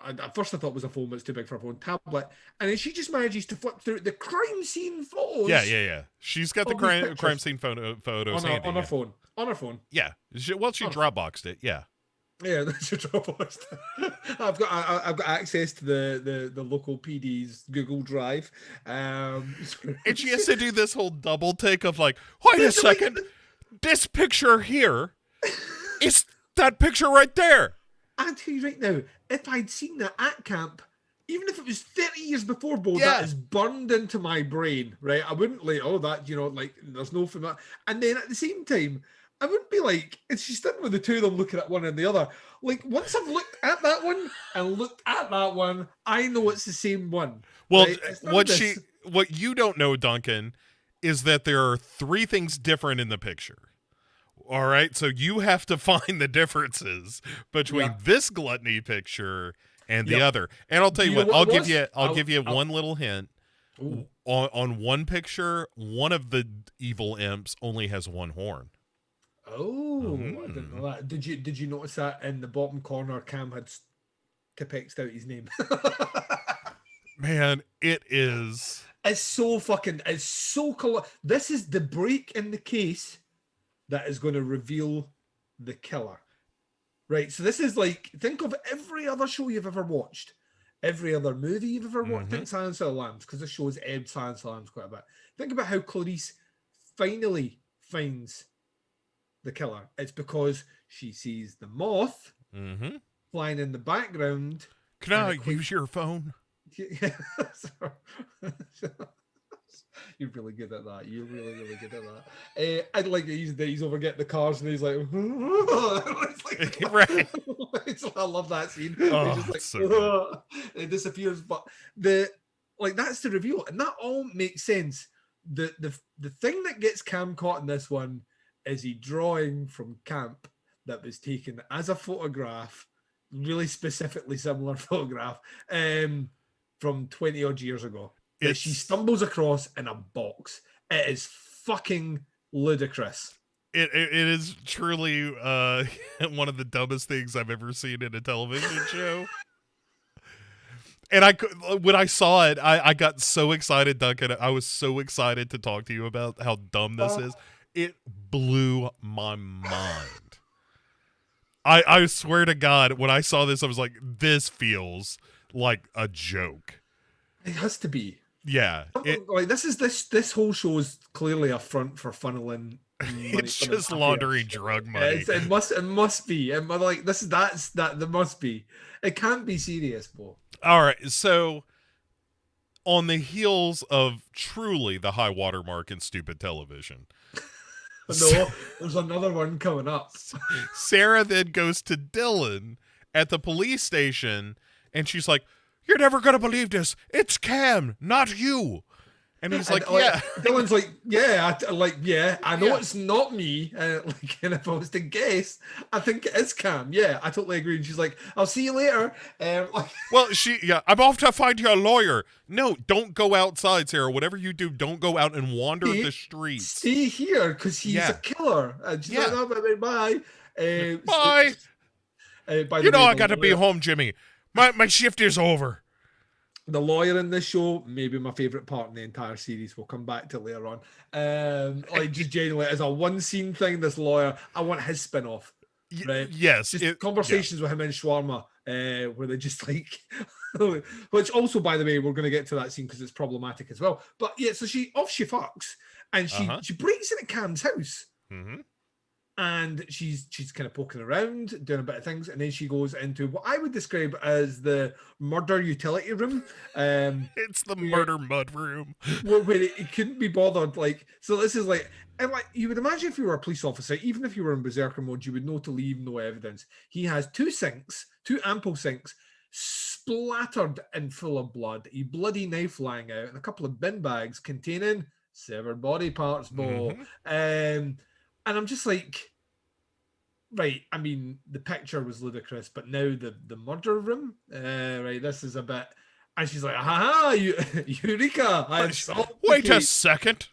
At first, I thought it was a phone, but it's too big for a phone. Tablet, and then she just manages to flip through the crime scene photos. Yeah. She's got the crime scene photos on her phone. On her phone. Yeah. She Dropboxed it. Yeah. Yeah, that's your Dropboxed. I've got access to the local PD's Google Drive. And she has to do this whole double take of like, wait a second, this picture here is that picture right there. I tell you right now, if I'd seen that at camp, even if it was 30 years before, Bo, Yeah. that is burned into my brain, right? I wouldn't like, oh, that, like, there's no from that. And then at the same time, I wouldn't be like, is she sitting with the two of them looking at one and the other? Like, once I've looked at that one and looked at that one, I know it's the same one. Well, right? what you don't know, Duncan, is that there are 3 things different in the picture. All right, so you have to find the differences between this gluttony picture and the other. And I'll tell you what, I'll give you one little hint. On one picture, one of the evil imps only has 1 horn. Oh, I didn't know that. Did you notice that in the bottom corner, Cam had tipexed out his name? Man, it is. It's so cool. This is the break in the case that is going to reveal the killer. Right, so this is like, think of every other show you've ever watched, every other movie you've ever watched. Think Silence of the Lambs, because this show has ebbed Silence of the Lambs quite a bit. Think about how Clarice finally finds the killer. It's because she sees the moth flying in the background. Can I use your phone? Yeah. You're really good at that. You're really, really good at that. I'd like that he's over getting the cars and he's like, right. I love that scene. Oh, he's just like, so it disappears. But that's the reveal, and that all makes sense. The thing that gets Cam caught in this one is he drawing from camp that was taken as a photograph, really specifically similar photograph, from 20 odd years ago. That she stumbles across in a box. It is fucking ludicrous. It is truly one of the dumbest things I've ever seen in a television show. And when I saw it, I got so excited, Duncan. I was so excited to talk to you about how dumb this is. It blew my mind. I swear to God, when I saw this, I was like, this feels like a joke. It has to be. Yeah. This whole show is clearly a front for funneling money. It's just laundering drug money. It must be. And like there must be. It can't be serious, Bo. All right. So on the heels of truly the high watermark in stupid television. No, there's another one coming up. Sarah then goes to Dylan at the police station and she's like, "You're never going to believe this. It's Cam, not you." And he's like, "Yeah." Dylan's like, I know it's not me. And if I was to guess, I think it is Cam. Yeah, I totally agree. And she's like, "I'll see you later." Well, I'm off to find you a lawyer. No, don't go outside, Sarah. Whatever you do, don't go out and wander the streets. Stay here, because he's a killer. And she's like, "Oh, bye. Bye. I got to be home, Jimmy. My shift is over." The lawyer in this show, maybe my favorite part in the entire series. We'll come back to later on. Just genuinely, as a one scene thing, this lawyer, I want his spin off. Right? Yes. Conversations with him and Shawarma, where they just like, which also, by the way, we're going to get to that scene because it's problematic as well. But yeah, so she fucks and she breaks into Cam's house. And she's kind of poking around, doing a bit of things, and then she goes into what I would describe as the murder utility room. It's the murder mud room. where it couldn't be bothered. So this is and you would imagine if you were a police officer, even if you were in berserker mode, you would know to leave no evidence. He has 2 ample sinks, splattered and full of blood, a bloody knife lying out, and a couple of bin bags containing severed body parts, Bo. And I'm just like, right, I mean, the picture was ludicrous, but now the murder room, right, this is a bit... And she's like, "Ha, Eureka! Wait a second."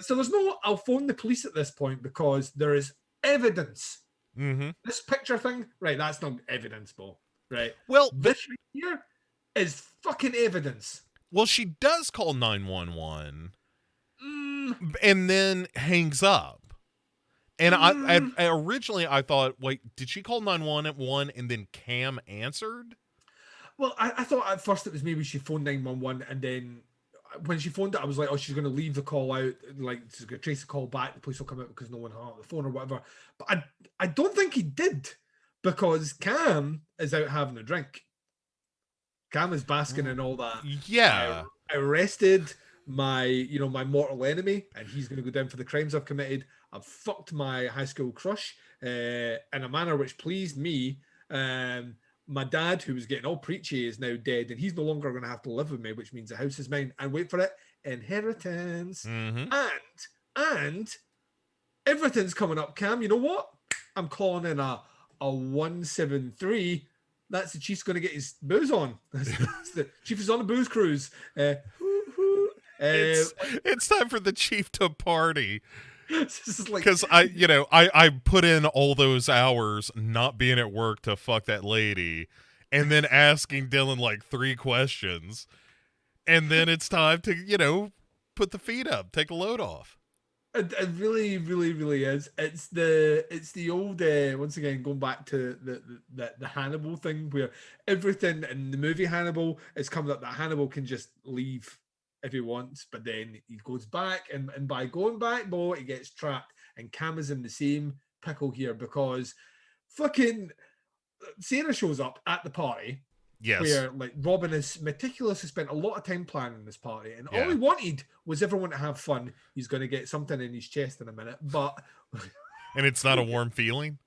So there's no, "I'll phone the police" at this point, because there is evidence. This picture thing, right, that's not evidence, Bo. Right? Well, this right here is fucking evidence. Well, she does call 911 and then hangs up. And I originally I thought, wait, did she call 911 and then Cam answered? Well, I thought at first it was maybe she phoned 911, and then when she phoned it, I was like, oh, she's going to leave the call out, she's going to trace the call back, the police will come out because no one hung up the phone or whatever. But I don't think he did, because Cam is out having a drink. Cam is basking in all that. Yeah. I arrested my mortal enemy, and he's going to go down for the crimes I've committed. I've fucked my high school crush in a manner which pleased me. My dad, who was getting all preachy, is now dead, and he's no longer going to have to live with me, which means the house is mine. And wait for it, inheritance. Mm-hmm. And everything's coming up, Cam. You know what? I'm calling in a 173. That's the Chief's going to get his booze on. That's the Chief is on a booze cruise. It's time for the Chief to party. Like, because I put in all those hours not being at work to fuck that lady, and then asking Dylan like 3 questions, and then it's time to put the feet up, take a load off. It really, really, really is. It's the old once again going back to the Hannibal thing, where everything in the movie Hannibal is coming up that Hannibal can just leave if he wants, but then he goes back, and by going back, he gets trapped. And Cam is in the same pickle here, because fucking Sarah shows up at the party. Yes. Where like Robin has meticulously spent a lot of time planning this party, and all he wanted was everyone to have fun. He's going to get something in his chest in a minute, but and it's not a warm feeling.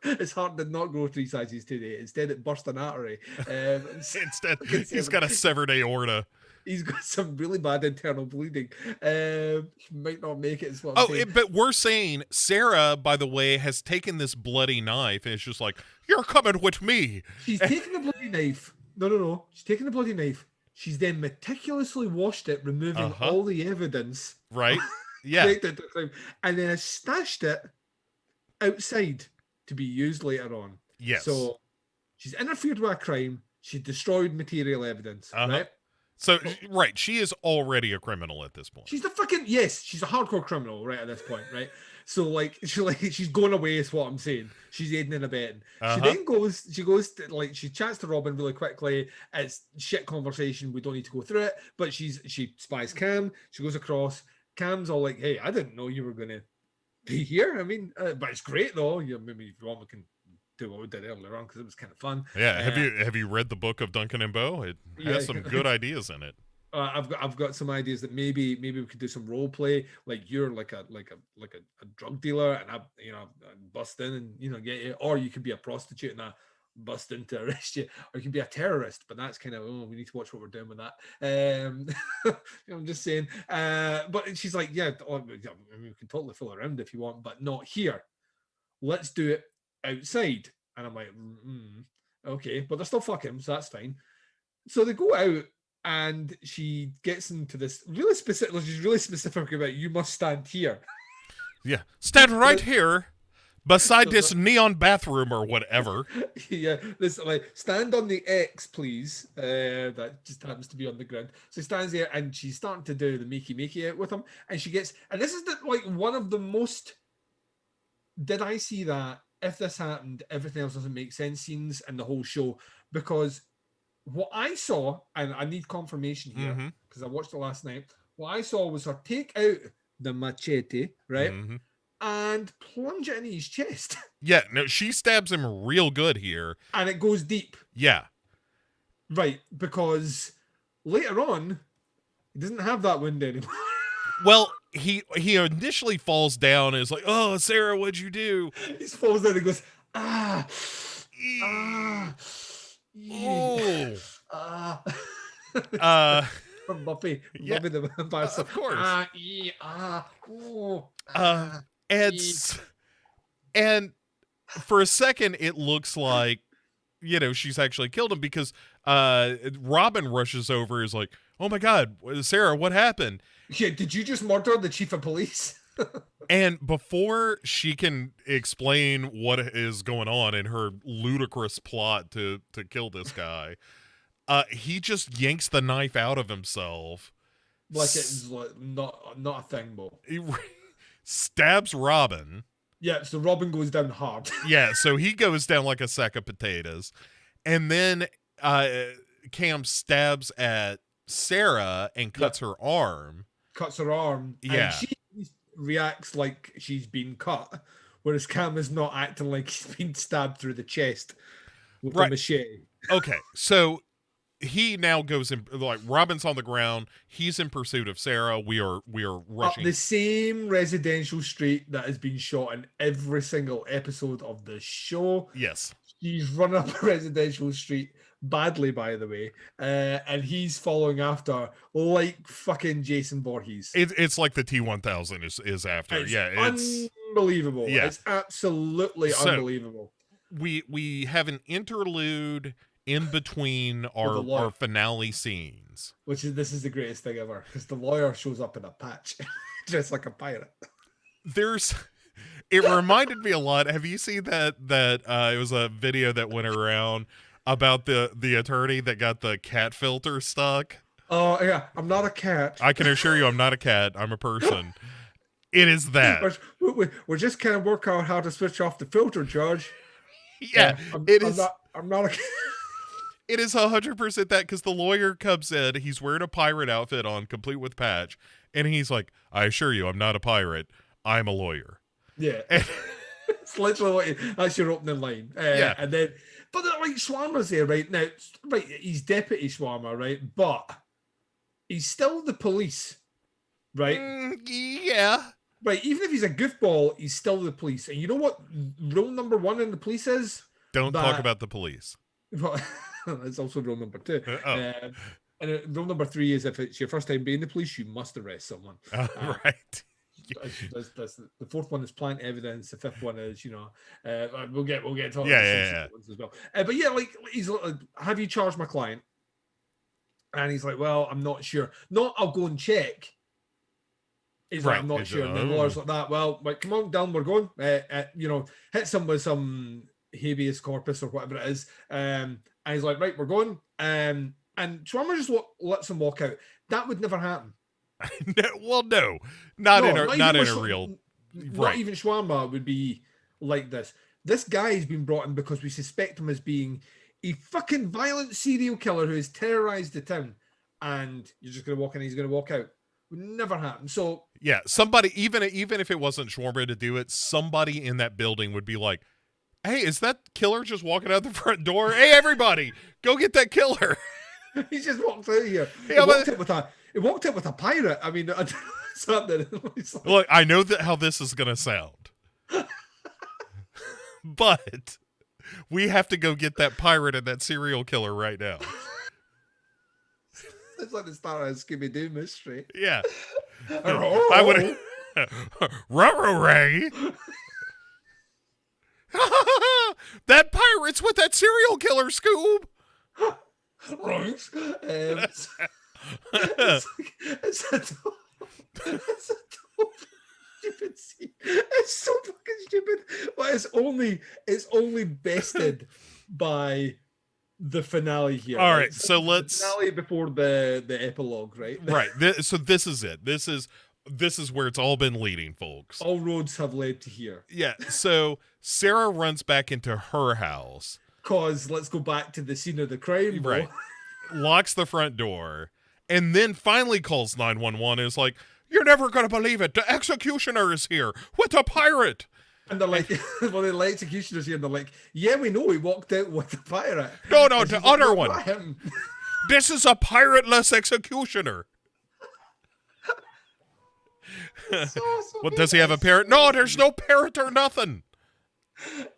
His heart did not grow 3 sizes today. Instead, it burst an artery. Instead, he's got a severed aorta. He's got some really bad internal bleeding. He might not make it. Is what I'm saying. But we're saying Sarah, by the way, has taken this bloody knife, and it's just like, you're coming with me. She's taken the bloody knife. No. She's taken the bloody knife. She's then meticulously washed it, removing all the evidence. Right? Yeah. And then has stashed it outside to be used later on. Yes. So she's interfered with a crime. She destroyed material evidence. Right? So, right, she is already a criminal at this point. She's she's a hardcore criminal right at this point, right? So, she's going away is what I'm saying. She's aiding and abetting. She then goes to, she chats to Robin really quickly. It's shit conversation. We don't need to go through it. But she spies Cam. She goes across. Cam's all like, hey, I didn't know you were going to be here. I mean, but it's great though. Maybe if you want, we can do what we did earlier on, because it was kind of fun. Yeah, have you read the book of Duncan and Bo? It has some good ideas in it. I've got some ideas that maybe we could do some role play. Like you're like a drug dealer, and I bust in and get you, or you could be a prostitute and I bust in to arrest you, or you can be a terrorist. But that's kind of we need to watch what we're doing with that. I'm just saying. But she's like, we can totally fool around if you want, but not here. Let's do it outside. And I'm like, okay, but they're still fucking, so that's fine. So they go out, and she gets into this really specific. She's really specific about, you must stand here. Yeah, stand right here beside this neon bathroom or whatever. Yeah, this stand on the X, please. That just happens to be on the ground. So she stands there, and she's starting to do the makey out with him, and she gets, and this is one of the most. Did I see that? If this happened, everything else doesn't make sense scenes in the whole show, because what I saw, and I need confirmation here because I watched it last night. What I saw was her take out the machete, right, and plunge it into his chest. Yeah, no, she stabs him real good here, and it goes deep. Yeah, right, because later on, he doesn't have that wound anymore. Well, he initially falls down and is like, "Oh, Sarah, what'd you do?" He falls down and goes, from Buffy the Vampire. Of course. And for a second, it looks like she's actually killed him, because Robin rushes over, is like, "Oh my God, Sarah, what happened?" Yeah, did you just murder the chief of police? And before she can explain what is going on in her ludicrous plot to kill this guy, he just yanks the knife out of himself. Like it's not a thing, Bo. He stabs Robin. Yeah, so Robin goes down hard. Yeah, so he goes down like a sack of potatoes. And then Cam stabs at Sarah and cuts her arm. Cuts her arm. Yeah. And she reacts like she's been cut, whereas Cam is not acting like he's been stabbed through the chest with a machete. Okay, so he now goes in, like, Robin's on the ground. He's in pursuit of Sarah. We are Up rushing. the same residential street that has been shot in every single episode of the show. Yes. He's run up a residential street badly, by the way, and he's following after like fucking Jason Voorhees. It's like the T-1000 is after. It's unbelievable. Yeah. It's absolutely unbelievable. We have an interlude in between our finale scenes, this is the greatest thing ever, because the lawyer shows up in a patch dressed like a pirate. It reminded me a lot. Have you seen that it was a video that went around about the attorney that got the cat filter stuck? Oh yeah, I'm not a cat. I can assure you I'm not a cat, I'm a person. It is that we're just kind of working out how to switch off the filter, Judge. Yeah, I'm not a cat. It is 100% that, because the lawyer comes in, he's wearing a pirate outfit on, complete with patch, and he's like, I assure you, I'm not a pirate, I'm a lawyer. Yeah. It's literally that's your opening line. And then, but like Schwammer's there, right? Now, right, he's Deputy Schwammer, right? But he's still the police, right? Yeah. Right, even if he's a goofball, he's still the police. And you know what rule number 1 in the police is? Don't talk about the police. Well, it's also rule number 2. And rule number 3 is if it's your first time being the police, you must arrest someone. Right. That's the 4th one is plant evidence. The 5th one is, we'll get to all ones as well. But yeah, like he's like, have you charged my client? And he's like, well, I'm not sure. No, I'll go and check. He's right. Like, I'm not sure. And the lawyer's like that. Well, like, come on, Dylan, we're going. Hits him with some habeas corpus or whatever it is. And he's like, right, we're going. And Schwammer just lets him walk out. That would never happen. No, not in a real. Not even Schwammer would be like this. This guy's been brought in because we suspect him as being a fucking violent serial killer who has terrorized the town. And you're just going to walk in and he's going to walk out. Would never happen. So yeah, somebody, even if it wasn't Schwammer to do it, somebody in that building would be like, hey, is that killer just walking out the front door? Hey, everybody, go get that killer. He just walked out here. He walked out with a pirate. I mean, something. Look, I know how this is going to sound. But we have to go get that pirate and that serial killer right now. It's like the start of a Scooby-Doo mystery. Yeah. I would Ruh-roh-ray. That pirate's with that serial killer, Scoob. Right. It's a stupid scene. It's so fucking stupid. But it's only bested by the finale here. All right, so let's finale before the epilogue, right? Right. So this is it. This is where it's all been leading, folks. All roads have led to here. Yeah. So Sarah runs back into her house. Cause let's go back to the scene of the crime. Right. Locks the front door, and then finally calls 911. And is like, "You're never gonna believe it. The executioner is here with a pirate." And they're like, well, the executioner's here, and they're like, yeah, we know he walked out with the pirate. No, the other like, one. Him. This is a pirateless executioner. So what, does he have a parrot? No, there's no parrot or nothing.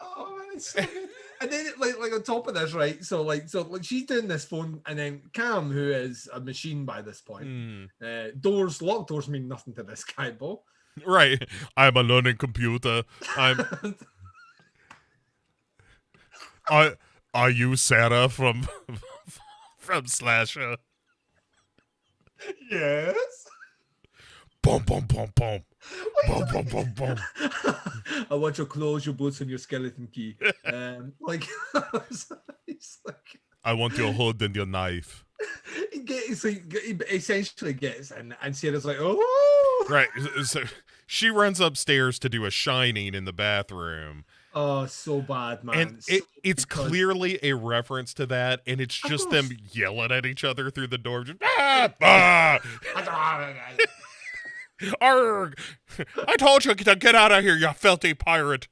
Oh man, it's so good. And then like on top of this, right? So she's doing this phone, and then Cam, who is a machine by this point, locked doors mean nothing to this guy, Bo. Right. I'm a learning computer. Are you Sarah from Slasher? Yes. Boom, boom, boom, boom. Boom, boom, boom, boom. I want your clothes, your boots, and your skeleton key. He's like, I want your hood and your knife. He essentially gets in, and Sarah's like, oh. Right. So she runs upstairs to do a shining in the bathroom. Oh, so bad, man. And it's clearly a reference to that, and it's just them yelling at each other through the door. Just, Arrgh! I told you to get out of here, you filthy pirate.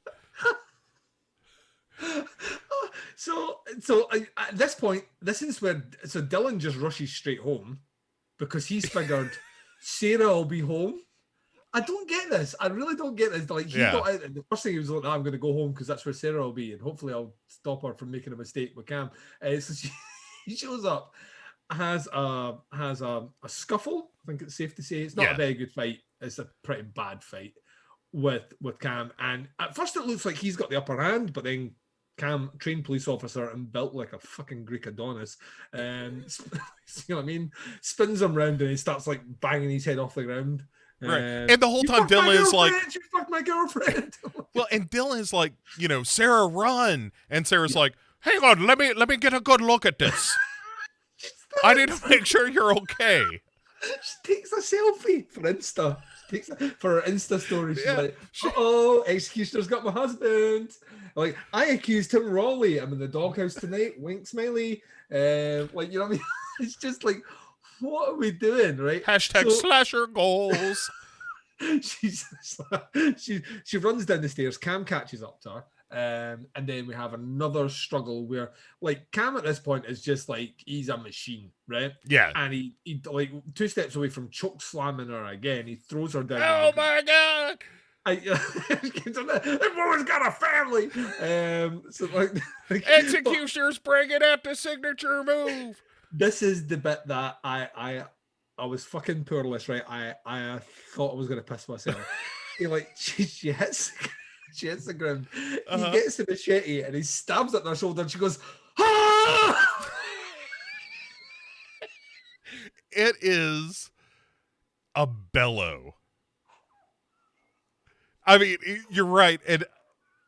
At this point, this is where Dylan just rushes straight home because he's figured Sarah will be home. I don't get this. I really don't get this. Like, he got out, and the first thing he was like, I'm going to go home because that's where Sarah will be, and hopefully I'll stop her from making a mistake with Cam. So he shows up, has a scuffle. I think it's safe to say it's not a very good fight. It's a pretty bad fight with Cam, and at first it looks like he's got the upper hand, but then Cam, trained police officer and built like a fucking Greek Adonis, you know what I mean? Spins him round and he starts like banging his head off the ground. Right. And the whole time Dylan is like, you fucked my girlfriend. Well, and Dylan is like, Sarah, run. And Sarah's like, hang on, let me get a good look at this. I need to make sure you're okay. She takes a selfie for Insta. For her Insta story. She's like, executioner's got my husband. Like, I accused him wrongly. I'm in the doghouse tonight. Wink smiley. Like, you know what I mean? It's just like, what are we doing, right? Hashtag slasher goals. She runs down the stairs. Cam catches up to her. And then we have another struggle where, like, Cam at this point is just like, he's a machine, right? Yeah. And he like 2 steps away from choke slamming her again. He throws her down. Oh my God. Everyone's got a family. So like executioner's bringing out the signature move. This is the bit that I was fucking powerless, right? I thought I was gonna piss myself. She hits the ground. He gets the machete and he stabs at her shoulder and she goes, ah! It is a bellow. I mean, you're right, and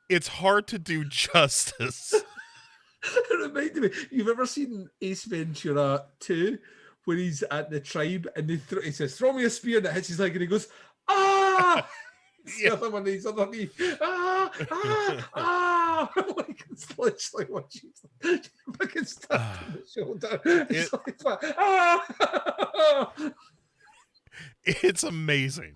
it's hard to do justice. It reminded me, you've ever seen Ace Ventura 2, where he's at the tribe and he says, throw me a spear, and it hits his leg and he goes, ah! The other one, he's underneath, like, it's literally what she's like, fucking stabbed in the shoulder. It's like, It's amazing.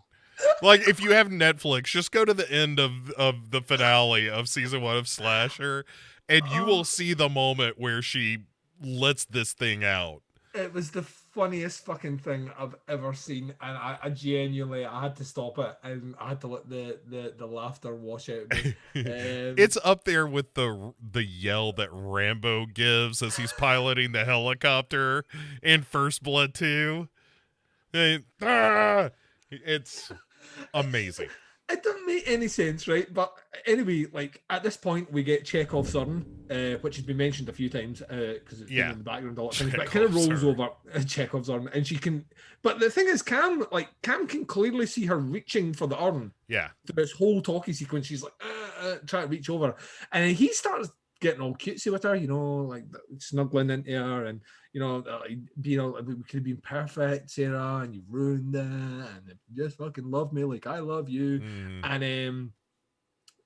Like, if you have Netflix, just go to the end of the finale of season 1 of Slasher, and you will see the moment where she lets this thing out. It was the funniest fucking thing I've ever seen, and I genuinely, I had to stop it, and I had to let the laughter wash out of me. It's up there with the yell that Rambo gives as he's piloting the helicopter in First Blood 2. It's amazing. It doesn't make any sense, right? But anyway, like, at this point, we get Chekhov's urn, which has been mentioned a few times because it's been in the background, a lot of things. But it kind of rolls over Chekhov's urn, and she can. But the thing is, Cam can clearly see her reaching for the urn. Yeah. Through this whole talkie sequence, she's like trying to reach over, and then he starts getting all cutesy with her, like snuggling into her, and we could have been perfect, Sarah, and you ruined it, and if you just fucking love me like I love you. And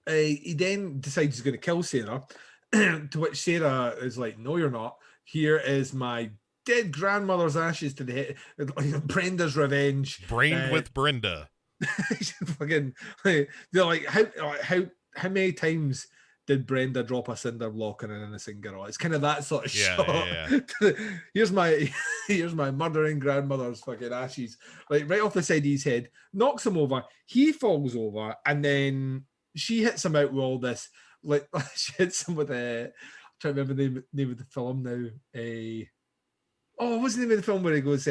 he then decides he's going to kill Sarah, to which Sarah is like, no, you're not. Here is my dead grandmother's ashes to the head. Brenda's revenge. Brained with Brenda. Fucking, they're like, how many times did Brenda drop a cinder block on an innocent girl? It's kind of that sort of shot. Yeah. Here's my murdering grandmother's fucking ashes, like right off the side of his head, knocks him over. He falls over, and then she hits him out with all this. Like, she hits him with I'm trying to remember the name of the film now. What's the name of the film where he goes?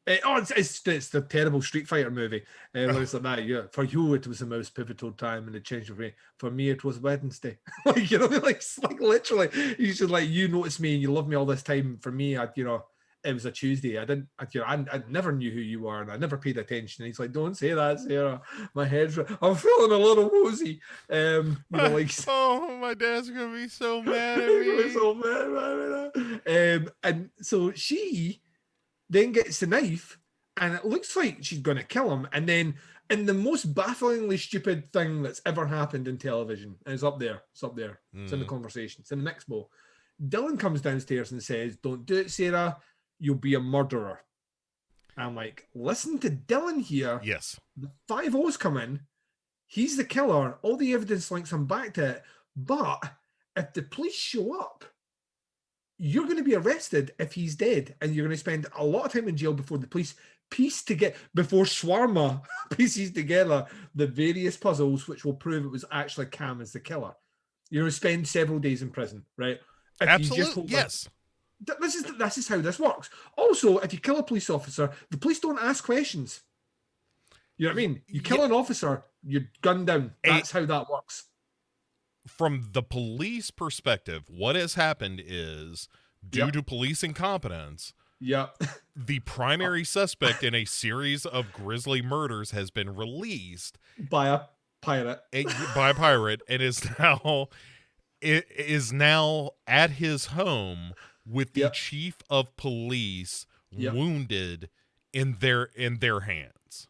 It's the terrible Street Fighter movie. Where it's like that. Yeah, for you it was the most pivotal time in the change of me. For me it was Wednesday. Like, like literally, you should you noticed me and you loved me all this time. For me, it was a Tuesday. I never knew who you were, and I never paid attention. And he's like, don't say that, Sarah. My head's, I'm feeling a little woozy. My dad's gonna be so mad at me. So mad. And so she then gets the knife, and it looks like she's going to kill him. And then, in the most bafflingly stupid thing that's ever happened in television, and it's up there. It's in the conversation. It's in the mix bowl. Dylan comes downstairs and says, don't do it, Sarah. You'll be a murderer. I'm like, listen to Dylan here. Yes. The 5 O's come in. He's the killer. All the evidence links him back to it. But if the police show up, you're going to be arrested if he's dead, and you're going to spend a lot of time in jail before the police before Shawarma pieces together the various puzzles which will prove it was actually Cam as the killer. You're going to spend several days in prison, right? If Absolutely, yes. This is how this works. Also, if you kill a police officer, the police don't ask questions. You know what I mean? You kill an officer, you're gunned down. That's how that works. From the police perspective, what has happened is, due to police incompetence, the primary suspect in a series of grisly murders has been released by a pirate. And is now at his home with the chief of police wounded in their hands.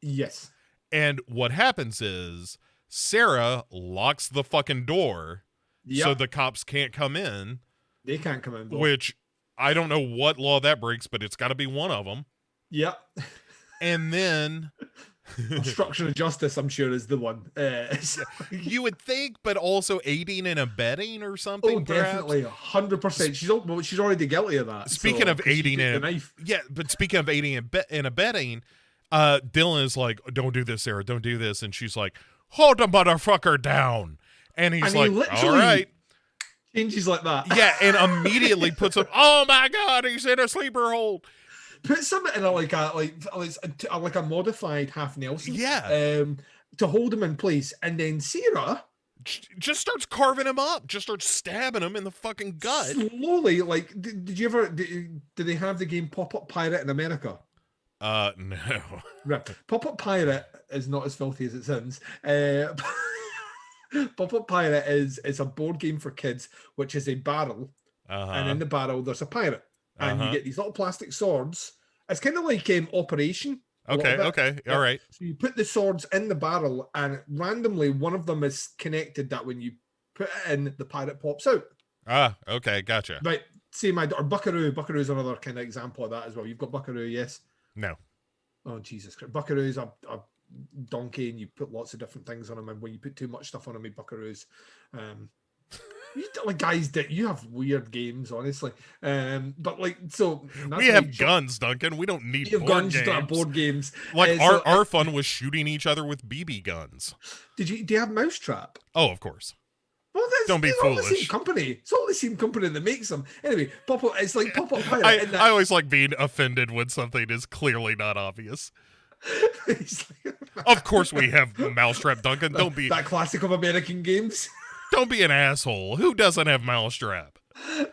Yes. And what happens is Sarah locks the fucking door so the cops can't come in. They can't come in, though. Which I don't know what law that breaks, but it's got to be one of them. Yep. And then obstruction of justice, I'm sure, is the one. You would think, but also aiding and abetting or something. Oh, definitely, 100%. She's already guilty of that. Speaking of aiding and speaking of aiding and abetting, Dylan is like, "Don't do this, Sarah. Don't do this," and she's like, "Hold the motherfucker down," and he's like, "All right." Changes like that. Yeah, and immediately puts him. Oh my God, he's in a sleeper hold. Put something in like a modified half Nelson. Yeah. To hold him in place, and then Sarah just starts carving him up, just starts stabbing him in the fucking gut. Slowly, like, did you ever? Did they have the game Pop-Up Pirate in America? No. Right. Pop-Up Pirate is not as filthy as it sounds. Pop-Up Pirate is a board game for kids, which is a barrel, and in the barrel there's a pirate, and you get these little plastic swords. It's kind of like Operation. Okay, all right. So you put the swords in the barrel, and randomly one of them is connected. That when you put it in, the pirate pops out. Okay, gotcha. Right. Same idea. Or Buckaroo. Buckaroo is another kind of example of that as well. You've got Buckaroo, yes? No. Oh, Jesus Christ. Buckaroo is a donkey, and you put lots of different things on him, and when you put too much stuff on him, he buckaroos. Guys, you have weird games, honestly. But like, so we have guns, Duncan. We don't need board games. Board games. Like our fun was shooting each other with BB guns. Do you have Mousetrap? Oh, of course. Well, don't be foolish. The same company. It's all the same company that makes them. Anyway, it's like Pop-Up Pirate. I always like being offended when something is clearly not obvious. Of course we have Mousetrap, Duncan. Don't be that classic of American games. Don't be an asshole. Who doesn't have Mousetrap?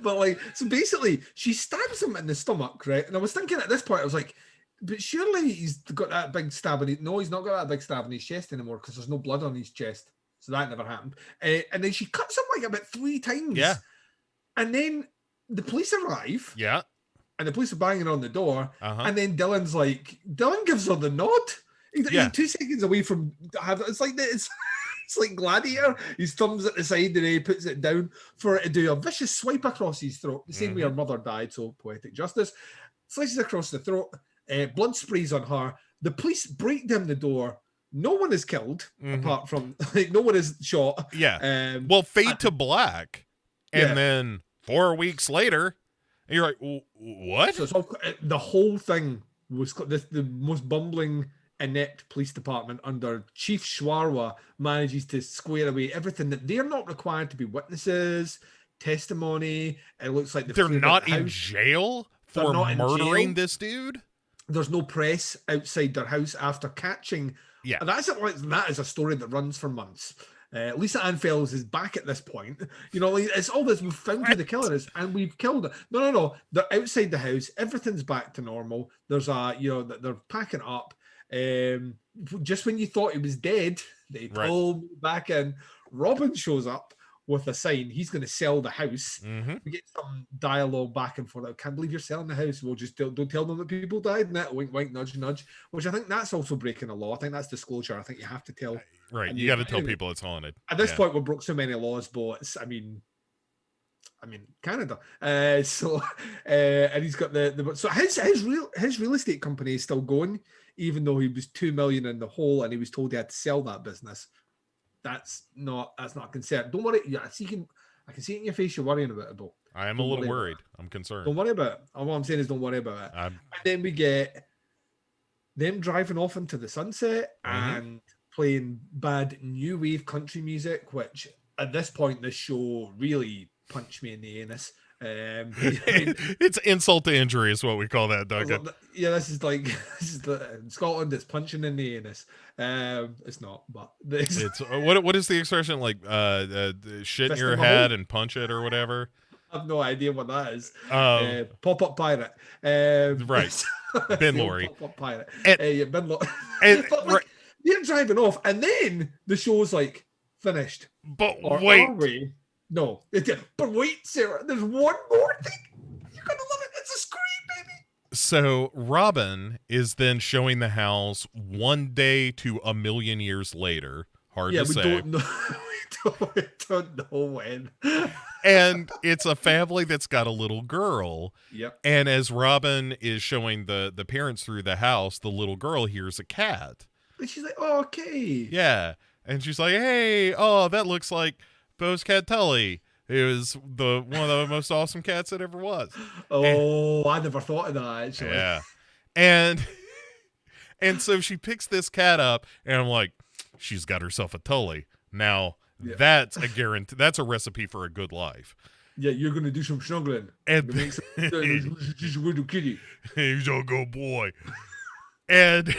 But like, so basically, she stabs him in the stomach, right? And I was thinking at this point, I was like, but surely he's got that big stab in it. No, he's not got that big stab in his chest anymore because there's no blood on his chest. So that never happened. And then she cuts him like about 3 times. Yeah. And then the police arrive. Yeah. And the police are banging on the door. And then Dylan gives her the nod. He's 2 seconds away from it's like this. It's like Gladiator. His thumb's at the side and he puts it down for it to do a vicious swipe across his throat. The same way her mother died, so poetic justice. Slices across the throat. Blood sprays on her. The police break down the door. No one is killed, apart from, like, no one is shot. Yeah. Fade to black. And then 4 weeks later, you're like, what? So it's all, the whole thing was the most bumbling, inept police department under Chief Schwarwa manages to square away everything that they're not required to be witnesses, testimony. It looks like they're not in jail for murdering this dude. There's no press outside their house after catching. Yeah, that is a story that runs for months. Lisa Ann Fellows is back at this point. You know, like, it's all this. We've found who the killer is, and we've killed it. No. They're outside the house. Everything's back to normal. There's they're packing up. Just when you thought he was dead, they pull back in. Robin shows up with a sign. He's going to sell the house. We get some dialogue back and forth. I can't believe you're selling the house. We'll just don't tell them that people died. And that wink, wink, nudge, nudge. Which I think that's also breaking a law. I think that's disclosure. I think you have to tell. Right, you got to tell people it's haunted. At this point, we broke so many laws, but it's, I mean, Canada. And he's got so his real estate company is still going, even though he was $2 million in the hole, and he was told he had to sell that business. that's not a concern. Don't worry. Yeah, I can see it in your face. You're worrying about it, Bo. I am a little worried. I'm concerned. Don't worry about it. All I'm saying is don't worry about it. And then we get them driving off into the sunset and playing bad new wave country music, which at this point this show really punched me in the anus. It's insult to injury is what we call that, Duncan. Yeah, this is in Scotland. It's punching in the anus. It's not, but it's what is the expression, like shit in your head and punch it or whatever? I have no idea what that is. Pop-up pirate. Right. Ben Laurie. Pop-up pirate. Ben Laurie. Right. They're driving off, and then the show's like finished. But wait. Are we? No. But wait, Sarah. There's one more thing. You're going to love it. It's a scream, baby. So Robin is then showing the house 1 day to a million years later. Hard to say. Don't know. we don't know when. And it's a family that's got a little girl. Yep. And as Robin is showing the parents through the house, the little girl hears a cat. And she's like, oh, okay. Yeah. And she's like, hey, oh, that looks like Bo's cat Tully. It was one of the most awesome cats that ever was. Oh, I never thought of that, actually. Yeah. And so she picks this cat up, and I'm like, she's got herself a Tully. Now, that's a guarantee. That's a recipe for a good life. Yeah, you're going to do some snuggling. And she's a little kitty. He's a good boy. And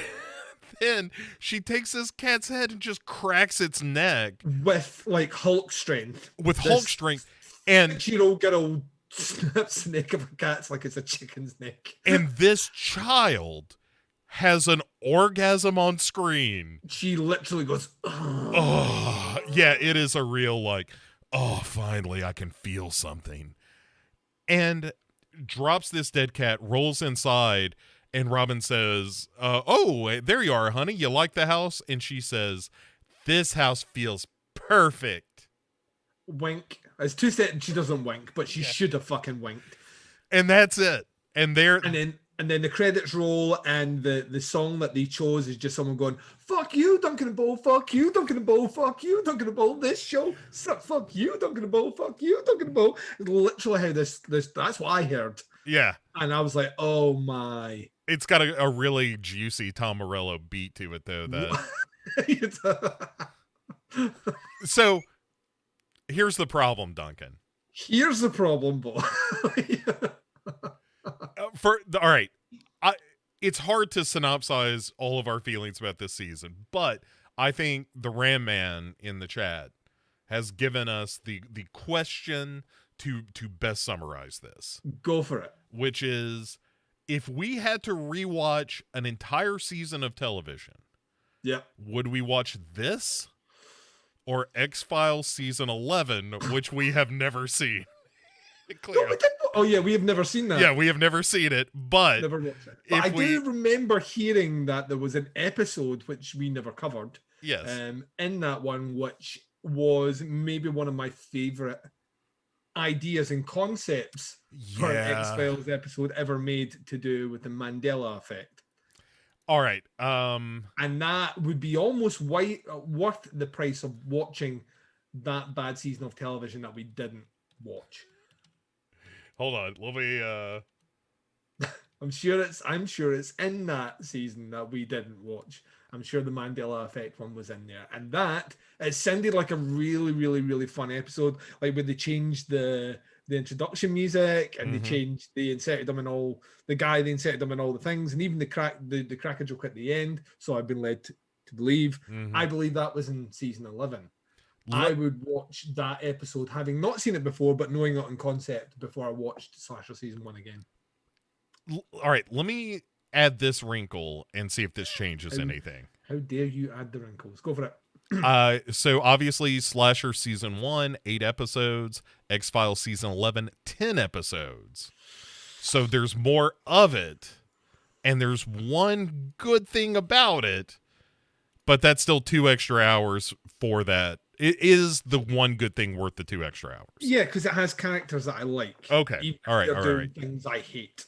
then she takes this cat's head and just cracks its neck. With, like, Hulk strength. And 6-year-old girl snaps the neck of a cat's like it's a chicken's neck. And this child has an orgasm on screen. She literally goes, oh, yeah, it is a real, like, oh, finally I can feel something. And drops this dead cat, rolls inside, and Robin says, oh, there you are, honey. You like the house? And she says, this house feels perfect. Wink. It's too set. She doesn't wink, but she should have fucking winked. And that's it. And then the credits roll, and the song that they chose is just someone going, fuck you, Duncan and Bo, fuck you, Duncan and Bo, fuck you, Duncan and Bo, this show, fuck you, Duncan and Bo, fuck you, Duncan and Bo. Literally how this that's what I heard. Yeah. And I was like, oh my. It's got a really juicy Tom Morello beat to it, though. So, here's the problem, Duncan. Here's the problem, Bo. All right, it's hard to synopsize all of our feelings about this season, but I think the Ram Man in the chat has given us the question to best summarize this. Go for it. Which is, if we had to rewatch an entire season of television, would we watch this or X-Files season 11, which we have never seen? Oh yeah, we have never seen that. Yeah, we have never seen it, but never watched it. But I do remember hearing that there was an episode which we never covered. Yes. In that one, which was maybe one of my favorite ideas and concepts for an X-Files episode ever made, to do with the Mandela effect. All right. And that would be almost worth the price of watching that bad season of television that we didn't watch. Hold on, let me. I'm sure it's in that season that we didn't watch. I'm sure the Mandela Effect one was in there, and it sounded like a really, really, really fun episode. Like when they changed the introduction music, and they inserted them in all the things, and even the cracker joke at the end. So I've been led to believe. I believe that was in season 11. I would watch that episode, having not seen it before, but knowing it in concept, before I watched Slasher season 1 again. All right, let me add this wrinkle and see if this changes anything. How dare you add the wrinkles? Go for it. So obviously Slasher season 1, 8 episodes, X-Files season 11, 10 episodes. So there's more of it, and there's one good thing about it, but that's still 2 extra hours for that. It is the one good thing worth the 2 extra hours. Yeah, because it has characters that I like. Okay. All right. Things I hate.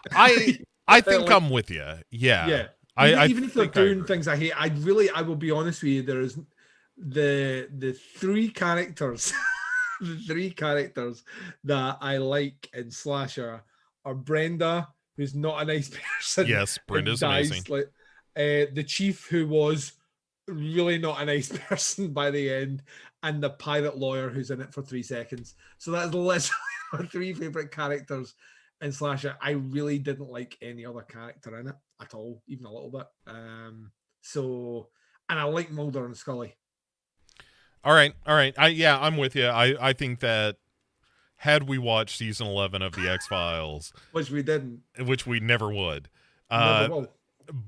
I think I'm with you. Yeah. Yeah. Even if they're doing things I hate, I will be honest with you. the three characters, the three characters that I like in slasher are Brenda, who's not a nice person Yes, and Brenda's amazing. dies like the chief, who was really not a nice person by the end, and the pirate lawyer who's in it for 3 seconds. So that's literally my three favorite characters in slasher. I really didn't like any other character in it at all, even a little bit. So, and I like Mulder and Scully. All right. I'm with you. I think that had we watched season 11 of the X-Files, Which we didn't. which we never would, Never will.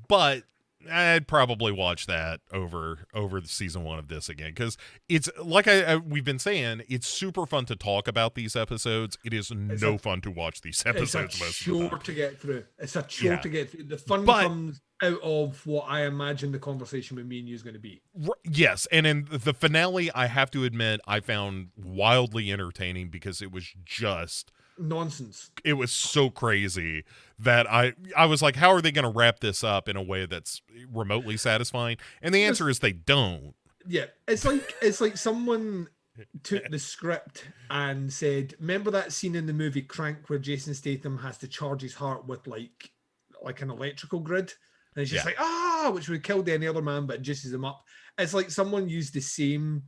but I'd probably watch that over the season 1 of this again, because it's like we've been saying, it's super fun to talk about these episodes. It is no fun to watch these episodes. It's a most chore of the time. to get through. It's a chore to get through. The fun comes out of what I imagine the conversation with me and you is going to be. Yes, and in the finale, I have to admit, I found wildly entertaining because it was just nonsense. It was so crazy that I was like, how are they going to wrap this up in a way that's remotely satisfying? And the answer is they don't. Yeah, it's like someone took the script and said, remember that scene in the movie Crank where Jason Statham has to charge his heart with like an electrical grid? And it's just which would kill any other man, but it juices him up. It's like someone used the same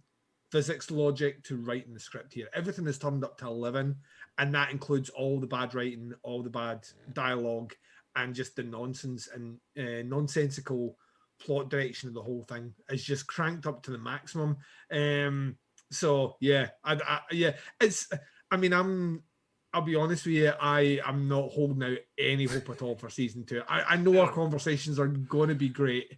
physics logic to write in the script here. Everything is turned up to 11, and that includes all the bad writing, all the bad dialogue, and just the nonsense and nonsensical plot direction of the whole thing is just cranked up to the maximum. So yeah, I'll be honest with you, I am not holding out any hope at all for season 2. I know our conversations are going to be great.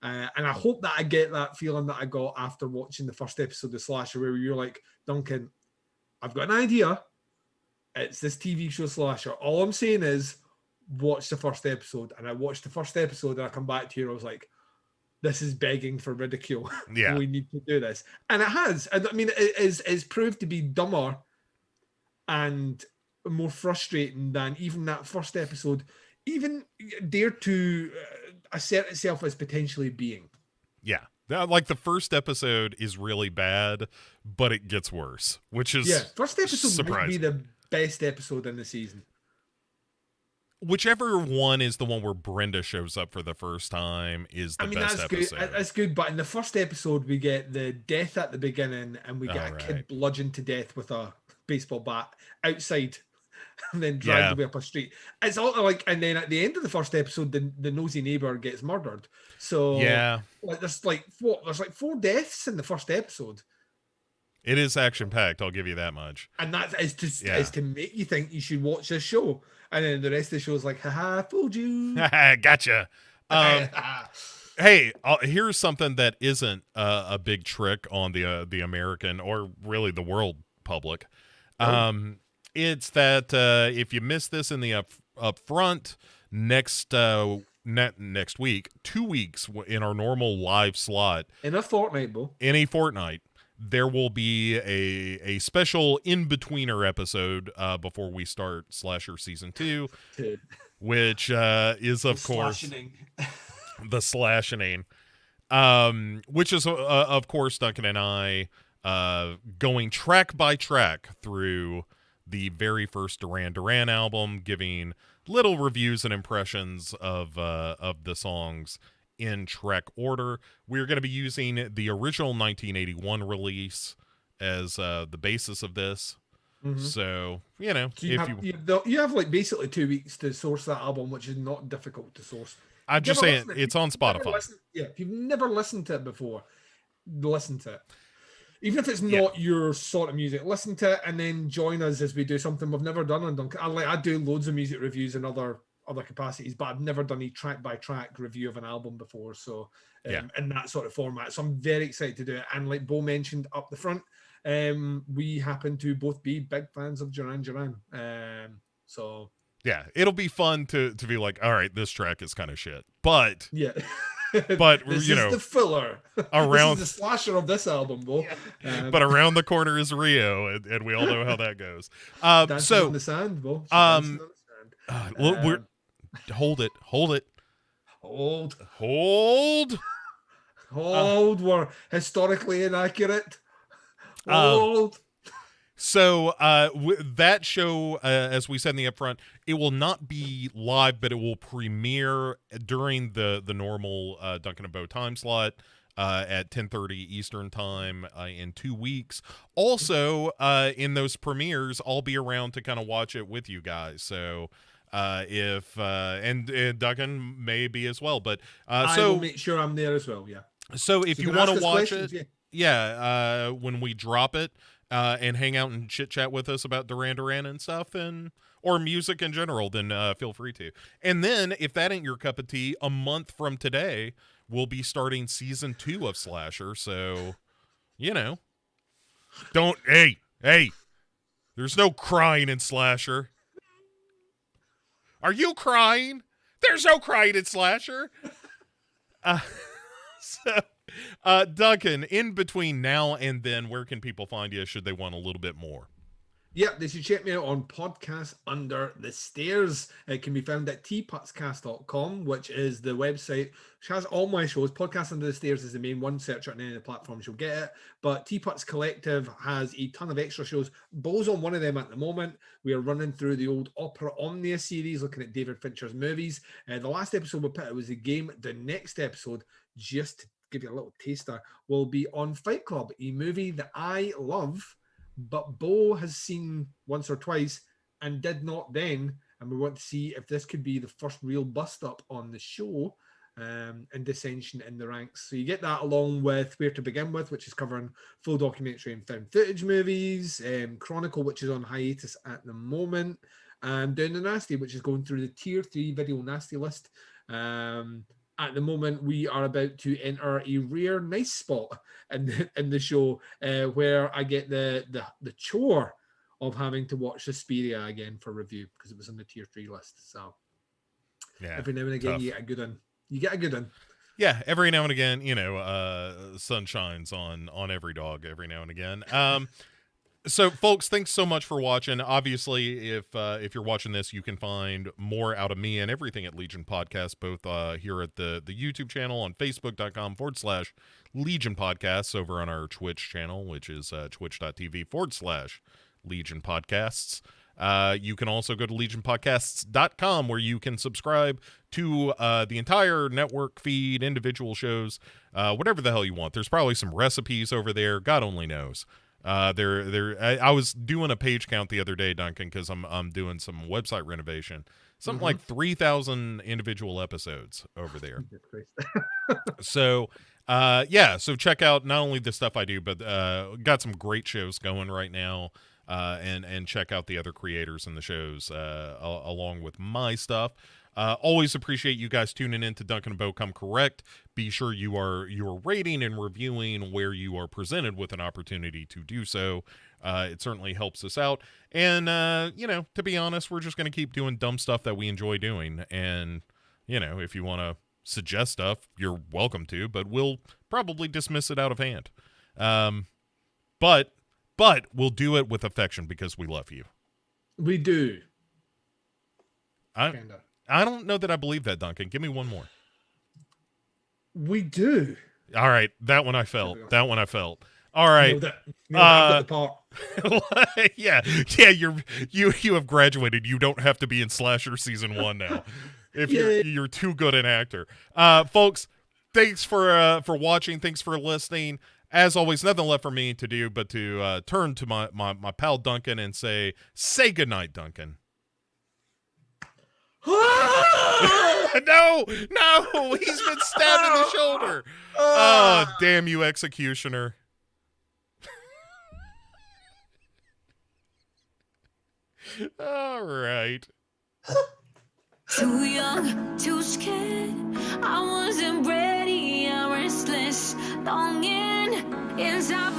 And I hope that I get that feeling that I got after watching the first episode of Slasher, where you're like, Duncan, I've got an idea. It's this TV show Slasher. All I'm saying is watch the first episode. And I watched the first episode and I come back to you and I was like, this is begging for ridicule. Yeah. We need to do this. And it has. I mean, it's proved to be dumber and more frustrating than even that first episode even dare to assert itself as potentially being. Yeah. Like the first episode is really bad, but it gets worse, which is first episode surprising. Might be the best episode in the season. Whichever one is the one where Brenda shows up for the first time is the best episode. Good. That's good, but in the first episode we get the death at the beginning and we get a kid bludgeoned to death with a baseball bat outside and then dragged away up a street. It's all like, and then at the end of the first episode, the nosy neighbor gets murdered. So there's like 4 deaths in the first episode. It is action packed. I'll give you that much. And that is to make you think you should watch this show. And then the rest of the show is like, haha, fooled you. Gotcha. Hey, here's something that isn't a big trick on the American or really the world public. It's that if you miss this in the up front next week, 2 weeks in our normal live slot in a fortnight, Bo. In a fortnight, there will be a special in-betweener episode before we start Slasher Season 2, which is, of course, the slashing, which is, of course, Duncan and I going track by track through the very first Duran Duran album, giving little reviews and impressions of the songs in track order. We're going to be using the original 1981 release as the basis of this. Mm-hmm. So, you have like basically 2 weeks to source that album, which is not difficult to source. I'm just saying it's on Spotify. If you've never listened to it before, listen to it. Even if it's not your sort of music, listen to it and then join us as we do something we've never done on Duncan. I do loads of music reviews in other capacities, but I've never done a track by track review of an album before. So in that sort of format. So I'm very excited to do it. And like Bo mentioned up the front, we happen to both be big fans of Duran Duran. So yeah, it'll be fun to be like, all right, this track is kind of shit. But but this is the filler. Around this is the slasher of this album, Bo. But around the corner is Rio, and we all know how that goes. Dancing on the sand, Bo. Hold it. Hold. Hold, we're historically inaccurate. Uh, Hold. So that show, as we said in the upfront, it will not be live, but it will premiere during the normal Duncan and Bo time slot at 10:30 Eastern time in 2 weeks. Also, in those premieres, I'll be around to kind of watch it with you guys. So if and Duncan may be as well, but I will make sure I'm there as well. Yeah. So if So you can want ask to us watch questions, it, yeah, when we drop it, and hang out and chit chat with us about Duran Duran and stuff, and or music in general, then feel free to. And then if that ain't your cup of tea, a month from today we'll be starting season 2 of Slasher. So don't hey, there's no crying in Slasher. Are you crying? There's no crying in Slasher. So, Duncan, in between now and then, where can people find you should they want a little bit more? Yeah, they should check me out on Podcast Under the Stairs. It can be found at tputscast.com, which is the website which has all my shows. Podcast Under the Stairs is the main one. Search it on any of the platforms, you'll get it. But Teapots Collective has a ton of extra shows. Bo's on one of them at the moment. We are running through the old Opera Omnia series, looking at David Fincher's movies. The last episode we put out was the game. The next episode, just to give you a little taster, will be on Fight Club, a movie that I love, but Bo has seen once or twice and did not then. And we want to see if this could be the first real bust up on the show and dissension in the ranks. So you get that along with Where to Begin With, which is covering full documentary and found footage movies, Chronicle, which is on hiatus at the moment, and Down the Nasty, which is going through the tier 3 video nasty list. At the moment, we are about to enter a rare nice spot in the show where I get the chore of having to watch Suspiria again for review because it was on the tier 3 list. So yeah, every now and again, tough. you get a good one. You get a good one. Yeah, every now and again, sun shines on every dog every now and again. So, folks, thanks so much for watching. Obviously, if you're watching this, you can find more out of me and everything at Legion Podcast, both here at the YouTube channel on Facebook.com/Legion Podcasts, over on our Twitch channel, which is twitch.tv/Legion Podcasts. You can also go to legionpodcasts.com, where you can subscribe to the entire network feed, individual shows, whatever the hell you want. There's probably some recipes over there. God only knows. I was doing a page count the other day, Duncan, because I'm doing some website renovation. Something like 3,000 individual episodes over there. So so check out not only the stuff I do, but got some great shows going right now. And check out the other creators in the shows along with my stuff. Always appreciate you guys tuning in to Duncan and Bo Come Correct. Be sure you are rating and reviewing where you are presented with an opportunity to do so. It certainly helps us out. And, to be honest, we're just going to keep doing dumb stuff that we enjoy doing. And, if you want to suggest stuff, you're welcome to, but we'll probably dismiss it out of hand. But we'll do it with affection because we love you. We do. I don't know that I believe that, Duncan. Give me one more. We do. All right. That one I felt. All right. Nailed it. I've got the part. Yeah. You have graduated. You don't have to be in Slasher season 1 now. If you're too good an actor. Folks, thanks for watching. Thanks for listening. As always, nothing left for me to do but to turn to my pal Duncan and say goodnight, Duncan. No, he's been stabbed in the shoulder. Oh, damn you, executioner. All right. Too young, too scared. I wasn't ready. I'm restless, longing inside.